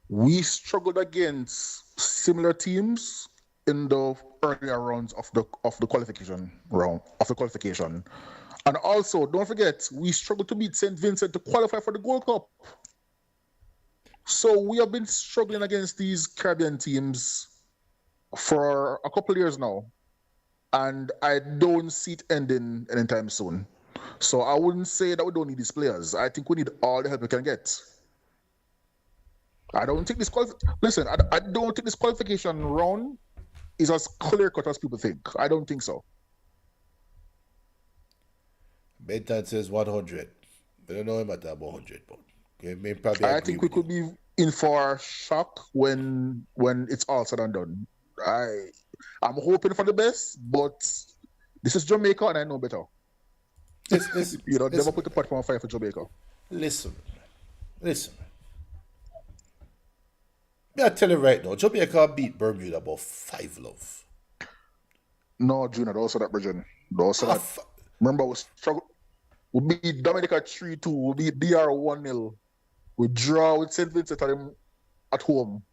We struggled against similar teams in the earlier rounds of the qualification round of the qualification, and also don't forget we struggled to beat St. Vincent to qualify for the Gold Cup. So we have been struggling against these Caribbean teams for a couple of years now, and I don't see it ending anytime soon. So I wouldn't say that we don't need these players. I think we need all the help we can get. I don't think this I don't think this qualification round is as clear cut as people think. I don't think so. Benton says 100. I don't know about 100, but I think we could be in for a shock when it's all said and done. I'm hoping for the best, but this is Jamaica and I know better. Never put the platform on fire for Jamaica. Listen. I tell you right now, Jamaica beat Bermuda about 5-love. No, Junior, don't say that, Bridget. Don't say Ah, that. Remember, we struggle. We beat Dominica 3-2. We beat DR 1-0. We draw with St. Vincent at home.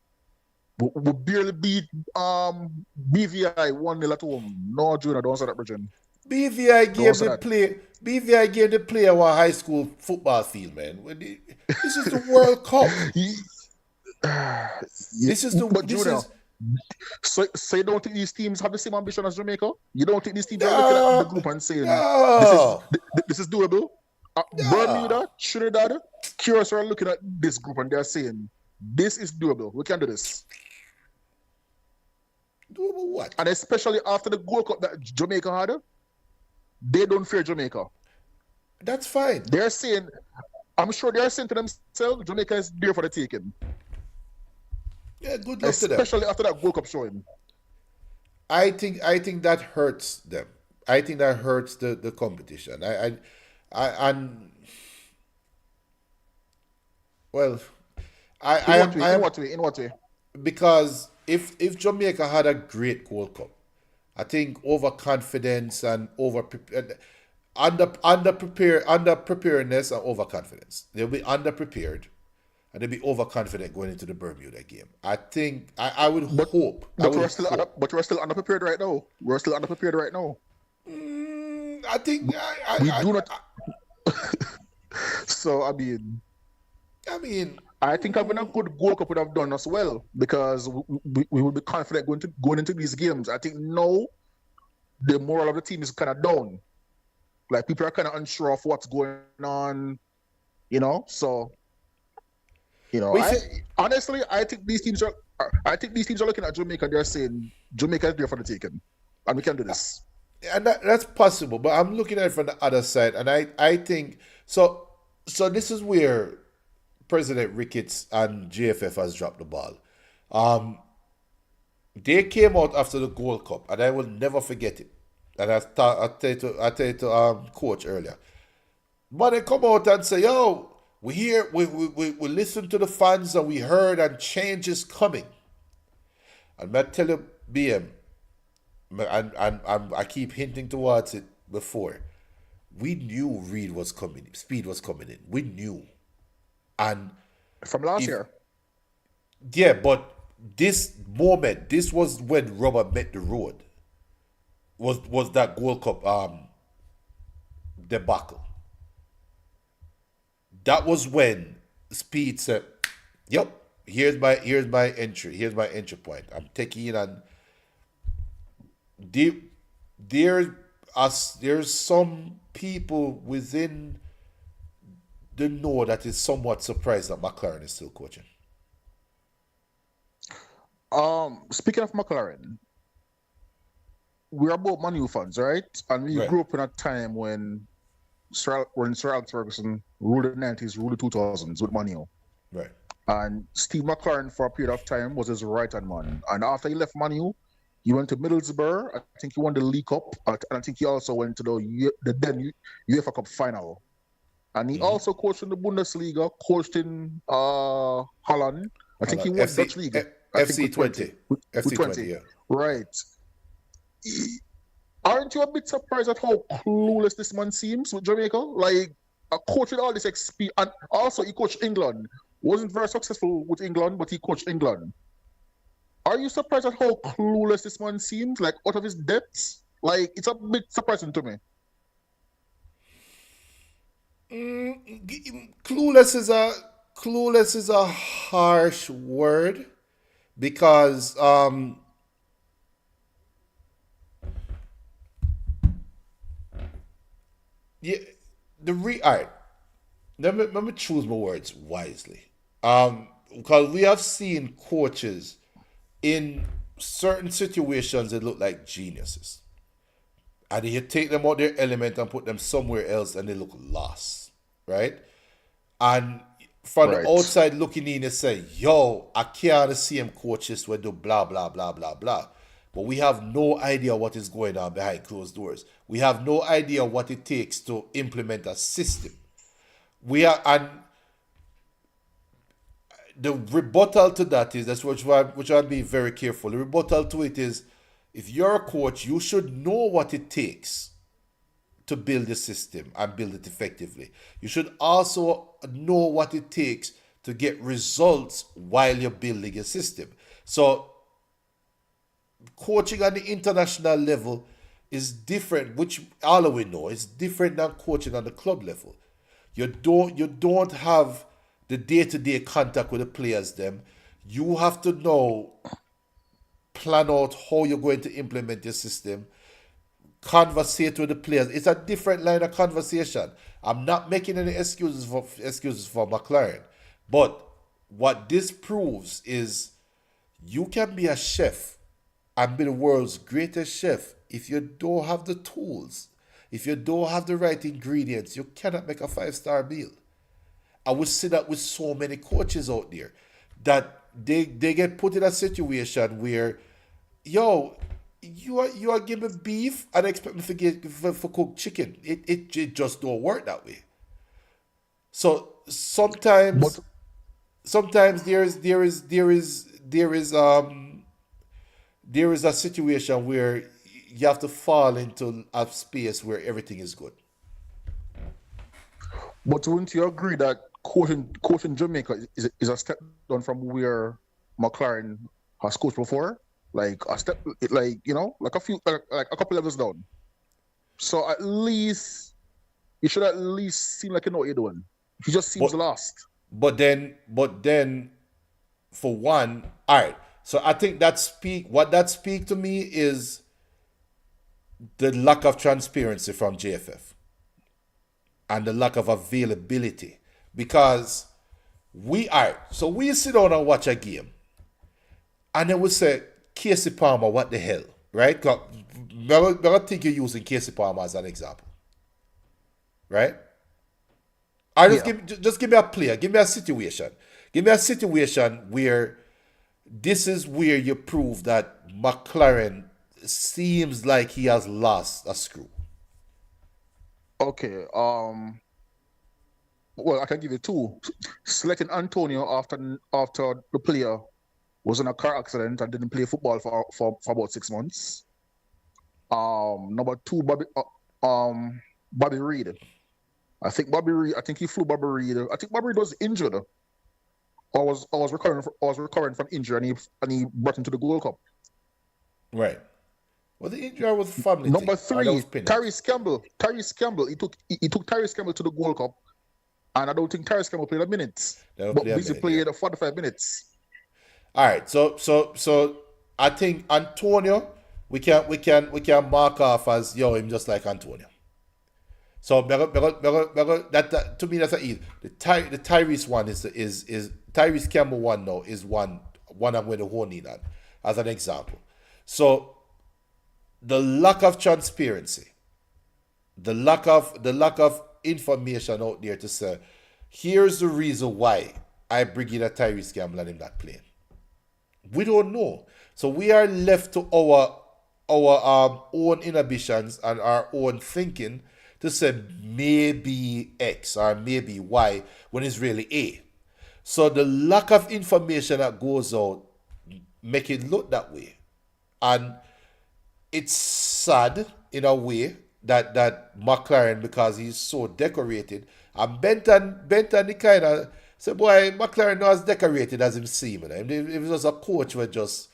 We barely beat BVI 1-0 at home. No, Junior, don't say that, Bridget. BVI Don't gave say the that. play. BVI gave the player our high school football field, man. This is the World Cup. This is the. But This Junior, is so you don't think these teams have the same ambition as Jamaica? You don't think these teams are looking at the group and saying no. this is doable? Bermuda, Trinidad, Curacao are looking at this group and they're saying this is doable. We can do this. Doable what? And especially after the Gold Cup that Jamaica had, they don't fear Jamaica. That's fine. They're saying, I'm sure they're saying to themselves, Jamaica is there for the taking. Yeah, good luck to them. Especially after that Gold Cup showing. I think that hurts them. I think that hurts the competition. In what way? Because if Jamaica had a great Gold Cup, I think overconfidence and underpreparedness and overconfidence. They'll be underprepared and they'll be overconfident going into the Bermuda game. I think I would hope. But we're still underprepared right now. We're still underprepared right now. I think We do not. So I think having a good Gold Cup would have done us well because we would be confident going into these games. I think now the moral of the team is kind of down. Like people are kind of unsure of what's going on, So, honestly, I think these teams are looking at Jamaica. They're saying Jamaica is there for the taking, and we can do this. And that's possible, but I'm looking at it from the other side, and I think so. So this is where President Ricketts and JFF has dropped the ball. They came out after the Gold Cup, and I will never forget it. And I tell you to coach earlier. But they come out and say, "Yo, we listen to the fans, and we heard, and change is coming." And I tell you, BM, and I keep hinting towards it before. We knew Reed was coming, Speed was coming in. We knew. And from last year. Yeah, but this was when rubber met the road. Was that Gold Cup debacle. That was when Speed said, "Yep, here's my entry. Here's my entry point. I'm taking it on." There's some people within the know that is somewhat surprised that McLaren is still coaching. Speaking of McLaren, we're both Man U fans, right? And we grew up in a time when Sir Alex Ferguson ruled the 90s, ruled the 2000s with Man U. Right. And Steve McLaren, for a period of time, was his right-hand man. And after he left Man U, he went to Middlesbrough. I think he won the League Cup. And I think he also went to the then UEFA Cup final. And he also coached in the Bundesliga, coached in Holland. I think he won Dutch League. FC20. FC20, yeah. Right. Aren't you a bit surprised at how clueless this man seems with Jamaica? Like, a coach with all this experience. And also, he coached England. Wasn't very successful with England, but he coached England. Are you surprised at how clueless this man seems? Like, out of his depths? Like, it's a bit surprising to me. Clueless is a harsh word because let me choose my words wisely. Because we have seen coaches in certain situations that look like geniuses. And you take them out their element and put them somewhere else and they look lost. Right? And from the outside looking in, they say, "Yo, I can't see him coach this way, do blah, blah, blah, blah, blah." But we have no idea what is going on behind closed doors. We have no idea what it takes to implement a system. And the rebuttal to that is, which I'll be very careful. The rebuttal to it is, if you're a coach, you should know what it takes to build a system and build it effectively. You should also know what it takes to get results while you're building a system. So coaching on the international level is different, which all of we know is different than coaching on the club level. You don't have the day-to-day contact with the players them. You have to know, plan out how you're going to implement your system, conversate with the players. It's a different line of conversation. I'm not making any excuses for McLaren, but what this proves is you can be a chef and be the world's greatest chef if you don't have the tools. If you don't have the right ingredients, you cannot make a 5-star meal. I would see that with so many coaches out there that they get put in a situation where, yo, you are giving me beef and expect me for cook chicken. It just don't work that way. So sometimes there is a situation where you have to fall into a space where everything is good. But wouldn't you agree that coaching Jamaica is a step down from where McLaren has coached before? Like a step, like like a couple levels down. So at least you should at least seem like you know what you're doing. He just seems lost. But then, for one, all right. So I think that speak to me is the lack of transparency from JFF and the lack of availability, because we sit down and watch a game and then we say, Casey Palmer, what the hell, right? I think you're using Casey Palmer as an example, right? Just give me a player, give me a situation where this is where you prove that McLaren seems like he has lost a screw. Okay. Well, I can give you two. Selecting Antonio after the player was in a car accident and didn't play football for about 6 months. Number two, Bobby Reid. I think he flew Bobby Reid. I think Bobby Reid was injured, or was recovering from injury, and he brought him to the Gold Cup. Right. Well, the injury was family. Number three, Tyrese Campbell. He took Tyrese Campbell to the Gold Cup, and I don't think Tyrese Campbell played a minute. But BC played 45 minutes. All right. So I think Antonio, we can mark off as him just like Antonio. So that to me that's a easy. The Tyrese one is Tyrese Campbell one now is one I'm going to hone in on as an example. So the lack of transparency, the lack of information out there to say, here's the reason why I bring in a Tyrese Campbell and him not playing. We don't know. So we are left to our own inhibitions and our own thinking to say maybe X or maybe Y when it's really A. So the lack of information that goes out make it look that way. And it's sad in a way that McLaren, because he's so decorated, and Benton the kind of say, boy, McLaren not as decorated as him seem. If he was a coach, would just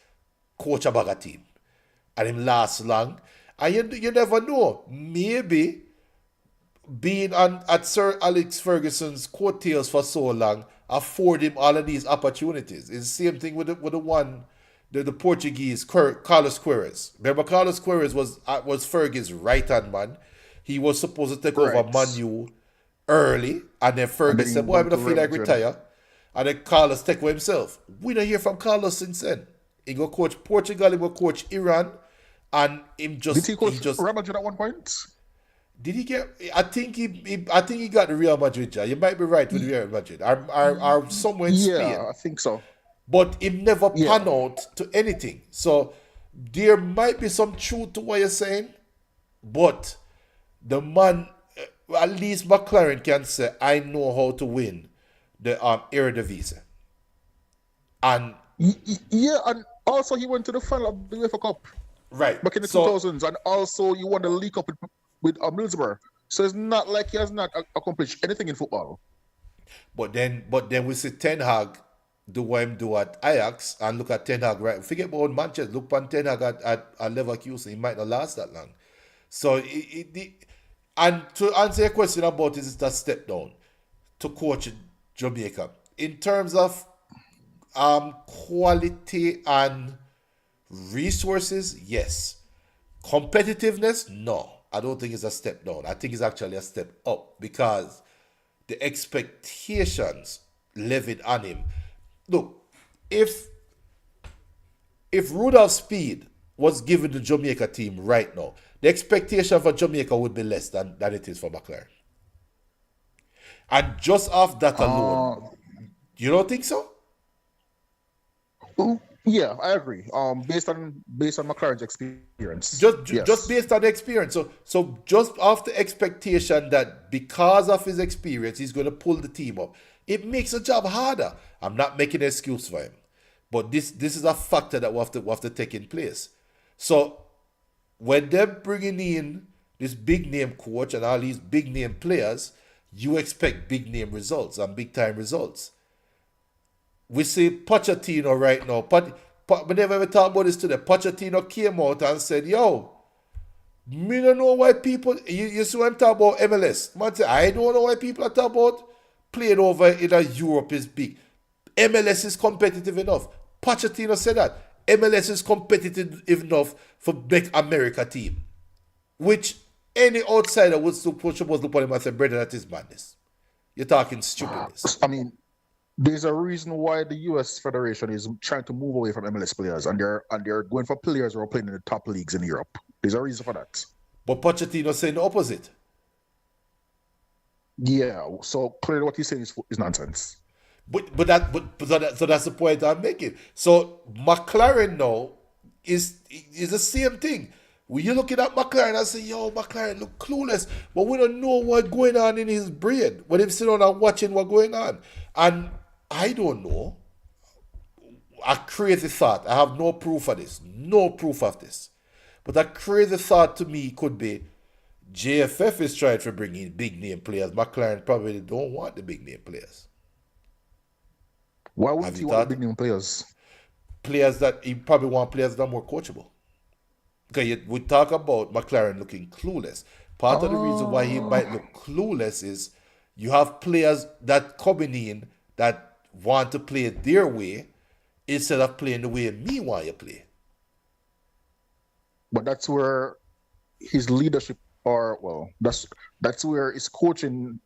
coach a bag of team and him last long. And you never know. Maybe being at Sir Alex Ferguson's coattails for so long afford him all of these opportunities. It's the same thing with the Portuguese Carlos Queiroz. Remember, Carlos Queiroz was Fergie's right-hand man. He was supposed to take over Man U early, and then Fergie said, boy, I don't feel like retire. And then Carlos take for himself. We don't hear from Carlos since then. He go coach Portugal, he go coach Iran, and him just... Did he coach Real Madrid at one point? Did he get? I think he got the Real Madrid job. You might be right with Real Madrid. Are somewhere in Spain. Yeah, I think so. But it never pan out to anything. So there might be some truth to what you're saying, but the man, at least McLaren can say, I know how to win the Eredivisie. And yeah, and also he went to the final of the UEFA Cup. Right. back in the So 2000s, and also you won the League Cup with Middlesbrough. So it's not like he has not accomplished anything in football. But then we see Ten Hag do what him do at Ajax, and look at Ten Hag, right? Forget about Manchester. Look on Ten Hag at Leverkusen. He might not last that long. So and to answer your question about is it a step down to coach Jamaica in terms of quality and resources, yes. Competitiveness, no. I don't think it's a step down. I think it's actually a step up because the expectations levied on him. Look, if Rudolph Speed was given the Jamaica team right now, the expectation for Jamaica would be less than it is for McLaren. And just off that alone, you don't think so? Yeah, I agree. Based on McLaren's experience. Just based on the experience. So just off the expectation that because of his experience, he's going to pull the team up. It makes the job harder. I'm not making an excuse for him. But this is a factor that we have to take in place. So when they're bringing in this big name coach and all these big name players, you expect big name results and big time results. We see Pochettino right now. Whenever we talk about this today, Pochettino came out and said, yo, me don't know why people, you see what I'm talking about MLS. Man say, I don't know why people are talking about playing over in Europe is big. MLS is competitive enough. Pochettino said that. MLS is competitive enough for make America team. Which any outsider would supposed to look at him and say, brother, that is madness. You're talking stupidness. I mean, there's a reason why the US Federation is trying to move away from MLS players, and they're going for players who are playing in the top leagues in Europe. There's a reason for that. But Pochettino saying the opposite. Yeah, so clearly what he's saying is nonsense. So that's the point I'm making. So McLaren now is the same thing. When you're looking at McLaren, I say, yo, McLaren look clueless, but we don't know what's going on in his brain when he's sitting down and watching what's going on. And I don't know. A crazy thought. I have no proof of this. No proof of this. But a crazy thought to me could be JFF is trying to bring in big name players. McLaren probably don't want the big name players. Why would you want big name players? Players that he probably want players that are more coachable. Okay, we talk about McLaren looking clueless. Part of the reason why he might look clueless is you have players that coming in that want to play their way instead of playing the way me want you play. But that's where his leadership, that's where his coaching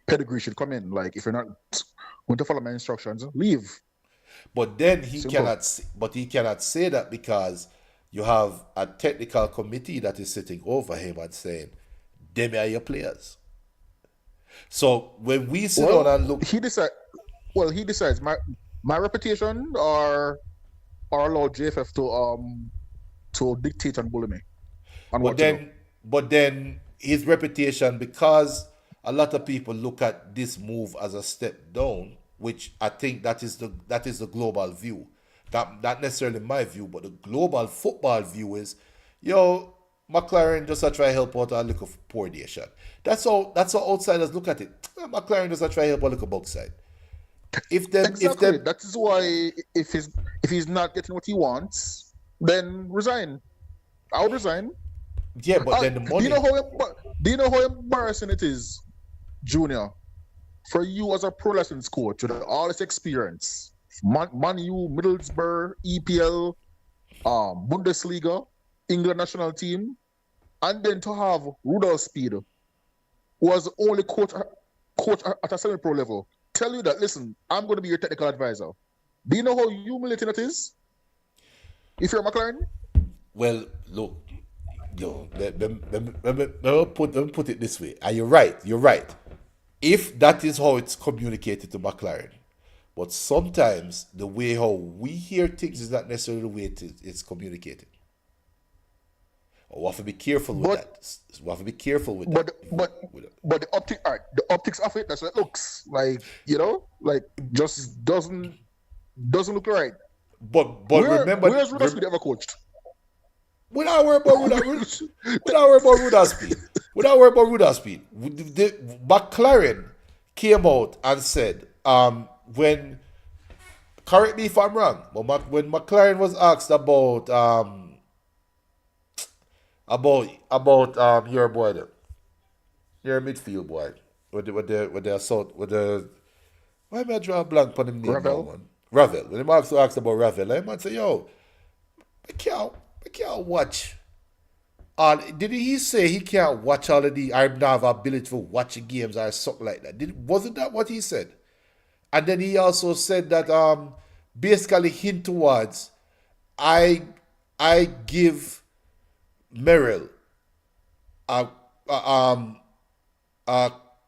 pedigree should come in. Like, if you're not going to follow my instructions, leave. But then he Simple. cannot say that because you have a technical committee that is sitting over him and saying, them are your players. So when we sit down and look, he decides my reputation or allow JFF to dictate and bully me. But then his reputation, because a lot of people look at this move as a step down, which I think that is the global view. Not necessarily my view, but the global football view is, yo, McLaren just try to help out a little poor nation. That's how outsiders look at it. McLaren just try to help out a little backside. That is why if he's not getting what he wants, then resign. I would resign. Yeah, but then the money. Do you know how embarrassing it is, Junior, for you as a pro lessons coach with all this experience, Man U, Middlesbrough, EPL, Bundesliga, England national team, and then to have Rudolph Speed, who was only coach at a semi-pro level, tell you that, listen, I'm going to be your technical advisor. Do you know how humiliating that is? If you're McLaren? Well, look, let me put it this way. And you're right. If that is how it's communicated to McLaren, but sometimes the way how we hear things is not necessarily the way it's communicated. We have to be careful with that. We have to be careful with that. But the optics of it, that's what it looks like. Just doesn't look right. But remember, where's Rudolph Speed ever coached? We not worry about Ruda speed. We not worry about Ruda speed. McLaren came out and said, when, correct me if I'm wrong, but when McLaren was asked about your boy there, your midfield boy, with the assault with the, why am I drawing a blank on him name now, man? Ravel. When the asked about Ravel, I might say, yo, I can't watch. Did he say he can't watch all of the, I don't have ability to watch games or something like that? Wasn't that what he said? And then he also said that basically hint towards I give Merrill a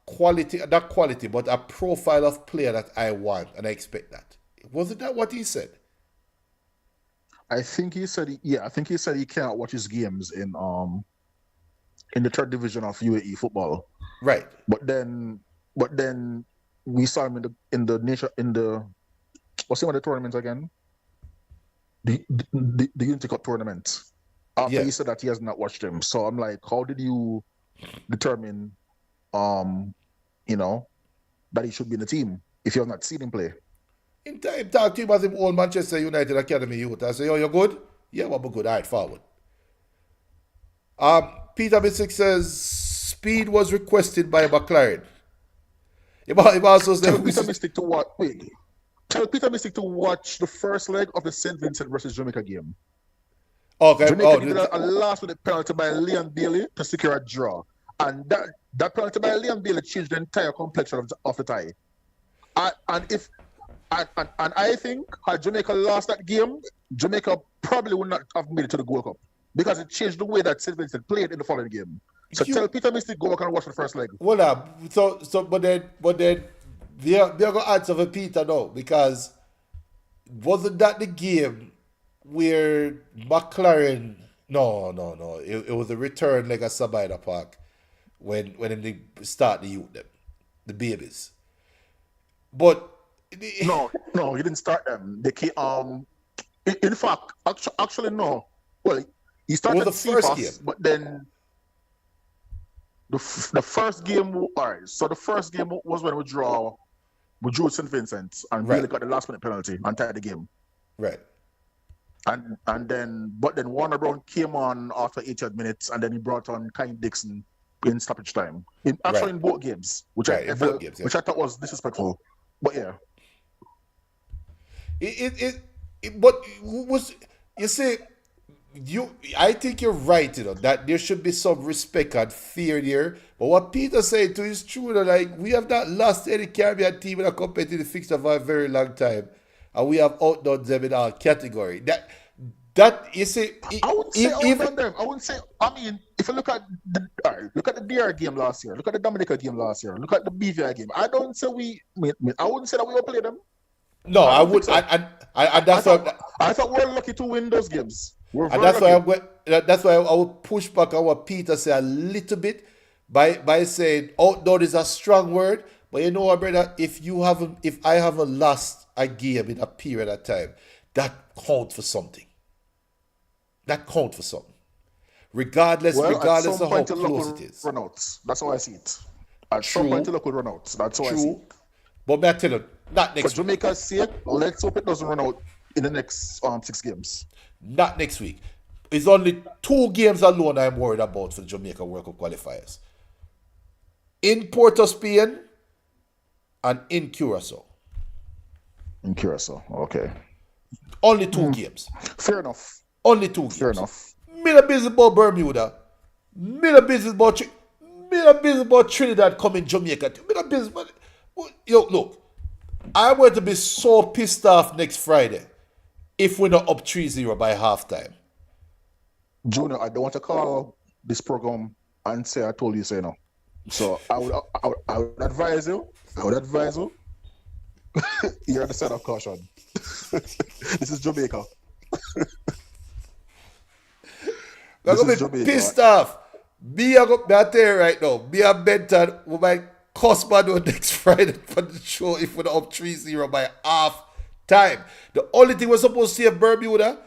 quality, not quality, but a profile of player that I want and I expect that. Wasn't that what he said? I think he said he can't watch his games in the third division of UAE football. Right. But then we saw him in the what's the name of the tournament again? The Unity Cup tournament. After he said that he has not watched him. So I'm like, how did you determine that he should be in the team if you have not seen him play? In time, talk to him as him old Manchester United Academy youth. I say, yo, you're good? Yeah, we'll be good. All right, forward. Peter Bissek says, speed was requested by McLaren. He also said, Tell Peter Mystic to watch. Wait. Tell Peter Mystic to watch the first leg of the St. Vincent versus Jamaica game. Okay. Jamaica needed a last-minute penalty by Liam Bailey to secure a draw. And that penalty by Liam Bailey changed the entire complexion of the tie. And I think had Jamaica lost that game, Jamaica probably would not have made it to the Gold Cup because it changed the way that St. Vincent played in the following game. So tell Peter Mystic go back and watch the first leg. Hold up. But then they're gonna answer for Peter now because wasn't that the game where McLaren? No. It was a return like a Sabina Park when they start the youth them, the babies. But no, he didn't start them. They came, in fact, actually no. Well, he started the first game, but then the first game. All right. So the first game was when we drew St. Vincent, and Bailey got the last minute penalty and tied the game. Right. And then Warner Brown came on after 80 minutes, and then he brought on Kyle Dixon in stoppage time. In both games, which I thought was disrespectful. But yeah. But was you say I think you're right, that there should be some respect and fear there. But what Peter said too is true. Like, we have not lost any Caribbean team in a competitive fixture for a very long time, and we have outdone them in our category. That you say, I wouldn't say outdone them. I wouldn't say. I mean, if you look at the DR game last year, look at the Dominica game last year, look at the BVI game. I don't say I wouldn't say that we overplayed them. No, I would. So. I thought we were lucky to win those games. And that's why I would push back on what Peter said a little bit by saying outdone is a strong word. But you know what, brother? If I haven't lost a game in a period of time, that counts for something. Regardless of how close it is. Runouts. That's how I see it. At some point, the luck will run out. That's how I see it. But I tell you, not next week. For Jamaica's sake, let's hope it doesn't run out in the next 6 games. Not next week. It's only 2 games alone I'm worried about for the Jamaica World Cup qualifiers. In Port of Spain and in Curacao. In Curacao, okay. Only 2 games. Fair enough. Only 2 games. Fair enough. Me no business about Bermuda. Me no business about Trinidad coming Jamaica. Me no business about... Yo, look. I'm going to be so pissed off next Friday if we're not up 3-0 by halftime. Junior, I don't want to call this program and say I told you so, no. So I would advise you. You're on the side of caution. This is Jamaica. I'm going to be pissed off. I tell you right now, me and Benton, we might cost man next Friday for the show if we're not up 3-0 by half time. The only thing we're supposed to see in Bermuda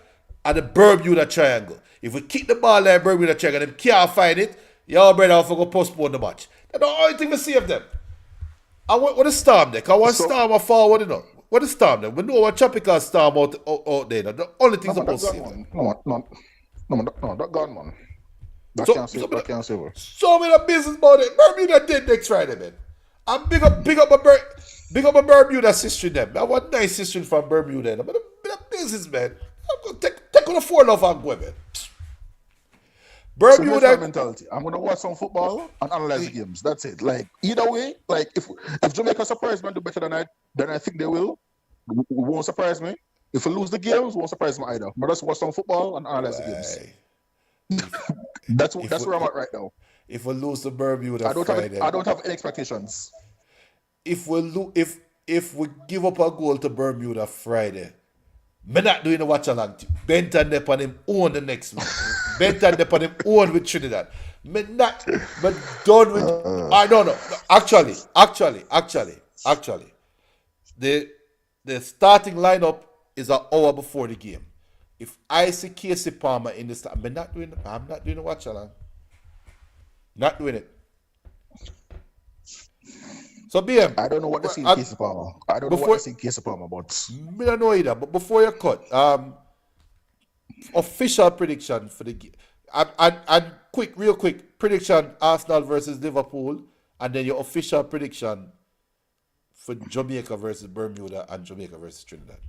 and the Bermuda Triangle. If we kick the ball like Bermuda Triangle and them can't find it, y'all brother have to go postpone the match. That's the only thing we save them. I want the storm there. I want storm a forward, you know. What the storm there? We know what tropical storm out there. The only thing supposed to save them. No, that gone, man. That can't save her. So many business about it. Bermuda dead next Friday, man. And big up my Bermuda sister them. I want nice sister from Bermuda. I'm a business man. I'm gonna take on the 4-love and go, man. Bermuda mentality. I'm gonna watch some football and analyze the games. That's it. Like either way, like if Jamaica surprise me and do better than I think they will, it won't surprise me. If we lose the games, it won't surprise me either. But let's watch some football and analyze the games. That's where I'm at right now. If we lose to Bermuda, I don't have any expectations. If we give up a goal to Bermuda Friday, me not doing a watch along. Benton Dep on him own the next week. Benton Dep on him own with Trinidad. Me done with. I don't know. Actually, the starting lineup is an hour before the game. If I see Casey Palmer in the start, I'm not doing a watch along. Not doing it. So BM, I don't know what to see in Casey Palmer. I don't know what to see in Casey Palmer, but me don't know either. But before you cut, official prediction for the game. And real quick prediction: Arsenal versus Liverpool, and then your official prediction for Jamaica versus Bermuda and Jamaica versus Trinidad.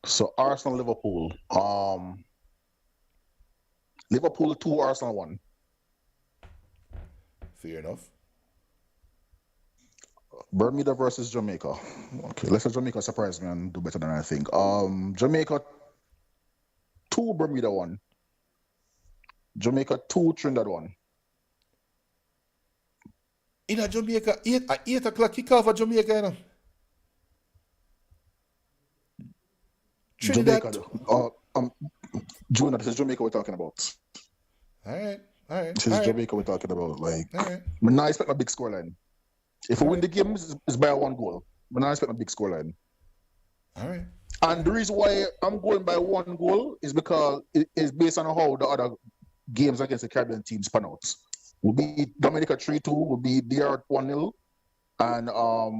So Arsenal, Liverpool. Liverpool 2, Arsenal 1. Fair enough. Bermuda versus Jamaica. Okay, let's say Jamaica surprise me and do better than I think. Jamaica 2, Bermuda 1. Jamaica 2, Trinidad 1. In a Jamaica, 8 o'clock kickoff at Jamaica, you know. Trinidad. Jamaica. Junior, this is Jamaica we're talking about. All right. This is Jamaica we're talking about. Like, All right. I'm not expecting a big scoreline. If we win the game, it's by 1 goal. I'm not expecting a big scoreline. All right. And the reason why I'm going by 1 goal is because it is based on how the other games against the Caribbean teams pan out. We'll beat Dominica 3-2, we'll beat DR 1-0, and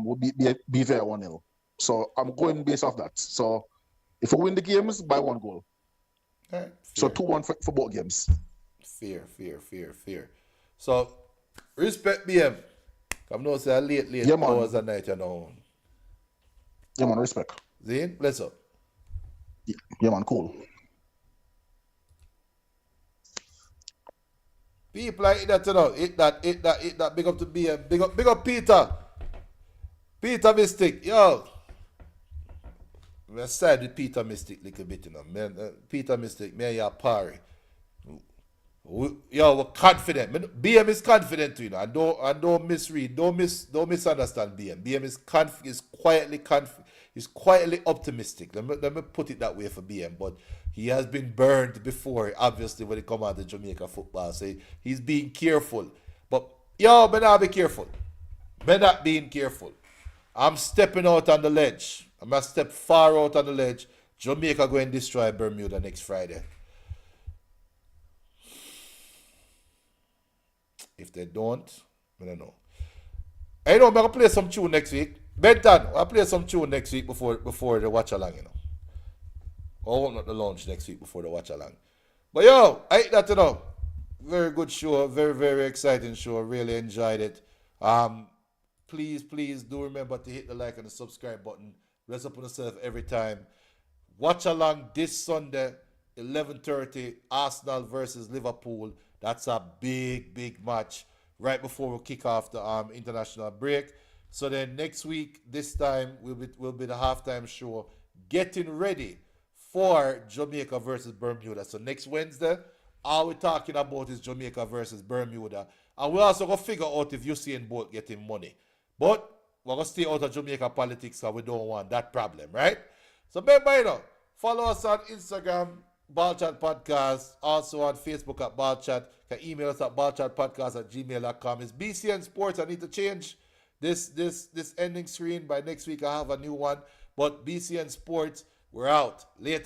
we'll beat BVR 1-0. So I'm going based off that. So if we win the games, by 1 goal. All right. So 2-1 for both games. Fair. So, respect BM. I'm not saying late hours at night, you know. Yeah, man, respect. Zane, bless up. Yeah, man, cool. People like that, you know. Hit that. Big up to BM. Big up Peter. Peter Mystic. Yo. We're sad with Peter Mystic a little bit, you know. Man, Peter Mystic, me and your party. We're confident. BM is confident too, you know. And don't misread. Don't misunderstand BM. BM is quietly optimistic. Let me put it that way for BM. But he has been burned before, obviously, when it comes out to Jamaica football. So he's being careful. But me not be careful. Me not being careful. I'm stepping out on the ledge. I'm gonna step far out on the ledge. Jamaica going to destroy Bermuda next Friday. If they don't, I don't know. I know I'm going to play some tune next week. Benton, I'll play some tune next week before the watch along, you know. Or open up the launch next week before the watch along. But yo, I hate that, you know. Very good show. Very, very exciting show. Really enjoyed it. Please do remember to hit the like and the subscribe button. Rest up on yourself every time. Watch along this Sunday, 11:30, Arsenal versus Liverpool. That's a big match right before we kick off the international break. So then next week, this time, will be the halftime show, getting ready for Jamaica versus Bermuda. So next Wednesday, all we're talking about is Jamaica versus Bermuda. And we're also going to figure out if Usain Bolt getting money. But we're going to stay out of Jamaica politics because we don't want that problem, right? So remember, you know, follow us on Instagram, Ballchat Podcast, also on Facebook at Ballchat. You can email us at ballchatpodcast@gmail.com. It's BCN Sports. I need to change this ending screen. By next week, I have a new one. But BCN Sports, we're out. Later.